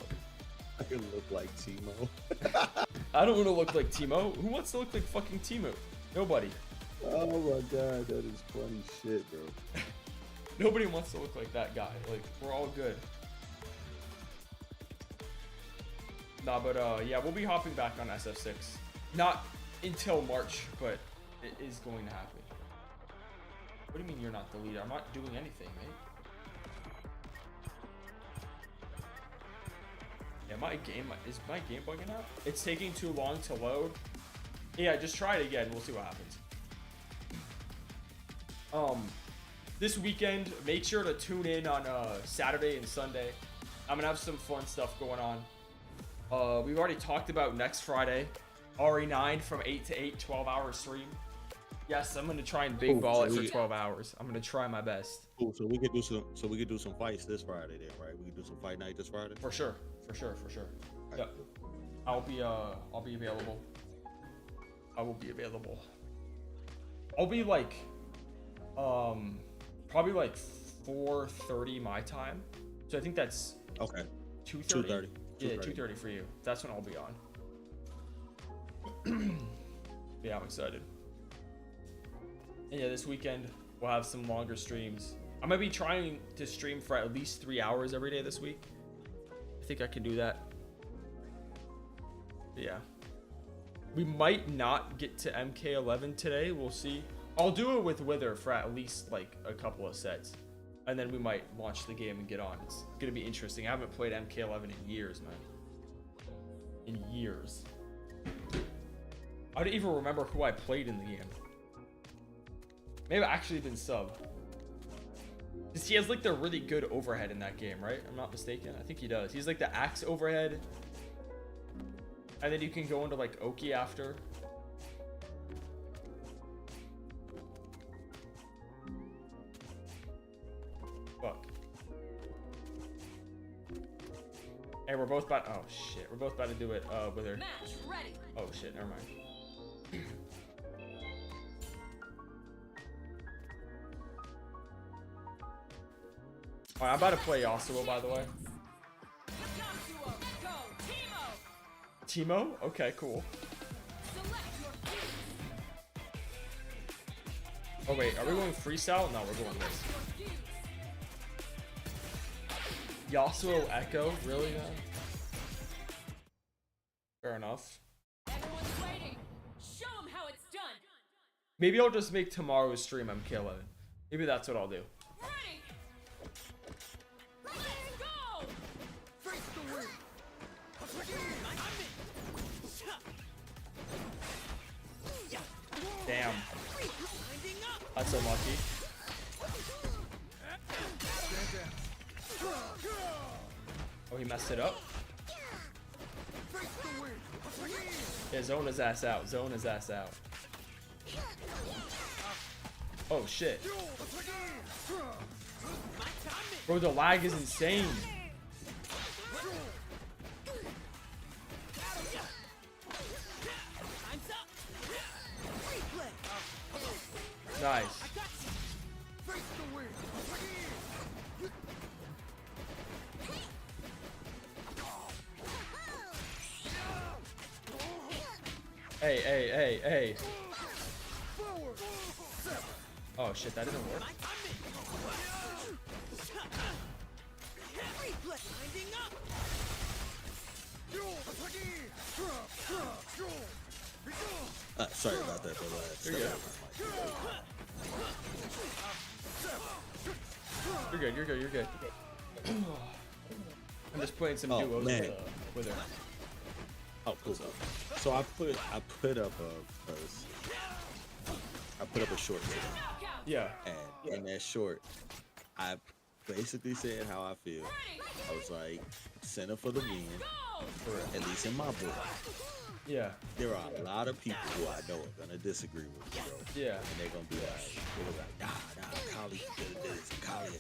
Speaker 5: I can look like Teemo.
Speaker 1: I don't want to look like Teemo. Who wants to look like fucking Teemo? Nobody.
Speaker 5: Oh my god, that is funny shit, bro.
Speaker 1: Nobody wants to look like that guy. Like, we're all good. Nah, but yeah, we'll be hopping back on SF6. Not until March, but it is going to happen. What do you mean you're not the leader? I'm not doing anything, mate. Yeah, is my game bugging out? It's taking too long to load. Yeah, just try it again. We'll see what happens. This weekend, make sure to tune in on Saturday and Sunday. I'm gonna have some fun stuff going on. We've already talked about next Friday, RE9 from 8 to 8, 12-hour stream. Yes, I'm gonna try and big ball it for 12 hours. I'm gonna try my best.
Speaker 5: Cool. So we could do some. So we could do some fights this Friday, then, right? We could do some fight night this Friday.
Speaker 1: For sure.
Speaker 5: Right,
Speaker 1: Yep. I'll be available. I will be available. I'll be like, probably like 4:30 my time. So I think that's
Speaker 5: okay.
Speaker 1: 2:30. Yeah, 2:30 for you. That's when I'll be on. Yeah, I'm excited. And yeah, this weekend we'll have some longer streams. I'm gonna be trying to stream for at least 3 hours every day this week. I think I can do that. But yeah. We might not get to mk11 today. We'll see. I'll do it with Wither for at least like a couple of sets. And then we might launch the game and get on. It's going to be interesting. I haven't played mk11 in years, man. In years. I don't even remember who I played in the game. Maybe I actually didn't sub. Because he has like the really good overhead in that game, right? I'm not mistaken. I think he does. He's like the axe overhead. And then you can go into like Oki after. Fuck. Hey, we're both about. Oh shit, we're both about to do it with her.
Speaker 2: Match ready.
Speaker 1: Oh shit, never mind. Alright, I'm about to play Yasuo, by the way.
Speaker 2: Yasuo, go, Teemo.
Speaker 1: Teemo? Okay, cool.
Speaker 2: Select your fuse.
Speaker 1: Oh wait, are we going freestyle? No, we're going this.
Speaker 2: Your fuse.
Speaker 1: Yasuo Echo? Really, man? Fair enough.
Speaker 2: Everyone's waiting. Show them how it's done.
Speaker 1: Maybe I'll just make tomorrow's stream mk11. Maybe that's what I'll do.
Speaker 2: Ready. Let's go.
Speaker 3: Face the wind.
Speaker 1: Damn. That's unlucky. Oh, he messed it up?
Speaker 3: Face the wind.
Speaker 1: Yeah, zone his ass out. Zone his ass out. Oh, shit. Bro, the lag is insane. Nice.
Speaker 3: Face the wind.
Speaker 1: Hey. Oh shit, that didn't work.
Speaker 5: Sorry about that, brother.
Speaker 1: You're good. You're good. I'm just playing some duos with her.
Speaker 5: Oh, cool. So I put up a short today,
Speaker 1: Yeah.
Speaker 5: and in that short, I basically said how I feel. I was like, center for the win, at least in my book.
Speaker 1: Yeah.
Speaker 5: There are a lot of people who I know are gonna disagree with me, bro.
Speaker 1: Yeah.
Speaker 5: And they're gonna be like, nah, Kali did this, Kali.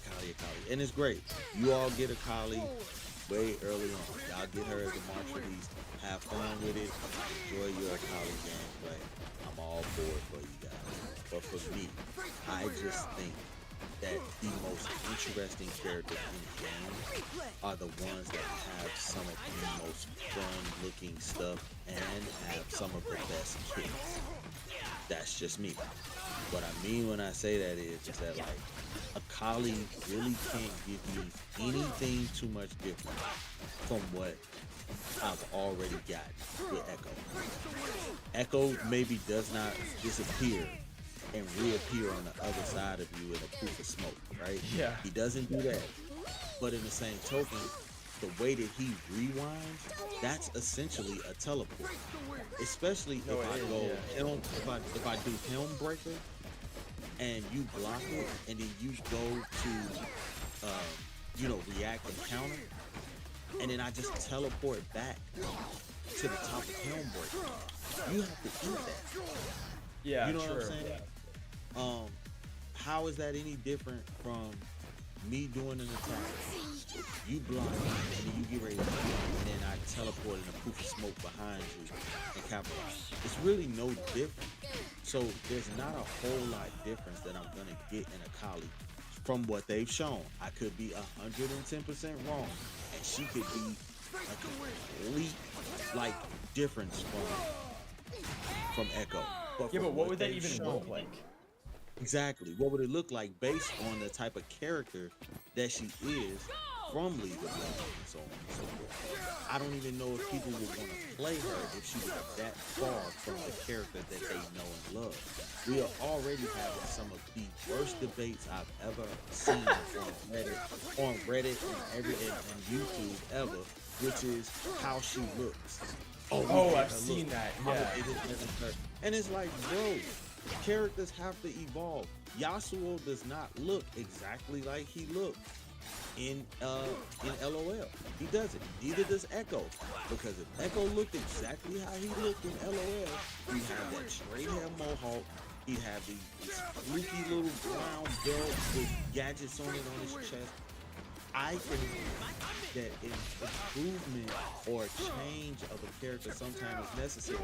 Speaker 5: And it's great. You all get a Kali way early on. Y'all get her as a martial beast. Have fun with it. Enjoy your Kali gameplay. I'm all for it for you guys. But for me, I just think that the most interesting characters in the game are the ones that have some of the most fun-looking stuff and have some of the best kits. That's just me. What I mean when I say that is that like a Kali really can't give me anything too much different from what I've already gotten with Echo. Echo maybe does not disappear and reappear on the other side of you in a proof of smoke, right?
Speaker 1: Yeah.
Speaker 5: He doesn't do that. But in the same token, the way that he rewinds, that's essentially a teleport. Especially if I go helm, if I do helm breaker and you block it and then you go to react and counter, and then I just teleport back to the top of helm breaker. You have to eat that.
Speaker 1: Yeah,
Speaker 5: you know
Speaker 1: true.
Speaker 5: what I'm saying? How is that any different from me doing an attack? You block and then you get ready to do it, and then I teleport in a proof of smoke behind you and capitalize. It's really no different. So there's not a whole lot difference that I'm gonna get in a Kali from what they've shown. I could be 110% wrong, and she could be a complete difference from Echo.
Speaker 1: Yeah, but what would that
Speaker 5: they've
Speaker 1: even
Speaker 5: shown-
Speaker 1: look like?
Speaker 5: Exactly. What would it look like based on the type of character that she is from League of Legends and so on and so forth? I don't even know if people would want to play her if she was that far from the character that they know and love. We are already having some of the worst debates I've ever seen on Reddit and YouTube ever, which is how she looks.
Speaker 1: Oh, I've seen that. Yeah.
Speaker 5: And it's like, bro, characters have to evolve. Yasuo does not look exactly like he looked in LOL. He doesn't. Neither does Echo. Because if Echo looked exactly how he looked in LOL, he'd have that straight hair mohawk. He'd have these fluky little brown belt with gadgets on it on his chest. I think that an improvement or a change of a character sometimes is necessary.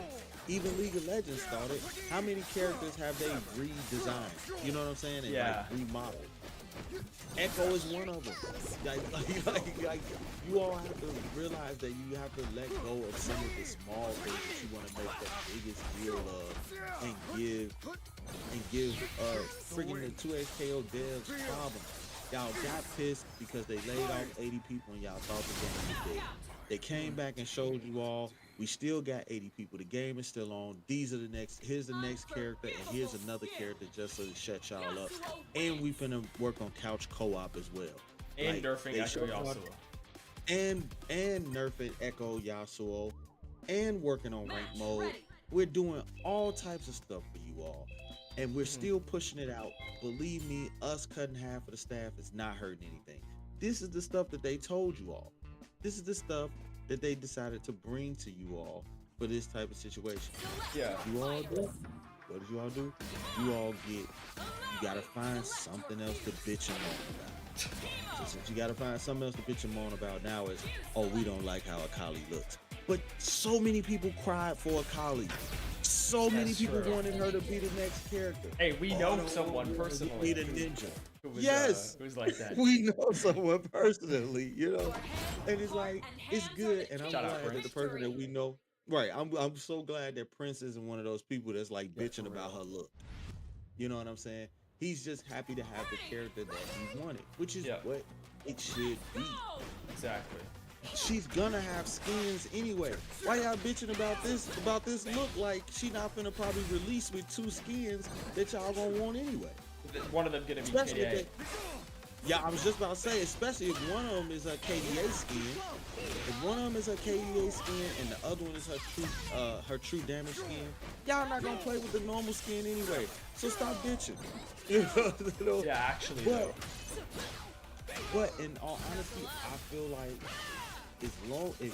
Speaker 5: Even League of Legends started. How many characters have they redesigned? You know what I'm saying? And remodeled. Echo is one of them. Like, you all have to realize that you have to let go of some of the small things that you want to make the biggest deal of, and give friggin' the 2XKO devs problems. Y'all got pissed because they laid off 80 people and y'all thought the game was dead. They came back and showed you all, we still got 80 people. The game is still on. Here's the next character, and here's another character just so to shut y'all up. And we finna work on couch co-op as well.
Speaker 1: And nerfing Echo Yasuo.
Speaker 5: And nerfing Echo Yasuo. And working on rank mode. We're doing all types of stuff for you all. And we're still pushing it out. Believe me, us cutting half of the staff is not hurting anything. This is the stuff that they told you all. This is the stuff that they decided to bring to you all for this type of situation.
Speaker 1: Yeah.
Speaker 5: You all do? What did you all do? You all you gotta find something else to bitch and moan about. So since you gotta find something else to bitch and moan about now is, oh, we don't like how Akali looks. But so many people cried for Akali. So many people wanted her to be the next character.
Speaker 1: Hey, we know someone personally.
Speaker 5: Be the ninja.
Speaker 1: Yes, who's like that.
Speaker 5: We know someone personally, you know, and it's like it's good, and I'm
Speaker 1: Shout out,
Speaker 5: glad that the person that we know, right? I'm so glad that Prince isn't one of those people that's like bitching about her look. You know what I'm saying? He's just happy to have the character that he wanted, which is what it should be.
Speaker 1: Exactly.
Speaker 5: She's gonna have skins anyway. Why y'all bitching about this look like she not finna probably release with 2 skins that y'all gonna want anyway?
Speaker 1: One of them gonna be
Speaker 5: Especially
Speaker 1: KDA.
Speaker 5: Yeah, I was just about to say, especially if one of them is a KDA skin. If one of them is her KDA skin and the other one is her true damage skin, y'all not gonna play with the normal skin anyway. So stop bitching. You know?
Speaker 1: Yeah, actually, though.
Speaker 5: But in all honesty, I feel like if she's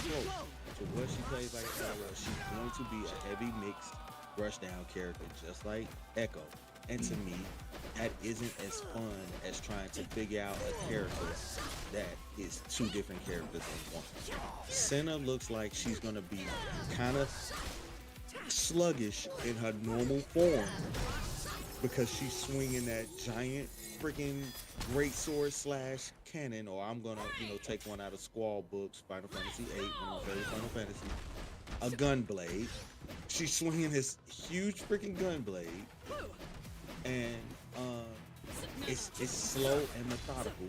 Speaker 5: close to what she plays like well, she's going to be a heavy mixed rush down character, just like Echo. And to me, that isn't as fun as trying to figure out a character that is two different characters in one. Senna looks like she's gonna be kind of sluggish in her normal form because she's swinging that giant freaking great sword slash cannon, or I'm gonna, take one out of Squall books, Final Fantasy VIII, one of my favorite Final Fantasy, a gun blade. She's swinging this huge freaking gun blade, and it's slow and methodical,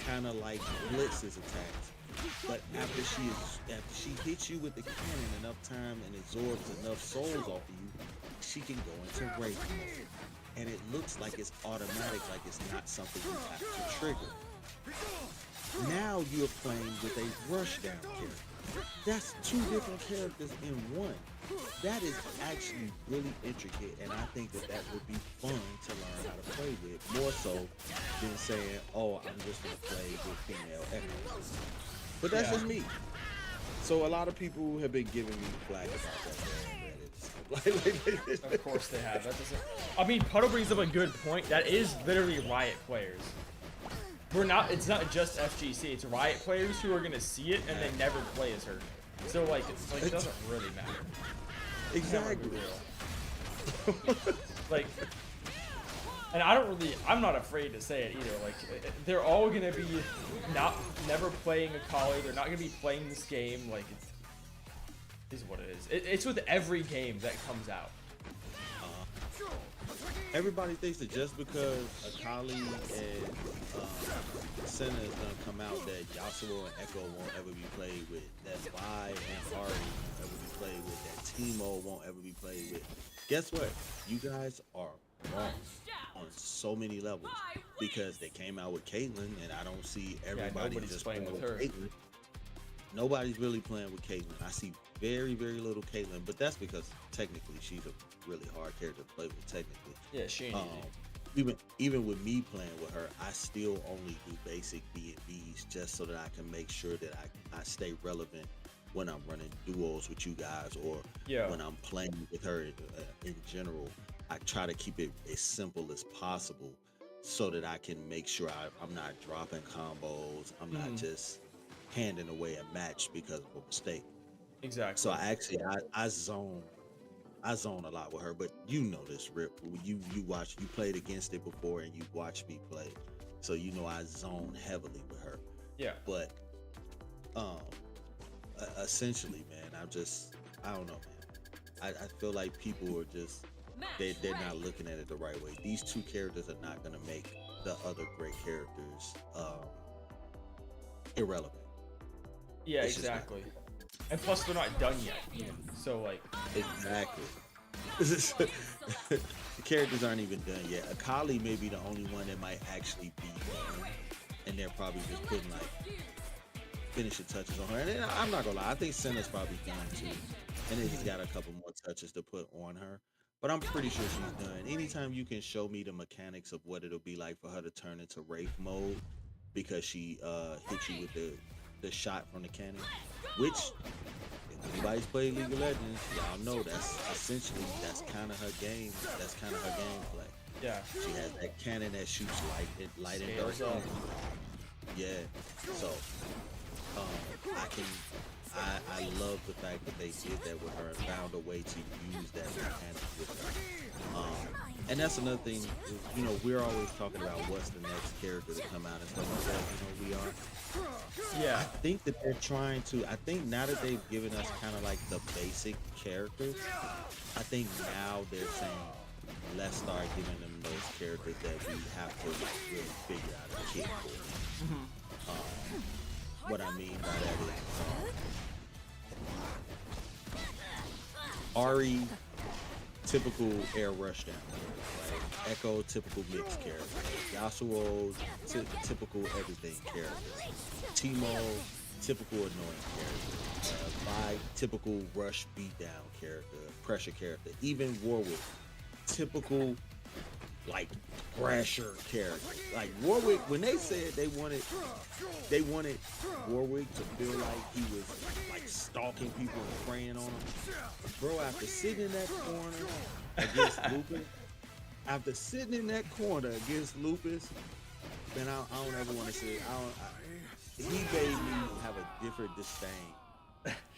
Speaker 5: kind of like Blitz's attacks. But after she hits you with the cannon enough time and absorbs enough souls off of you, she can go into rage mode. And it looks like it's automatic, like it's not something you have to trigger. Now you're playing with a rush down character. That's two different characters in one. That is actually really intricate, and I think that would be fun to learn how to play with, more so than saying, oh, I'm just going to play with female Echo. But that's just me. So a lot of people have been giving me flack about that.
Speaker 1: Of course they have. That doesn't. I mean, Puddle brings up a good point. That is literally Riot players. It's not just FGC. It's Riot players who are gonna see it and they never play as her. So it doesn't really matter.
Speaker 5: Exactly.
Speaker 1: And I'm not afraid to say it either. Like, they're all gonna be never playing AHRI. They're not gonna be playing this game. Like, is what it is. It's with every game that comes out.
Speaker 5: Everybody thinks that just because AHRI and Senna is gonna come out, that Yasuo and Echo won't ever be played with, that Vi and AHRI won't ever be played with, that Teemo won't ever be played with. Guess what? You guys are wrong on so many levels, because they came out with Caitlyn, and I don't see everybody just playing with her. Caitlyn. Nobody's really playing with Caitlyn. I see very, very little Caitlyn, but that's because technically she's a really hard character to play with. Technically,
Speaker 1: yeah, she ain't
Speaker 5: even with me playing with her, I still only do basic B&Bs just so that I can make sure that I stay relevant when I'm running duos with you guys, or when I'm playing with her in general. I try to keep it as simple as possible so that I can make sure I'm not dropping combos. I'm not just handing away a match because of a mistake.
Speaker 1: Exactly.
Speaker 5: So I zone a lot with her, but you know this, Rip. You played against it before, and you watched me play, so you know I zone heavily with her.
Speaker 1: Yeah.
Speaker 5: But essentially, man, I don't know, man. I feel like people are just they're not looking at it the right way. These two characters are not gonna make the other great characters irrelevant.
Speaker 1: Yeah, exactly. And plus, they're not done yet. So, like,
Speaker 5: exactly. The characters aren't even done yet. AHRI may be the only one that might actually be done, and they're probably just putting like finishing touches on her. And I'm not gonna lie, I think Senna's probably done too, and they just got a couple more touches to put on her. But I'm pretty sure she's done. Anytime you can show me the mechanics of what it'll be like for her to turn into Wraith mode, because she hit you with the shot from the cannon, which if anybody's played League of Legends, y'all know that's kind of her game. That's kind of her gameplay.
Speaker 1: yeah.
Speaker 5: She has that cannon that shoots light and dark.
Speaker 1: Scales up.
Speaker 5: Yeah. So I love the fact that they did that with her and found a way to use that mechanic with her. And that's another thing, we're always talking about what's the next character to come out and stuff like that. We are.
Speaker 1: Yeah.
Speaker 5: I think that they're trying to, now that they've given us kind of like the basic characters, I think now they're saying, let's start giving them those characters that we have to really figure out a kit for. What I mean by that is AHRI, typical air rushdown, right? Echo, typical mix character. Yasuo, typical everything character. Teemo, typical annoying character. Vi, typical rush beatdown character, pressure character. Even Warwick, typical like pressure character. Like Warwick, when they said they wanted Warwick to feel like he was like stalking people and preying on them. Bro, after sitting in that corner against Lupus, then I don't ever want to say he made me have a different disdain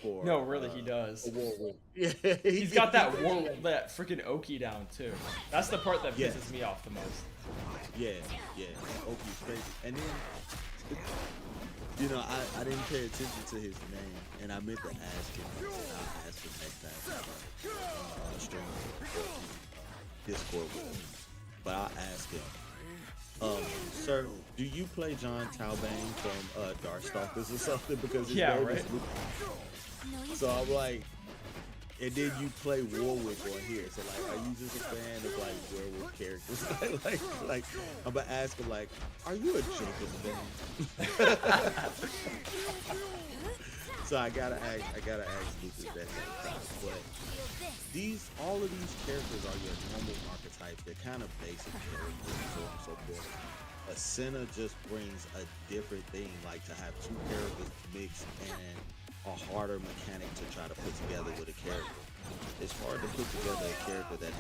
Speaker 5: for.
Speaker 1: No, really, he does.
Speaker 5: Warwick. Yeah,
Speaker 1: He's got that freaking Oki down too. That's the part that
Speaker 5: Yeah.
Speaker 1: pisses me off the most.
Speaker 5: Yeah. Oki's crazy. And then, you know, I didn't pay attention to his name, and I meant to ask him. I said I'll ask him next time. Stream Discord with him. But I'll ask him. Sir, do you play John Talbane from Darkstalkers or something? Because his
Speaker 1: Yeah,
Speaker 5: name
Speaker 1: right.
Speaker 5: is Luke. So I'm like, and then you play Warwick on here. So like, are you just a fan of like werewolf characters? like I'm gonna ask him like, are you a Jacob fan? So I gotta ask Lucas that next time. But all of these characters are your normal archetypes. They're kind of basic characters and so on and so forth. A Senna just brings a different thing, like to have two characters mixed and a harder mechanic to try to put together with a character. It's hard to put together a character that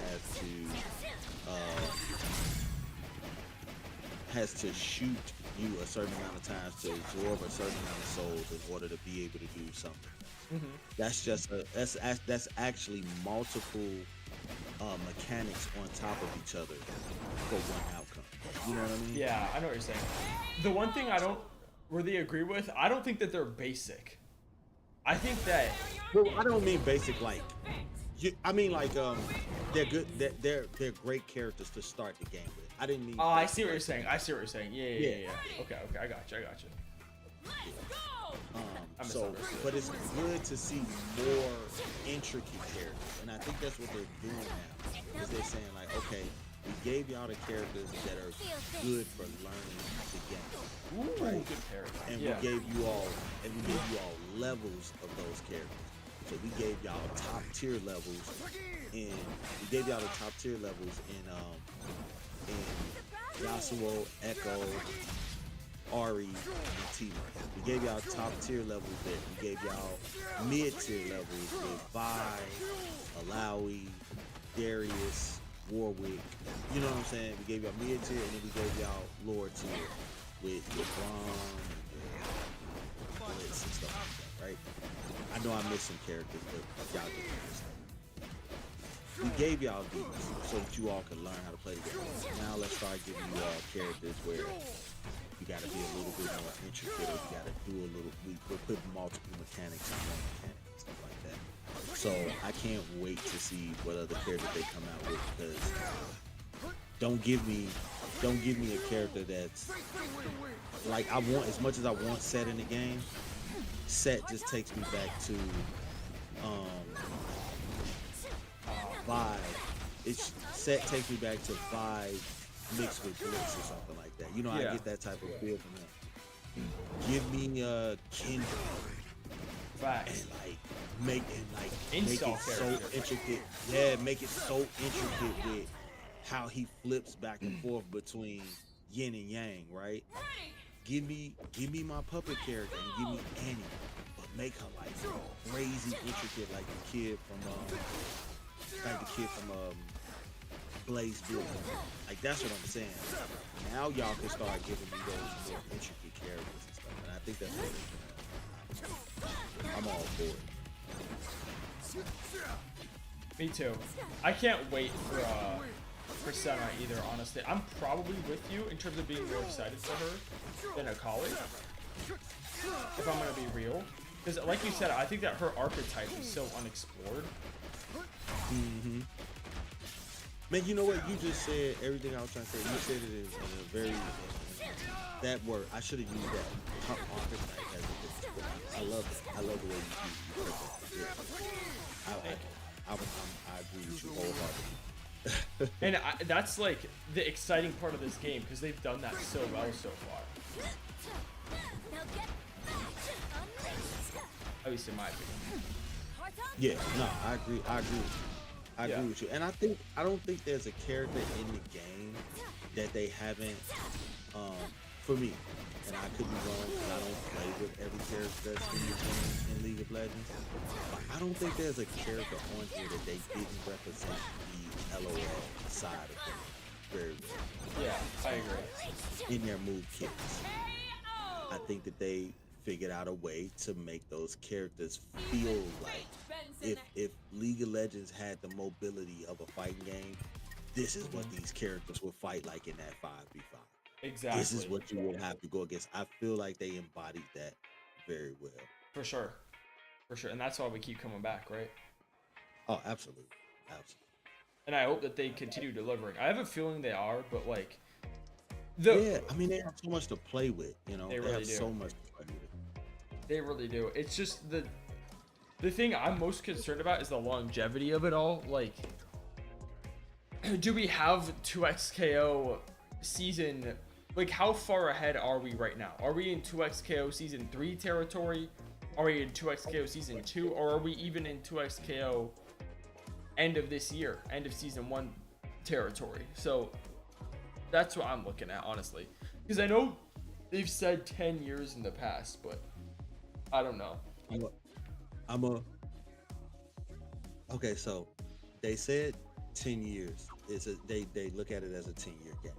Speaker 5: has to shoot you a certain amount of times to absorb a certain amount of souls in order to be able to do something.
Speaker 1: Mm-hmm.
Speaker 5: That's actually multiple mechanics on top of each other for one outcome. You know what I mean?
Speaker 1: Yeah, I know what you're saying. The one thing I don't really agree with, I don't think that they're basic. I think that.
Speaker 5: Well, I don't mean basic like. I mean like they're good. They're great characters to start the game with. I didn't mean.
Speaker 1: Oh, I see what you're saying. Yeah. Okay, I got you.
Speaker 5: So, but it's good to see more intricate characters, and I think that's what they're doing now. Is they're saying like, okay, we gave y'all the characters that are good for learning the game.
Speaker 1: Ooh,
Speaker 5: right?
Speaker 1: good character.
Speaker 5: And
Speaker 1: yeah.
Speaker 5: we gave you all levels of those characters. So we gave y'all top tier levels in Yasuo, Echo, AHRI, and Tima. We gave y'all top tier levels there. We gave y'all mid tier levels with Vi, Alawi, Darius, Warwick. You know what I'm saying? We gave y'all mid tier, and then we gave y'all lower tier with Braum and Blitz and stuff like that, right? I know I missed some characters, but y'all get the understand. We gave y'all these so that you all can learn how to play the game. Now let's start giving you all characters where you gotta be a little bit more intricate, or you gotta do we're putting multiple mechanics on one mechanic and stuff like that. So I can't wait to see what other characters they come out with, because don't give me a character that's like, I want, as much as I want Set in the game, Set just takes me back to Set takes me back to Vi mixed with Blitz or something like that. You know,
Speaker 1: Yeah.
Speaker 5: I get that type of feel from him. Give me Kindred
Speaker 1: Facts.
Speaker 5: and make it
Speaker 1: Install
Speaker 5: so
Speaker 1: character.
Speaker 5: intricate. Yeah, make it so intricate with how he flips back and forth between yin and yang, right? Give me my puppet character and give me Annie, but make her like crazy intricate, like the kid from Blaze Blue. Like, that's what I'm saying. Now y'all can start giving me those more intricate characters and stuff, and I think that's what I'm all for it.
Speaker 1: Me too. I can't wait for Senna either, honestly. I'm probably with you in terms of being more excited for her than Akali, if I'm gonna be real. Because like you said, I think that her archetype is so unexplored.
Speaker 5: Mm-hmm. Man, you know what? You just said everything I was trying to say. You said it in a very that word. I should have used that. Her archetype as a I love it. I love the way you put that. I agree with you wholeheartedly.
Speaker 1: And that's like the exciting part of this game, because they've done that so well so far.
Speaker 4: Now get back.
Speaker 1: At least in my opinion.
Speaker 5: Yeah, no, I agree. I agree. I
Speaker 1: Yeah.
Speaker 5: agree with you. And I don't think there's a character in the game that they haven't for me, and I could be wrong because I don't play with every character that's in the game in League of Legends. But I don't think there's a character on here that they didn't represent the LOL side of things very well
Speaker 1: Yeah, I agree.
Speaker 5: in their move kits. I think that they figured out a way to make those characters feel like if League of Legends had the mobility of a fighting game, this is what these characters would fight like in that 5v5.
Speaker 1: Exactly.
Speaker 5: This is what you would have to go against. I feel like they embodied that very well.
Speaker 1: For sure. For sure. And that's why we keep coming back, right?
Speaker 5: Oh, absolutely. Absolutely.
Speaker 1: And I hope that they continue delivering. I have a feeling they are, but like
Speaker 5: Yeah, I mean, they have so much to play with, you know.
Speaker 1: They really
Speaker 5: have
Speaker 1: do.
Speaker 5: so much to play with.
Speaker 1: They really do. It's just the thing I'm most concerned about is the longevity of it all. Like, do we have 2XKO season? Like, how far ahead are we right now? Are we in 2XKO season 3 territory? Are we in 2XKO season 2? Or are we even in 2XKO end of this year, end of season 1 territory? So that's what I'm looking at, honestly. Because I know they've said 10 years in the past, but I don't know.
Speaker 5: Okay, so they said 10 years. They look at it as a 10-year game.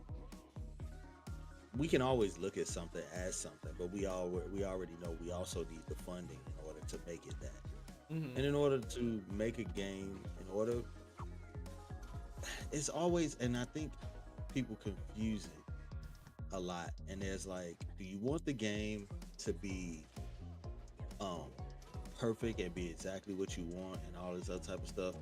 Speaker 5: We can always look at something as something, but we already know we also need the funding in order to make it that.
Speaker 1: Mm-hmm.
Speaker 5: And in order to make a game, it's always, and I think people confuse it a lot. And there's like, do you want the game to be perfect and be exactly what you want and all this other type of stuff?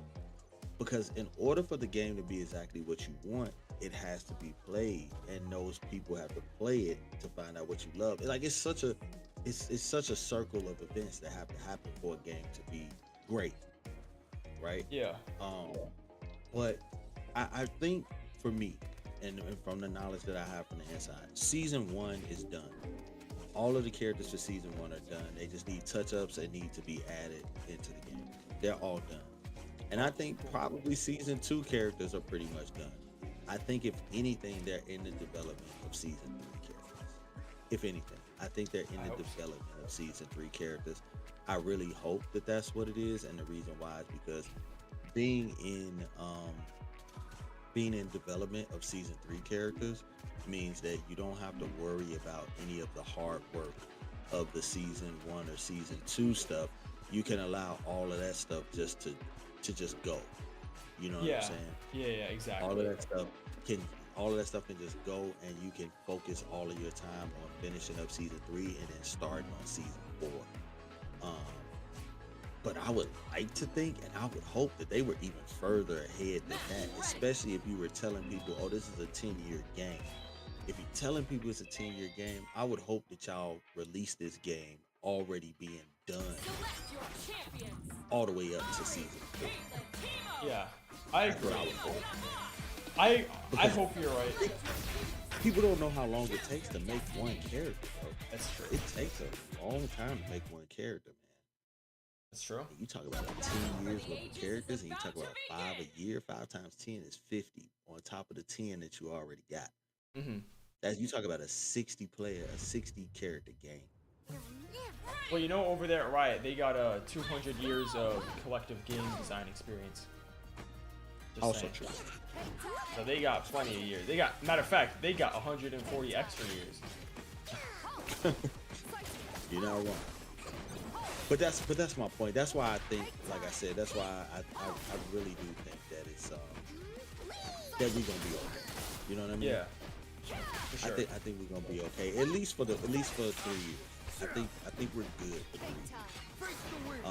Speaker 5: Because in order for the game to be exactly what you want, it has to be played, and those people have to play it to find out what you love. Like, it's such a circle of events that have to happen for a game to be great, right?
Speaker 1: Yeah.
Speaker 5: But I think for me, and from the knowledge that I have from the inside, season 1 is done. All of the characters for season 1 are done. They just need touch-ups that need to be added into the game. They're all done. And I think probably season 2 characters are pretty much done. I think if anything, they're in the development of season 3 characters. If anything, I think they're in the development of season 3 characters. I really hope that that's what it is, and the reason why is because being in development of season 3 characters means that you don't have to worry about any of the hard work of the season 1 or season 2 stuff. You can allow all of that stuff just to just go. You know what I'm saying?
Speaker 1: Yeah, exactly.
Speaker 5: All of that stuff can just go, and you can focus all of your time on finishing up season 3 and then starting on season 4. But I would like to think, and I would hope that they were even further ahead than that, especially if you were telling people, oh, this is a 10-year game. If you're telling people it's a 10-year game, I would hope that y'all release this game already being done all the way up to season 4.
Speaker 1: Yeah, I agree.
Speaker 5: That's what I would hope.
Speaker 1: I hope you're right.
Speaker 5: People don't know how long it takes to make one character, bro.
Speaker 1: That's true.
Speaker 5: It takes a long time to make one character, man.
Speaker 1: That's true.
Speaker 5: You talk about 10 years worth of characters, and you talk about 5 a year. 5 times 10 is 50 on top of the 10 that you already got.
Speaker 1: Mm-hmm.
Speaker 5: You talk about a 60 character game.
Speaker 1: Well, you know, over there at Riot, they got 200 years of collective game design experience. Just
Speaker 5: Also
Speaker 1: saying.
Speaker 5: true.
Speaker 1: So they got plenty of years. Matter of fact, they got 140 extra years.
Speaker 5: You're not wrong. But that's my point. That's why I think, like I said, that's why I really do think that it's that we're gonna be okay. You know what I mean?
Speaker 1: Yeah. For sure.
Speaker 5: I think we're gonna be okay. At least for 3 years. I think we're good for 3 years.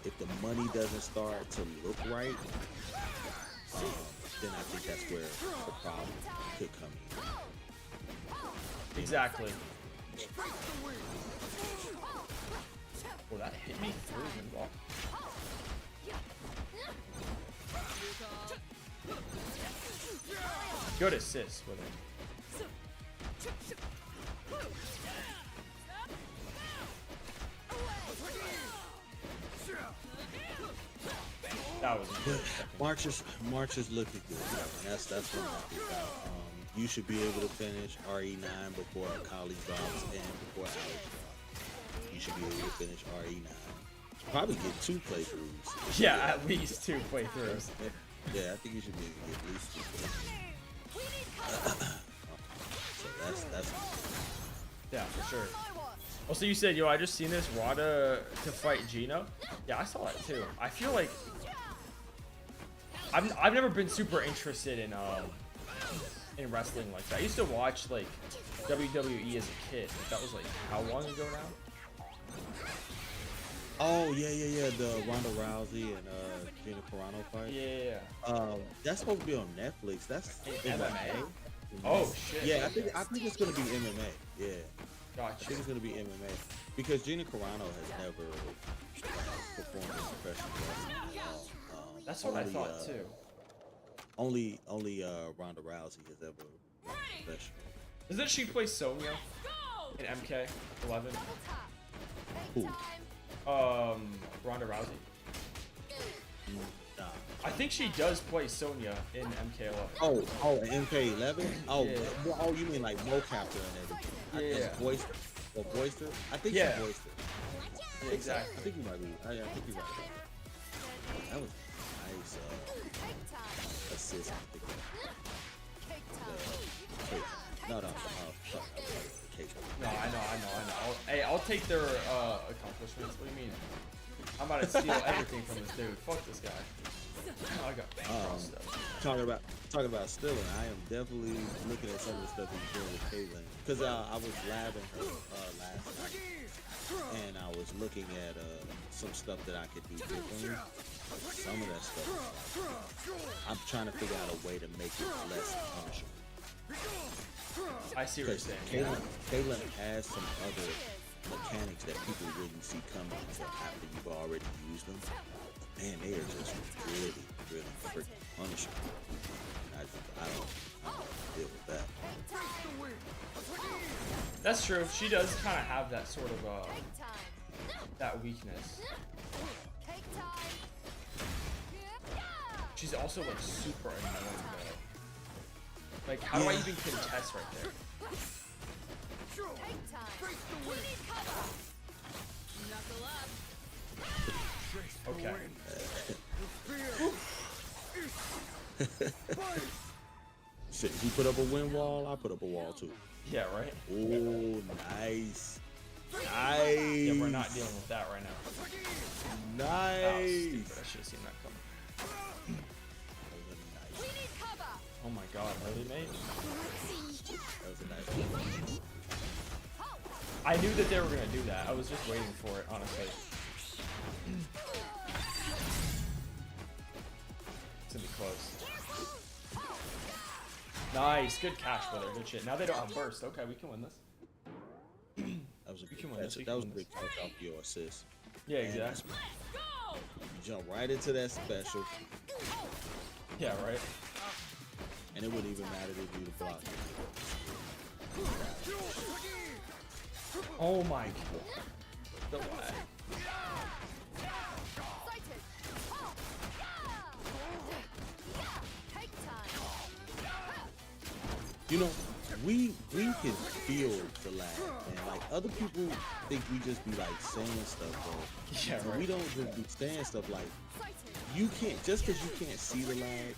Speaker 5: If the money doesn't start to look right, then I think that's where the problem could come in.
Speaker 1: Exactly. Well, that hit me through the wall. Good assist with it. That was
Speaker 5: But
Speaker 1: good.
Speaker 5: March is looking good, and that's what I'm happy about. You should be able to finish RE9 before Kali drops and before Alex drops. You should be able to finish RE9. Probably get 2 playthroughs.
Speaker 1: Yeah, at least 2 playthroughs.
Speaker 5: Yeah, I think you should be able to get at least 2 playthroughs. So that's
Speaker 1: Yeah, for sure. Also, you said, yo, I just seen this Wada to fight Gino. Yeah, I saw that too. I feel like I've never been super interested in wrestling like that. I used to watch like WWE as a kid. That was like how long ago now?
Speaker 5: Oh yeah, the Ronda Rousey and Gina Carano fight.
Speaker 1: Yeah.
Speaker 5: That's supposed to be on Netflix. That's
Speaker 1: MMA. Oh shit.
Speaker 5: Yeah, I think it's gonna be MMA. Yeah. I
Speaker 1: Gotcha.
Speaker 5: think it's gonna be MMA because Gina Carano has never performed in professional wrestling.
Speaker 1: That's what I thought too.
Speaker 5: Only Ronda Rousey has ever been professional.
Speaker 1: Doesn't she play Sonya in mk11?
Speaker 5: Who?
Speaker 1: Ronda Rousey.
Speaker 5: Nah.
Speaker 1: I think she does play Sonya in mk11.
Speaker 5: Oh, MK11? Oh,
Speaker 1: Yeah.
Speaker 5: oh, you mean like mocaptor and everything?
Speaker 1: Yeah.
Speaker 5: Boyster? I think
Speaker 1: Yeah.
Speaker 5: she's Boyster.
Speaker 1: Yeah, exactly.
Speaker 5: I think you might be. I think you're right about that. That was a nice assist. I think. No.
Speaker 1: No, I know. Hey, I'll take their accomplishments. What do you mean? I'm about to steal everything from this dude. Fuck this guy. I got stuff.
Speaker 5: Talking about stealing, I am definitely looking at some of the stuff he's doing with Caitlyn. Because I was labbing her last night, and I was looking at some stuff that I could do differently. Some of that stuff is like, I'm trying to figure out a way to make it less punishable.
Speaker 1: I see what you're saying.
Speaker 5: Caitlyn has some other mechanics that people wouldn't see coming until after you've already used them. But man, they are just really freaking punishable. I don't deal with that.
Speaker 1: That's true. She does kind of have that sort of that weakness. She's also like super annoying though. Like, how do I even contest right there? Okay.
Speaker 5: Shit, he put up a wind wall, I put up a wall too.
Speaker 1: Yeah, right?
Speaker 5: Oh, nice.
Speaker 1: Yeah, we're not dealing with that right now.
Speaker 5: Nice.
Speaker 1: Oh, stupid. I should have seen that coming. Oh my god, really, mate?
Speaker 5: That was a nice one.
Speaker 1: I knew that they were gonna do that. I was just waiting for it, honestly. It's gonna be close. Nice, good catch, brother. Good shit. Now they don't have burst. Okay, we can win this.
Speaker 5: That was a
Speaker 1: We
Speaker 5: big
Speaker 1: can win this.
Speaker 5: that was a big touch off your assist.
Speaker 1: Yeah,
Speaker 5: And
Speaker 1: exactly.
Speaker 5: you jump right into that special,
Speaker 1: Yeah, right.
Speaker 5: and it wouldn't even matter if you block it.
Speaker 1: Oh my god. The lag.
Speaker 5: You know, we can feel the lag, man. Like other people think we just be like saying stuff, bro.
Speaker 1: Yeah, right.
Speaker 5: We don't just be saying stuff like you can't just because you can't see the lag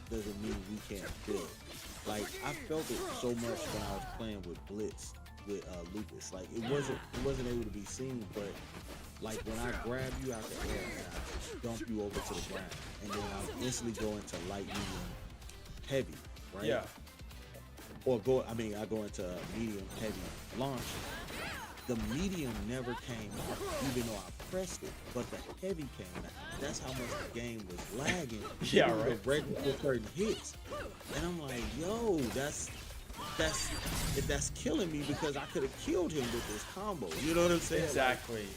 Speaker 5: doesn't mean we can't feel it. Like I felt it so much when I was playing with Blitz with Lucas. Like it wasn't able to be seen, but like when I grab you out the air and I dump you over to the ground, and then I instantly go into light, medium, heavy, right?
Speaker 1: Yeah.
Speaker 5: Or I go into medium, heavy launch. The medium never came out, even though I pressed it, but the heavy came out. That's how much the game was lagging.
Speaker 1: Yeah,
Speaker 5: Even
Speaker 1: right.
Speaker 5: with regular certain hits. And I'm like, yo, that's killing me because I could have killed him with this combo. You know what I'm saying?
Speaker 1: Exactly.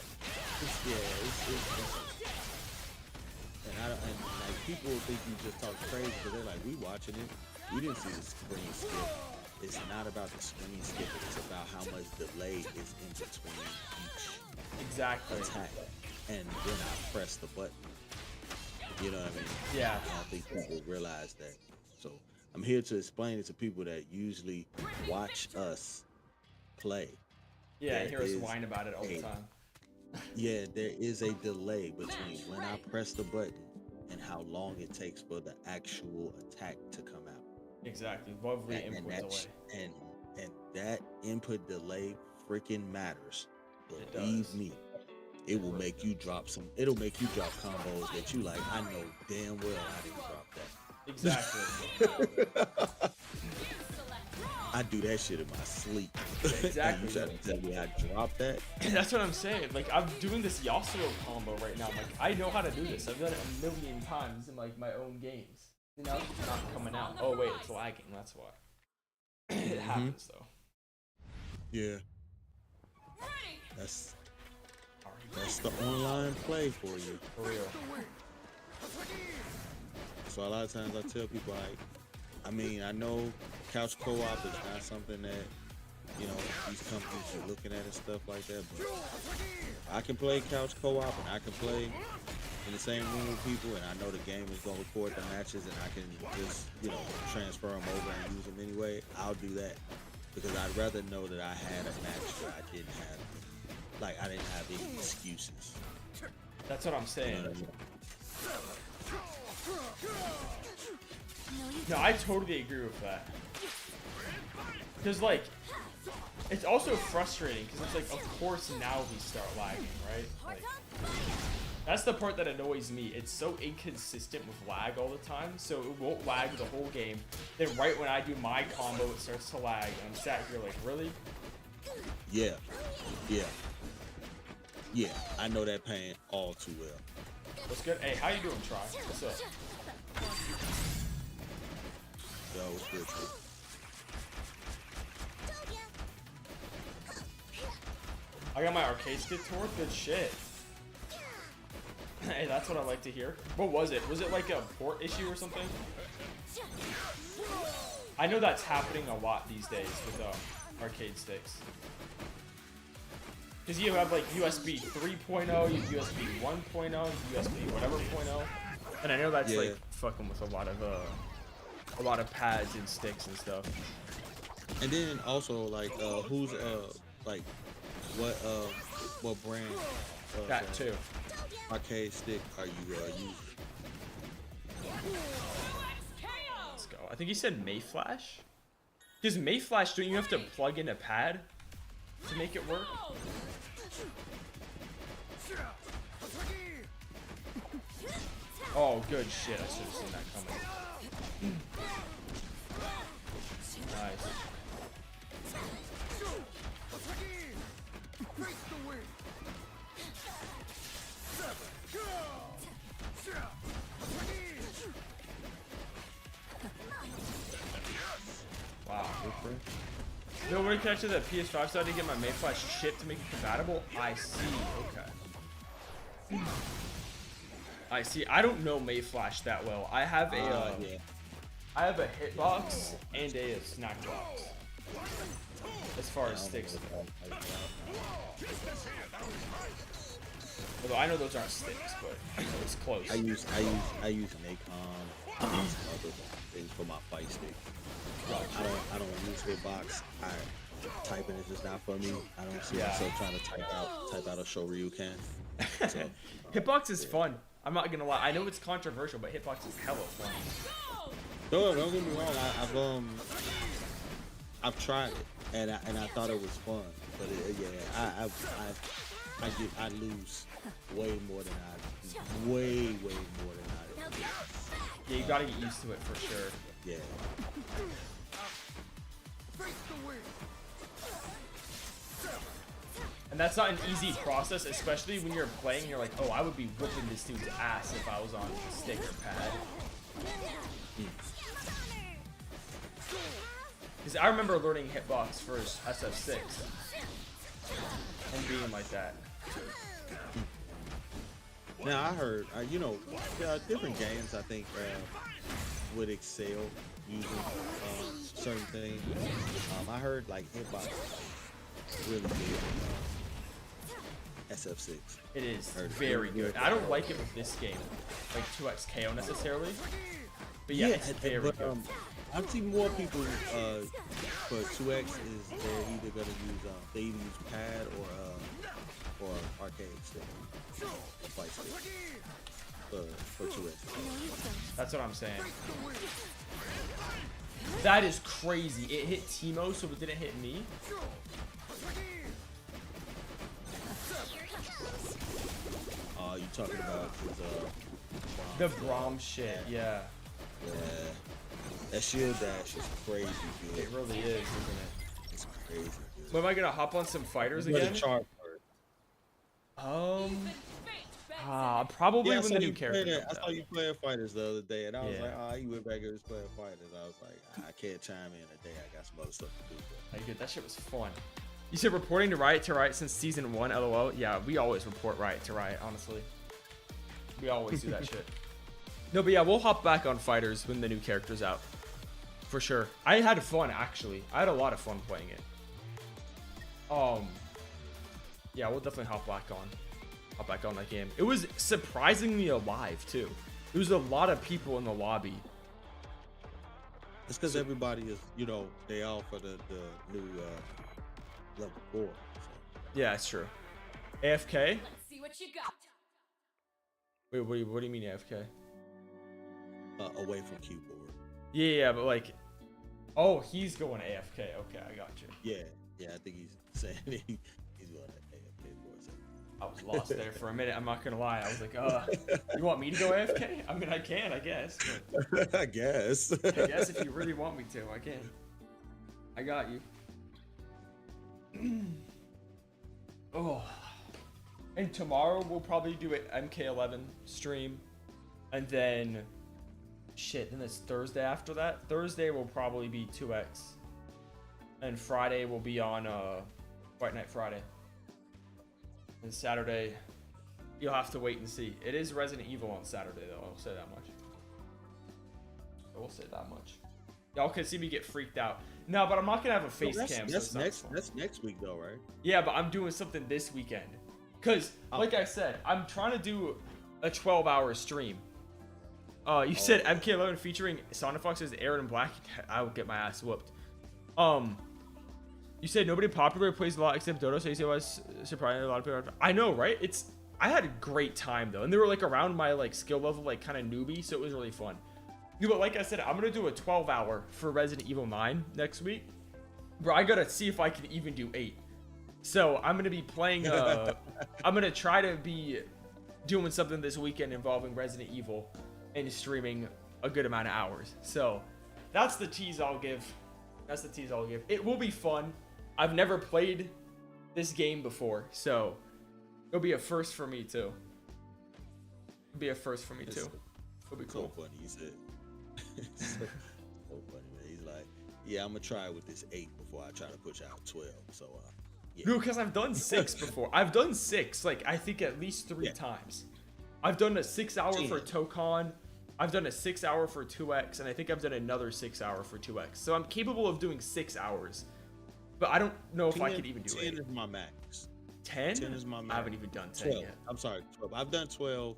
Speaker 5: And like people think you just talk crazy because they're like, we watching it. We didn't see the screen skip. It's not about the screen skip. It's about how much delay is in between each
Speaker 1: Exactly.
Speaker 5: attack. And when I press the button. You know what I mean?
Speaker 1: Yeah.
Speaker 5: I don't think people realize that. So I'm here to explain it to people that usually watch us play.
Speaker 1: Yeah,
Speaker 5: There
Speaker 1: hear us
Speaker 5: is
Speaker 1: whine about it all the
Speaker 5: a-
Speaker 1: time.
Speaker 5: Yeah, there is a delay between when I press the button and how long it takes for the actual attack to come out.
Speaker 1: Exactly. Lovely
Speaker 5: And
Speaker 1: input
Speaker 5: that
Speaker 1: delay.
Speaker 5: and that input delay freaking matters.
Speaker 1: It
Speaker 5: Believe
Speaker 1: does.
Speaker 5: me, it will make you drop some. It'll make you drop combos that you like. I know damn well I didn't drop that.
Speaker 1: Exactly.
Speaker 5: I do that shit in my sleep.
Speaker 1: Exactly.
Speaker 5: You trying to tell me I dropped that?
Speaker 1: That's what I'm saying. Like, I'm doing this Yasuo combo right now. Like, I know how to do this. I've done it a million times in like my own games. You know, it's not coming out. Oh wait, it's lagging. That's why. It happens though.
Speaker 5: Yeah. That's the online play for you.
Speaker 1: For real.
Speaker 5: So a lot of times I tell people, like, I mean, I know couch co-op is not something that, you know, these companies are looking at and stuff like that, but I can play couch co-op and I can play in the same room with people, and I know the game is going to record the matches and I can just, you know, transfer them over and use them anyway. I'll do that because I'd rather know that I had a match where I didn't have any excuses.
Speaker 1: That's what I'm saying.
Speaker 5: You know what I mean?
Speaker 1: No, I totally agree with that. Because, like, it's also frustrating because it's like, of course now we start lagging, right? Like, that's the part that annoys me. It's so inconsistent with lag all the time, so it won't lag the whole game. Then right when I do my combo, it starts to lag. And I'm sat here like, really?
Speaker 5: Yeah. I know that pain all too well.
Speaker 1: What's good? Hey, how you doing, Try? What's up?
Speaker 5: Yo, what's good, too?
Speaker 1: I got my arcade stick toward. Good shit. Hey, that's what I like to hear. What was it? Was it like a port issue or something? I know that's happening a lot these days with arcade sticks. Because you have like USB 3.0, you have USB 1.0, USB whatever 0.0. And I know that's like fucking with a lot of pads and sticks and stuff.
Speaker 5: And then also like who's like what brand
Speaker 1: That too.
Speaker 5: arcade stick are you using?
Speaker 1: Let's go. I think he said Mayflash. Because Mayflash, don't you have to plug in a pad to make it work? Oh, good shit. I should have seen that coming. Nice. Wow. No, when it connected to the PS5, so I didn't get my Mayflash shipped to make it compatible. I see. Okay. I see. I don't know Mayflash that well. I have a I have a hitbox and a snack box. As far as sticks. Although I know those aren't sticks, but it's close.
Speaker 5: I use Nacon and some other things for my fight stick. I don't use hitbox. Typing is just not for me. I don't see myself trying to type out a Shoryuken. So,
Speaker 1: Hitbox is fun. I'm not gonna lie. I know it's controversial, but Hitbox is hella fun.
Speaker 5: no, don't get me wrong. I've tried it and I thought it was fun, but I lose way more than I do.
Speaker 1: Yeah, you gotta get used to it for sure.
Speaker 5: Yeah.
Speaker 1: And that's not an easy process, especially when you're playing and you're like, oh, I would be whooping this dude's ass if I was on stick or pad. Because I remember learning hitbox for SF6 and being like that.
Speaker 5: Now I heard, different games I think would excel using certain things. I heard like hitbox really good. SF6.
Speaker 1: It is
Speaker 5: Heard it.
Speaker 1: very good. I don't like it with this game, like 2x KO necessarily. But yeah, it's very good.
Speaker 5: I've seen more people for 2x is they're either gonna use they either use pad or arcade stick, fight stick for 2x.
Speaker 1: That's what I'm saying. That is crazy. It hit Timo, so it didn't hit me.
Speaker 5: You talking about his
Speaker 1: The Braum shit, yeah.
Speaker 5: Yeah. That shield dash is crazy good.
Speaker 1: It really is, isn't it?
Speaker 5: It's crazy good.
Speaker 1: But am I gonna hop on some fighters
Speaker 5: You gotta
Speaker 1: again?
Speaker 5: charge first.
Speaker 1: Probably
Speaker 5: Yeah,
Speaker 1: when the new character
Speaker 5: I
Speaker 1: comes
Speaker 5: saw
Speaker 1: out.
Speaker 5: you playing fighters the other day, and I was
Speaker 1: Yeah.
Speaker 5: like, oh, you went back and was playing fighters. I was like, I can't chime in today. I got some other stuff to do.
Speaker 1: Hey, dude, that shit was fun. You said reporting to Riot since season 1, LOL. Yeah, we always report Riot, honestly. We always do that shit. No, but yeah, we'll hop back on fighters when the new character's out. For sure. I had fun, actually. I had a lot of fun playing it. Yeah, we'll definitely hop back on that game. It was surprisingly alive, too. There was a lot of people in the lobby.
Speaker 5: It's because everybody is, they all for the new level 4. So.
Speaker 1: Yeah, it's true. AFK?
Speaker 2: Let's see what you got.
Speaker 1: Wait, what do you mean AFK?
Speaker 5: Away from keyboard.
Speaker 1: Yeah, but like, oh, he's going AFK. Okay, I got you.
Speaker 5: Yeah, I think he's saying he's going AFK for a second.
Speaker 1: I was lost there for a minute. I'm not gonna lie. I was like, you want me to go AFK? I mean, I can, I guess. But
Speaker 5: I guess.
Speaker 1: I guess if you really want me to, I can. I got you. Oh. And tomorrow we'll probably do an MK11 stream, and then then it's Thursday after that. Thursday will probably be 2x, and Friday will be on Fight Night Friday, and Saturday you'll have to wait and see. It is Resident Evil on Saturday though. I'll say that much. I will say that much. Y'all can see me get freaked out. No, but I'm not gonna have a face cam.
Speaker 5: That's next week though, right?
Speaker 1: Yeah, but I'm doing something this weekend. Cause, like I said, I'm trying to do a 12-hour stream. You said MK11 featuring Sonic Fox's Aaron and Black. I would get my ass whooped. You said nobody popular plays a lot except Dodo, so you say I was surprised a lot of people. I know, right? I had a great time though, and they were like around my like skill level, like kind of newbie, so it was really fun. Yeah, but like I said, I'm gonna do a 12-hour for Resident Evil 9 next week. Bro, I gotta see if I can even do 8. So I'm gonna be playing. I'm gonna try to be doing something this weekend involving Resident Evil and streaming a good amount of hours. So that's the tease I'll give. It will be fun. I've never played this game before, so it'll be a first for me too. It'll be
Speaker 5: So
Speaker 1: cool.
Speaker 5: funny, you said. so funny, man. He's like, yeah, I'm gonna try with this 8 before I try to push out 12. So yeah.
Speaker 1: No, because I've done 6 before. I've done 6, like I think at least 3 times. I've done a 6-hour for Tokon. I've done a 6-hour for 2x, and I think I've done another 6-hour for 2x. So I'm capable of doing 6 hours, but I don't know if I could even do
Speaker 5: 10
Speaker 1: it.
Speaker 5: 10 is my max.
Speaker 1: 10?
Speaker 5: 10 is my max.
Speaker 1: I haven't even done 10
Speaker 5: 12.
Speaker 1: yet.
Speaker 5: I'm sorry, 12. I've done 12,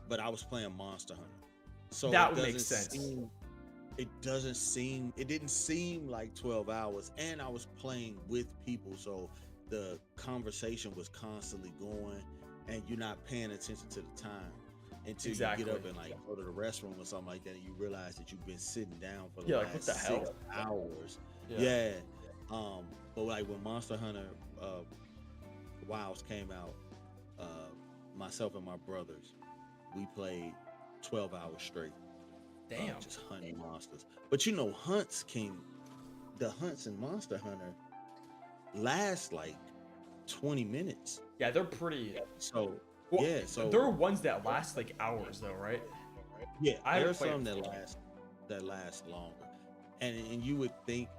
Speaker 5: but I was playing Monster Hunter. So
Speaker 1: That would make sense.
Speaker 5: It didn't seem like 12 hours, and I was playing with people, so the conversation was constantly going, and you're not paying attention to the time until you get up and like go to the restroom or something like that, and you realize that you've been sitting down for the last
Speaker 1: what the hell?
Speaker 5: 6 hours.
Speaker 1: Yeah.
Speaker 5: But like when Monster Hunter Wilds came out, myself and my brothers, we played 12 hours straight.
Speaker 1: Damn.
Speaker 5: Just hunting monsters. But the hunts in Monster Hunter last like 20 minutes.
Speaker 1: Yeah, they're pretty.
Speaker 5: So
Speaker 1: there are ones that last like hours though, right?
Speaker 5: Yeah,
Speaker 1: I
Speaker 5: there's
Speaker 1: played
Speaker 5: some that last longer. And you would think,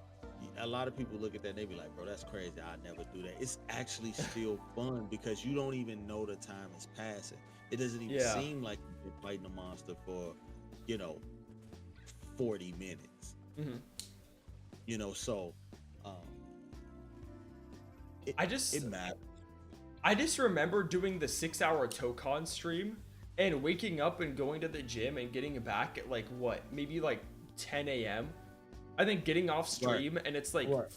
Speaker 5: a lot of people look at that and they be like, bro, that's crazy. I'd never do that. It's actually still fun because you don't even know the time is passing. It doesn't even seem like you've been fighting a monster for, 40 minutes.
Speaker 1: Mm-hmm.
Speaker 5: So it matters.
Speaker 1: I just remember doing the 6-hour Tokon stream and waking up and going to the gym and getting back at like what, maybe like 10 a.m. I think getting off stream and it's like 4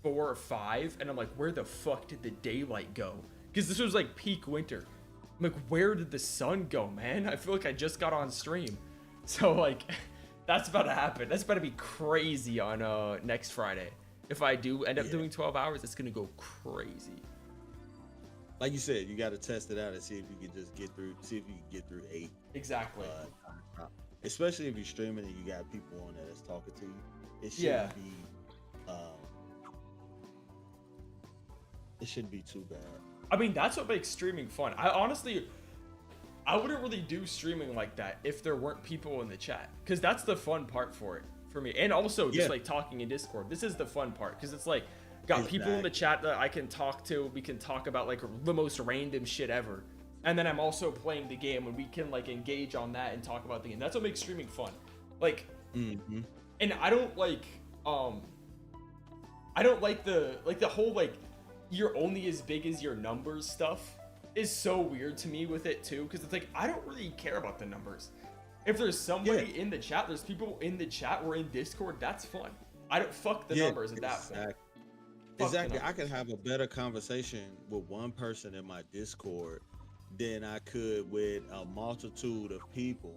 Speaker 1: or 5 and I'm like, where the fuck did the daylight go? Because this was like peak winter. I'm like, where did the sun go, man? I feel like I just got on stream. So like, that's about to happen. That's about to be crazy on next Friday. If I do end up doing 12 hours, it's gonna go crazy.
Speaker 5: Like you said, you got to test it out and see if you can just get through. See if you can get through 8.
Speaker 1: Exactly.
Speaker 5: Especially if you're streaming and you got people on there that's talking to you. It shouldn't be. It shouldn't be too bad.
Speaker 1: I mean, that's what makes streaming fun. I wouldn't really do streaming like that if there weren't people in the chat, because that's the fun part for it for me. And also just like talking in Discord. This is the fun part because it's like got people in the chat that I can talk to. We can talk about like the most random shit ever. And then I'm also playing the game and we can like engage on that and talk about the game. That's what makes streaming fun. Like, and I don't like the whole like you're only as big as your numbers stuff is so weird to me with it too, because it's like I don't really care about the numbers. If there's somebody in the chat, there's people in the chat, we're in Discord, that's fun. I don't fuck the numbers at that point.
Speaker 5: Exactly. I can have a better conversation with one person in my Discord than I could with a multitude of people.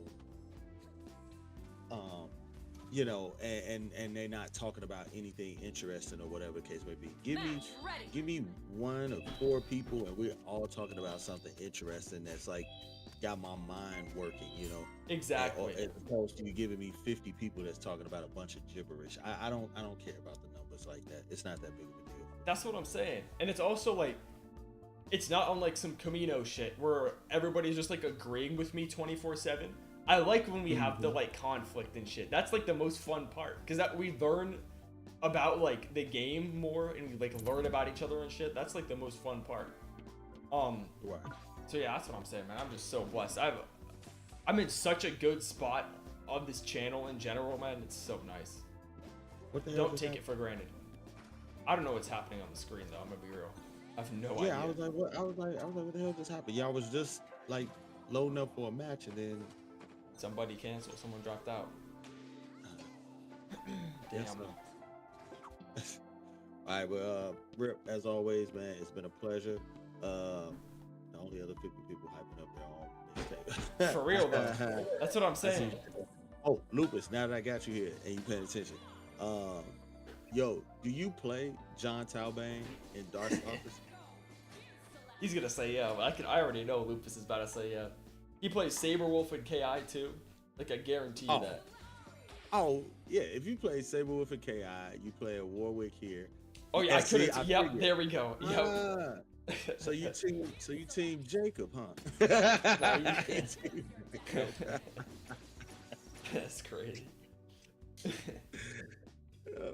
Speaker 5: You know, and they're not talking about anything interesting or whatever the case may be. Give me 1 or 4 people and we're all talking about something interesting that's like got my mind working, you know.
Speaker 1: Exactly.
Speaker 5: As opposed to you giving me 50 people that's talking about a bunch of gibberish. I don't care about the numbers like that. It's not that big of a deal.
Speaker 1: That's what I'm saying. And it's also like, it's not on like some Camino shit where everybody's just like agreeing with me 24/7. I like when we have the like conflict and shit. That's like the most fun part, because that we learn about like the game more and we like learn about each other and shit. That's like the most fun part. So yeah, that's what I'm saying, man. I'm just so blessed. I'm in such a good spot on this channel in general, man. It's so nice. Don't take it for granted. I don't know what's happening on the screen though. I'm gonna be real. I have no idea.
Speaker 5: Yeah, I was like, what the hell just happened? Yeah, I was just like loading up for a match and then
Speaker 1: somebody canceled. Someone dropped out. Damn.
Speaker 5: All right, well, Rip, as always, man, it's been a pleasure. The only other 50 people hyping up their own mixtape.
Speaker 1: For real though. That's what I'm saying.
Speaker 5: Oh, Lupus, now that I got you here and you paying attention. Yo, do you play John Talbane in Darkstalkers?
Speaker 1: He's gonna say yeah, but I already know Lupus is about to say yeah. He plays Saberwolf and KI too. Like I guarantee you that.
Speaker 5: Oh yeah, if you play Saberwolf and KI, you play a Warwick here.
Speaker 1: Oh yeah, I could have. Yep, there we go. Yep.
Speaker 5: So you team Jacob, huh?
Speaker 1: That's crazy.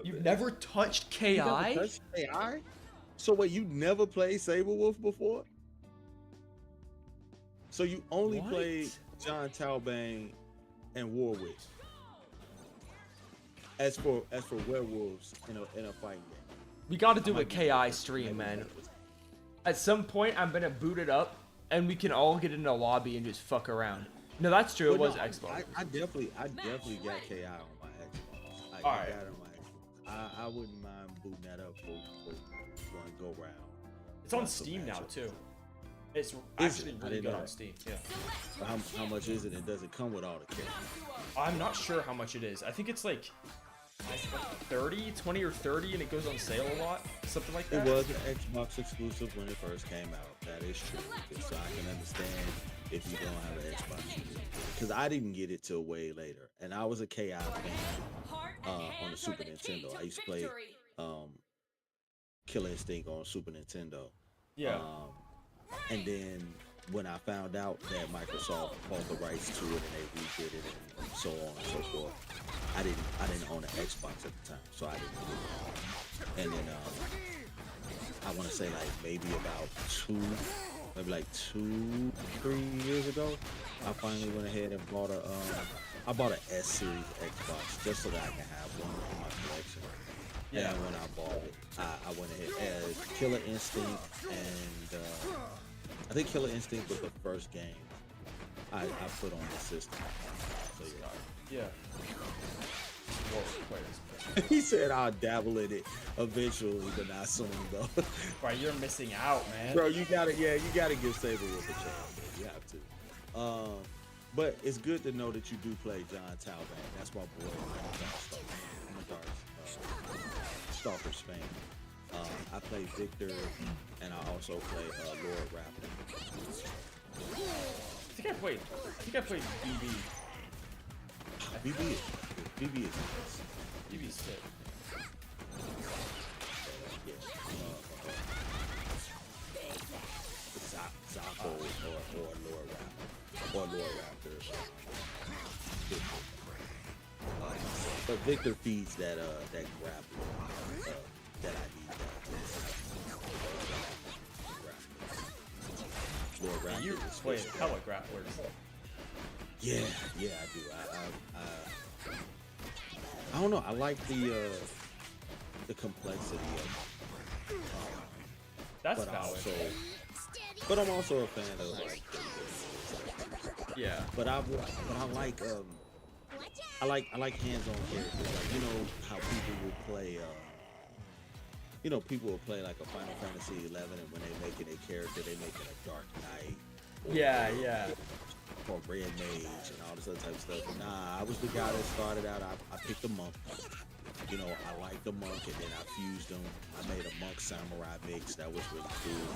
Speaker 1: You've never touched KI?
Speaker 5: You never touched KI? So wait, you never played Saberwolf before? So you only played John Talbane and Warwick. As for werewolves in a fighting game.
Speaker 1: We got to do a KI stream, man. At some point, I'm gonna boot it up, and we can all get in a lobby and just fuck around. No, that's true. It was Xbox.
Speaker 5: I definitely got KI on my Xbox.
Speaker 1: All right.
Speaker 5: Got it on my Xbox. I wouldn't mind booting that up for one go round.
Speaker 1: It's on Steam now too. It's actually really good on Steam. Yeah.
Speaker 5: How much is it? And does it come with all the characters?
Speaker 1: I'm not sure how much it is. I think it's like 20 or 30, and it goes on sale a lot, something like that.
Speaker 5: It was an Xbox exclusive when it first came out. That is true. So I can understand if you don't have an Xbox, because I didn't get it till way later, and I was a KI fan on the Super Nintendo. I used to play Killer Instinct on Super Nintendo.
Speaker 1: Yeah.
Speaker 5: And then when I found out that Microsoft bought the rights to it and they redid it and so on and so forth, I didn't own an Xbox at the time, so I didn't do it. And then I want to say like maybe about 2-3 years ago, I finally went ahead and bought a S series Xbox just so that I can have one in my collection.
Speaker 1: Yeah.
Speaker 5: And when I bought it, I went ahead as Killer Instinct, and I think Killer Instinct was the first game I put on the system. So
Speaker 1: Yeah. Whoa, players.
Speaker 5: he said I'll dabble in it eventually, but not soon though.
Speaker 1: Right, you're missing out, man.
Speaker 5: Bro, you gotta give Saber with a chance. Man. You have to. But it's good to know that you do play John Talbot. That's my boy. I'm a Dark Stalkers fan. I play Victor, and I also play Lord Raptor.
Speaker 1: I think I played BB.
Speaker 5: BB is nice.
Speaker 1: BB's sick.
Speaker 5: Yeah. Zoppo or Lord Raptor. Or Lord Raptor. But Victor feeds that grappling that I need. Lord Raptor.
Speaker 1: You play hella grapplers.
Speaker 5: Yeah, I do. I don't know. I like the complexity of it.
Speaker 1: That's
Speaker 5: but
Speaker 1: valid.
Speaker 5: I'm also a fan of like.
Speaker 1: Yeah.
Speaker 5: But I like hands-on characters. Like, you know how people will play. People will play like a Final Fantasy 11, and when they make it a character, they make it a Dark Knight.
Speaker 1: Yeah.
Speaker 5: Or Red Mage and all this other type of stuff. Nah, I was the guy that started out. I picked a monk. I liked the monk, and then I fused them. I made a monk samurai mix that was really cool.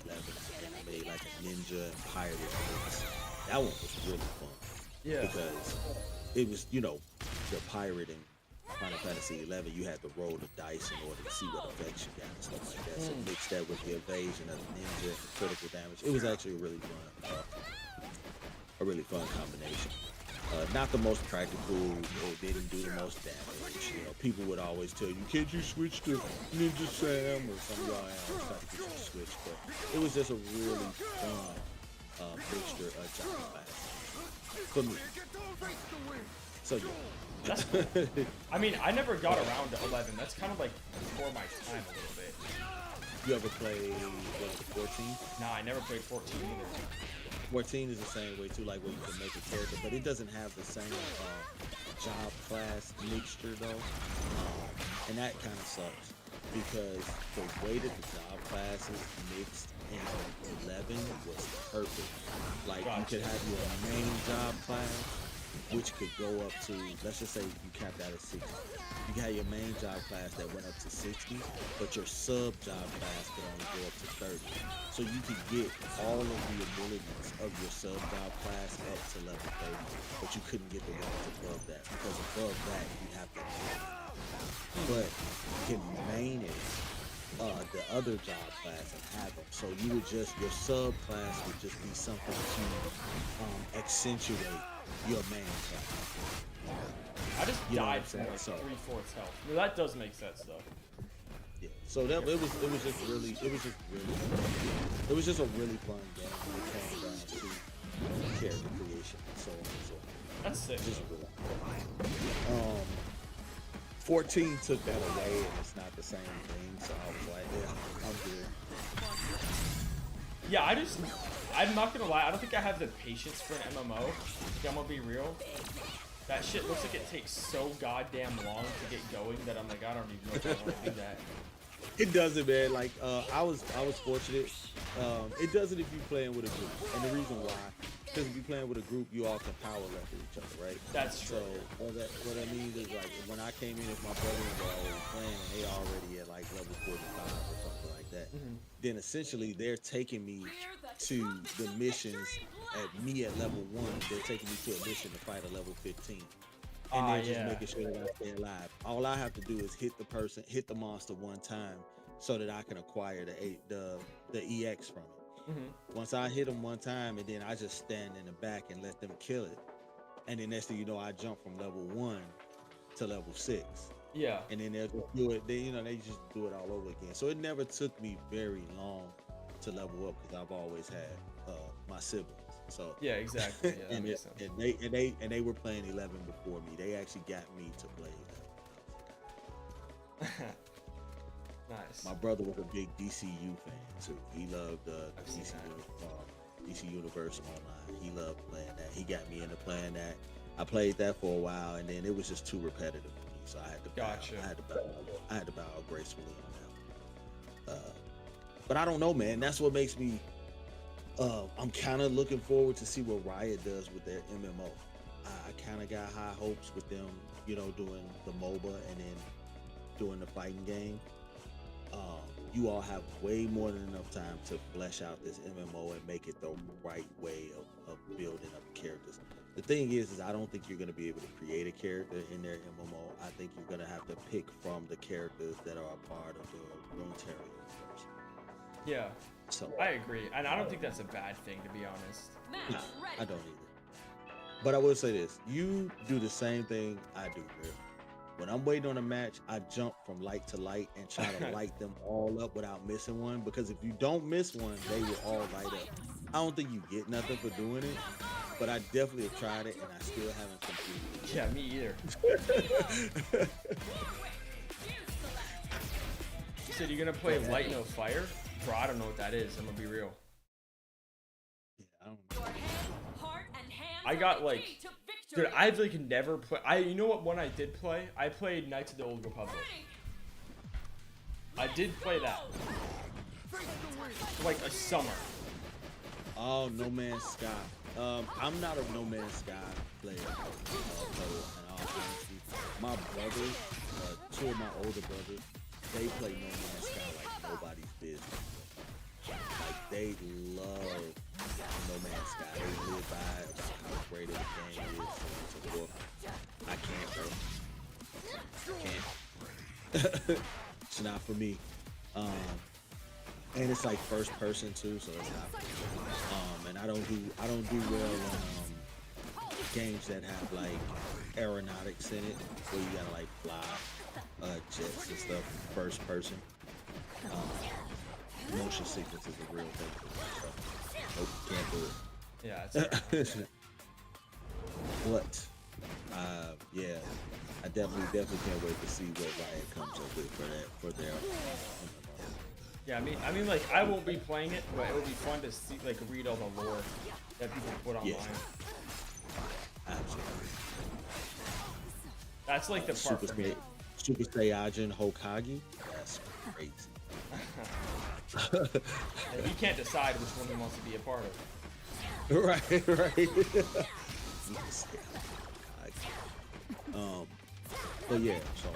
Speaker 5: Like 11, and I made like a ninja and pirate mix. That one was really fun.
Speaker 1: Yeah.
Speaker 5: Because it was, the pirate in Final Fantasy 11, you had to roll the dice in order to see what effects you got and stuff like that. So mix that with the evasion of the ninja and critical damage. It was actually a really fun combination. Not the most practical, it didn't do the most damage. People would always tell you, can't you switch to Ninja Sam or some y'all else try to get you to switch, but it was just a really fun mixture of genre classes for me. So yeah.
Speaker 1: That's cool. I mean, I never got around to 11. That's kind of like before my time a little bit.
Speaker 5: You ever played 14?
Speaker 1: Nah, I never played 14 either.
Speaker 5: 14 is the same way too, like where you can make a character, but it doesn't have the same job class mixture though, and that kind of sucks because the way that the job classes mixed in 11 was perfect. Like you could have your main job class, which could go up to, let's just say you capped out at 60. You can have your main job class that went up to 60, but your sub job class could only go up to 30. So you could get all of the abilities of your sub job class up to level 30, but you couldn't get the ones above that, because above that you have to main it. But you can main it the other job class and have them. So you would just, your sub class would just be something to accentuate your main class.
Speaker 1: I just died from like
Speaker 5: So
Speaker 1: 3/4 health. Well, that does make sense though.
Speaker 5: yeah, so that it was just a really fun game when it came down to character creation and so on and so on.
Speaker 1: That's sick.
Speaker 5: Just really fun. 14 took that away, and it's not the same thing. So I was like, yeah, I'm good.
Speaker 1: Yeah, I'm not gonna lie, I don't think I have the patience for an MMO. I'm gonna be real. That shit looks like it takes so goddamn long to get going that I'm like, I don't even know if I want to do that.
Speaker 5: It doesn't, man. Like I was fortunate. It doesn't if you're playing with a group, and the reason why, because if you're playing with a group, you all can power level each other, right?
Speaker 1: That's true.
Speaker 5: So what that means is, like, when I came in, if my brothers were already playing and they already at like level 45 or something like that, then essentially they're taking me to the missions at level 1. They're taking me to a mission to fight a level 15. And they're just making sure that I stay alive. All I have to do is hit the monster one time, so that I can acquire the EX from it. Once I hit them one time, and then I just stand in the back and let them kill it. And then next thing you know, I jump from level 1 to level 6.
Speaker 1: Yeah.
Speaker 5: And then they'll just do it. They just do it all over again. So it never took me very long to level up, because I've always had my siblings. So
Speaker 1: yeah, exactly. Yeah, that makes sense.
Speaker 5: and they were playing 11 before me. They actually got me to play
Speaker 1: Nice.
Speaker 5: My brother was a big DCU fan too. He loved
Speaker 1: I've seen
Speaker 5: DC Universe Online. He loved playing that. He got me into playing that. I played that for a while, and then it was just too repetitive for me. So I had to
Speaker 1: Gotcha.
Speaker 5: I had to bow gracefully on that. But I don't know, man. That's what makes me. I'm kind of looking forward to see what Riot does with their MMO. I kind of got high hopes with them, you know, doing the MOBA and then doing the fighting game. You all have way more than enough time to flesh out this MMO and make it the right way of building up characters. The thing is I don't think you're going to be able to create a character in their MMO. I think you're going to have to pick from the characters that are a part of the Runeterra universe.
Speaker 1: Yeah,
Speaker 5: So
Speaker 1: I agree, and I don't think that's a bad thing, to be honest.
Speaker 2: Match
Speaker 5: I
Speaker 2: ready.
Speaker 5: don't either. But I will say this: you do the same thing I do, Griff. When I'm waiting on a match, I jump from light to light and try to light them all up without missing one. Because if you don't miss one, they will all light up. I don't think you get nothing for doing it, but I definitely have tried it and I still haven't completed it.
Speaker 1: Yeah, me either. You said you're gonna play Light No Fire? Bro, I don't know what that is. I'm gonna be real.
Speaker 5: Yeah, I don't know.
Speaker 2: Your head, heart, and hands
Speaker 1: I got
Speaker 2: are the
Speaker 1: like,
Speaker 2: key to victory.
Speaker 1: dude, I've like never play. You know what one I did play? I played Knights of the Old Republic. I did play that for like a summer.
Speaker 5: Oh, No Man's Sky. I'm not a No Man's Sky player. In all honesty, my brothers, two of my older brothers, they play No Man's Sky like nobody's business. Like they love No Man's Sky. They live by it, about how great of a game it is, so forth. I can't, bro. Can't. It's not for me. And it's like first person too, so it's not for me. And I don't do well on games that have like aeronautics in it, where you gotta like fly jets and stuff first person. Motion sickness is a real thing for me, so nope, can't do it.
Speaker 1: Yeah, it's
Speaker 5: What? Yeah, I definitely can't wait to see what Riot comes up with for their.
Speaker 1: yeah. I mean, like I won't be playing it, but it would be fun to see, like, read all the lore that people put online.
Speaker 5: Yes. Absolutely.
Speaker 1: That's like the part for me.
Speaker 5: Super Saiyajin Hokage. That's crazy.
Speaker 1: And he can't decide which one he wants to be a part of.
Speaker 5: Right. But yeah, so.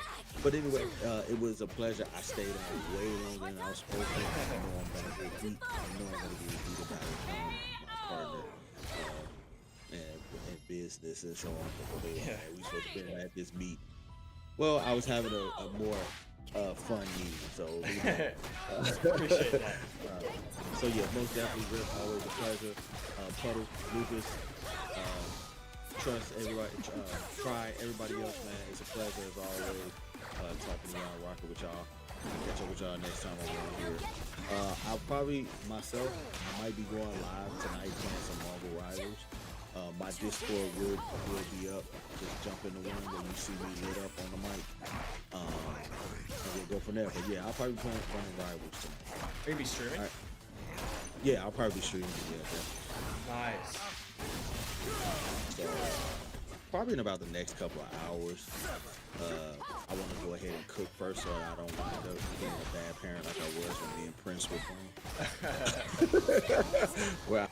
Speaker 5: But anyway, it was a pleasure. I stayed on way longer than I was supposed to. I know I'm gonna get beat. I know I'm gonna get beat about it. My partner and business and so on. We supposed to be at this meet. Well, I was having a more fun meeting, so
Speaker 1: Appreciate that.
Speaker 5: so yeah, most definitely, Rick, always a pleasure. Puddle, Lucas, Trust, everybody, Try, everybody else, man. It's a pleasure as always. Talking to y'all, rocking with y'all. I'll catch up with y'all next time I'm on here. I'll probably myself, I might be going live tonight playing some Marvel Rivals. My Discord will be up. Just jump in the room where you see me lit up on the mic. And we'll go from there. But yeah, I'll probably be playing Rivals tonight.
Speaker 1: Are you gonna be streaming?
Speaker 5: All right. Yeah, I'll probably be streaming. Yeah, definitely.
Speaker 1: Nice.
Speaker 5: So probably in about the next couple of hours. I want to go ahead and cook first so that I don't wind up being a bad parent like I was when me and Prince were playing. Well,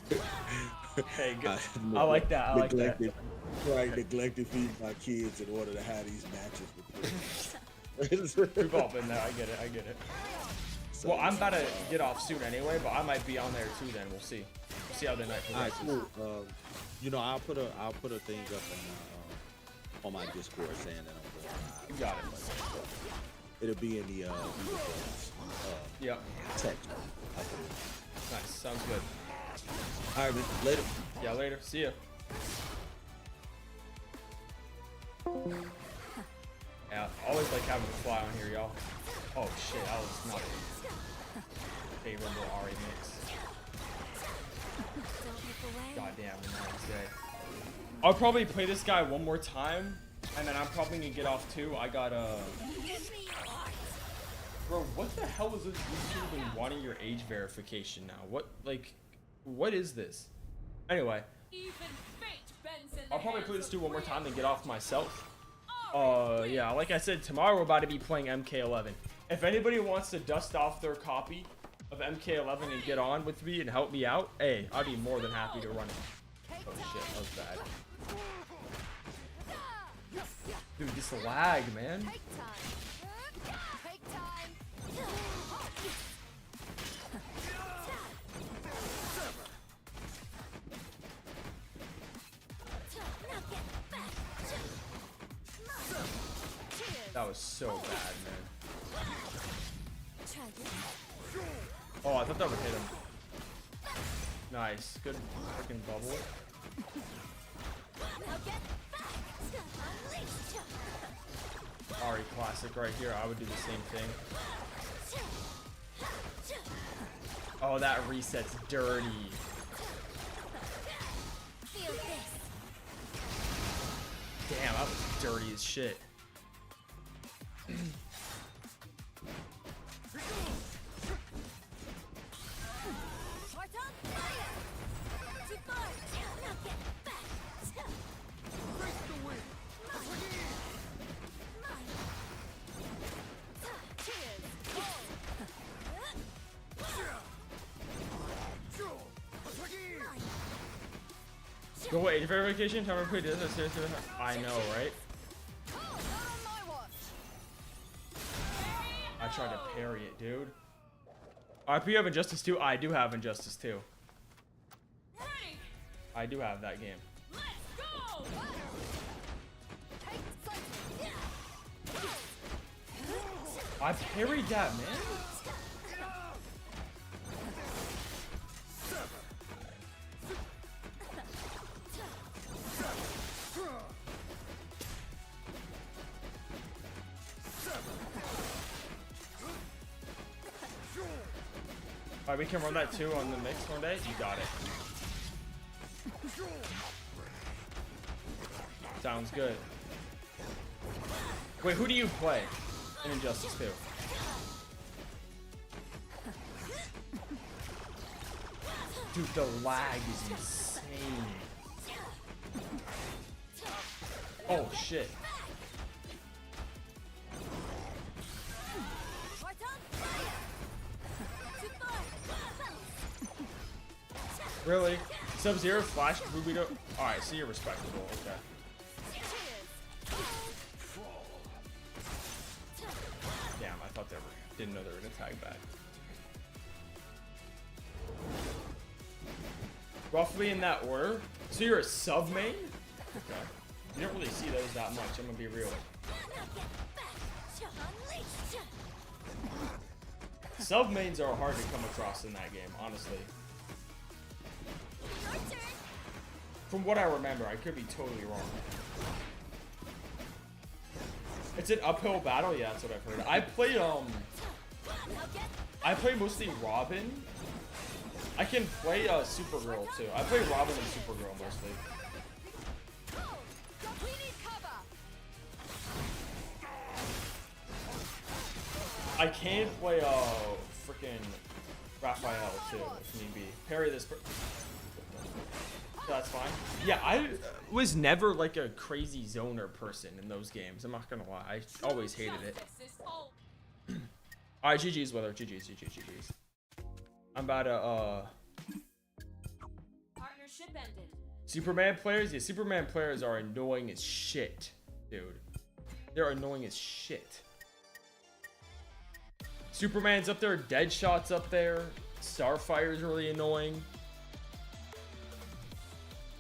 Speaker 1: Hey, good. I like that. I like that.
Speaker 5: Neglected feeding my kids in order to have these matches with Prince.
Speaker 1: We've all been there. I get it.
Speaker 5: So,
Speaker 1: Well, I'm about to get off soon anyway, but I might be on there too. Then we'll see. We'll see how the night
Speaker 5: all right,
Speaker 1: progresses.
Speaker 5: cool. You know, I'll put a thing up on my Discord saying that I'm going live.
Speaker 1: You got it.
Speaker 5: It'll be in the
Speaker 1: Yep.
Speaker 5: text.
Speaker 1: Nice. Sounds good.
Speaker 5: All right, man. Later.
Speaker 1: Yeah. Later. See ya. Yeah. Always like having a fly on here, y'all. Oh shit. I was not favorable AHRI mix. God damn, nice day. I'll probably play this guy one more time, and then I'm probably gonna get off too. I got Bro, what the hell is this YouTube and wanting your age verification now? What is this? Anyway,
Speaker 2: Even fate bends in the
Speaker 1: I'll probably
Speaker 2: hands
Speaker 1: play this
Speaker 2: of
Speaker 1: dude one more
Speaker 2: real
Speaker 1: time and get off myself.
Speaker 2: AHRI
Speaker 1: Yeah, like I said, tomorrow we're about to be playing MK11. If anybody wants to dust off their copy of MK11 and get on with me and help me out, hey, I'd be more than happy to run it. Oh shit, that was bad. Dude, this lag, man.
Speaker 4: Take time. Take time. Now get back.
Speaker 1: That was so bad, man.
Speaker 4: Try this.
Speaker 1: Oh, I thought that would hit him. Nice. Good freaking bubble.
Speaker 4: Now get back. Unleash.
Speaker 1: AHRI classic right here. I would do the same thing. Oh, that reset's dirty.
Speaker 4: Feel this.
Speaker 1: Damn, that was dirty as shit.
Speaker 4: Heart on fire. Too far. Now get back.
Speaker 3: Face the wind.
Speaker 1: Go age verification. Time to play this. I know, right? I tried to parry it, dude. RP, you have Injustice 2? I do have Injustice 2.
Speaker 2: Ready,
Speaker 1: I do have that game.
Speaker 2: let's go!
Speaker 1: I parried that, man. Alright, we can run that too on the mix one day. You got it. Sounds good. Wait, who do you play in Injustice 2? Dude, the lag is insane. Oh shit.
Speaker 4: Heart on fire. Too far.
Speaker 1: Really? Sub-Zero Flash Rubito? Alright, so you're respectable. Okay. Damn, I thought they were. Didn't know they were gonna tag back. Roughly in that order. So you're a sub main? Okay. You don't really see those that much, I'm gonna be real. Sub mains are hard to come across in that game, honestly. From what I remember, I could be totally wrong. It's an uphill battle, yeah, that's what I've heard. I play mostly Robin. I can play Supergirl too. I play Robin and Supergirl mostly. I can play freaking Raphael too, if need be. Parry this. That's fine. Yeah, I was never like a crazy zoner person in those games. I'm not gonna lie. I always hated it.
Speaker 2: Justice is all
Speaker 1: Alright, GG's with her. GG's. I'm about to
Speaker 2: partnership ended.
Speaker 1: Superman players? Yeah, Superman players are annoying as shit, dude. They're annoying as shit. Superman's up there, Deadshot's up there, Starfire's really annoying.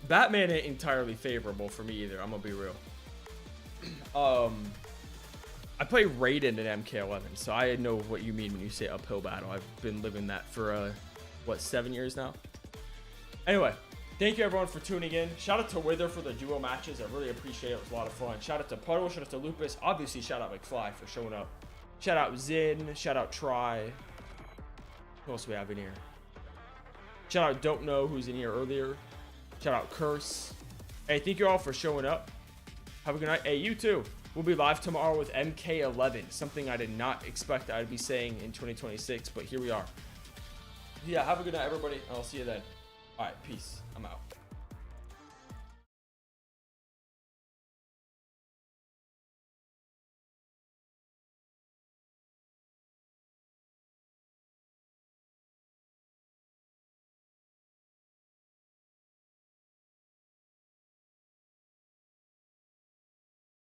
Speaker 1: Batman ain't entirely favorable for me either, I'm gonna be real. I play Raiden in MK11, so I know what you mean when you say uphill battle. I've been living that for, what, 7 years now? Anyway, thank you everyone for tuning in. Shout out to Wither for the duo matches. I really appreciate it. It was a lot of fun. Shout out to Puddle. Shout out to Lupus. Obviously, shout out McFly for showing up. Shout out Zin. Shout out Try. Who else do we have in here? Shout out Don't Know, who's in here earlier. Shout out Curse. Hey, thank you all for showing up. Have a good night. Hey, you too. We'll be live tomorrow with mk11, something I did not expect I'd be saying in 2026, but here we are. Yeah, have a good night, everybody. I'll see you then. All right, peace. I'm out.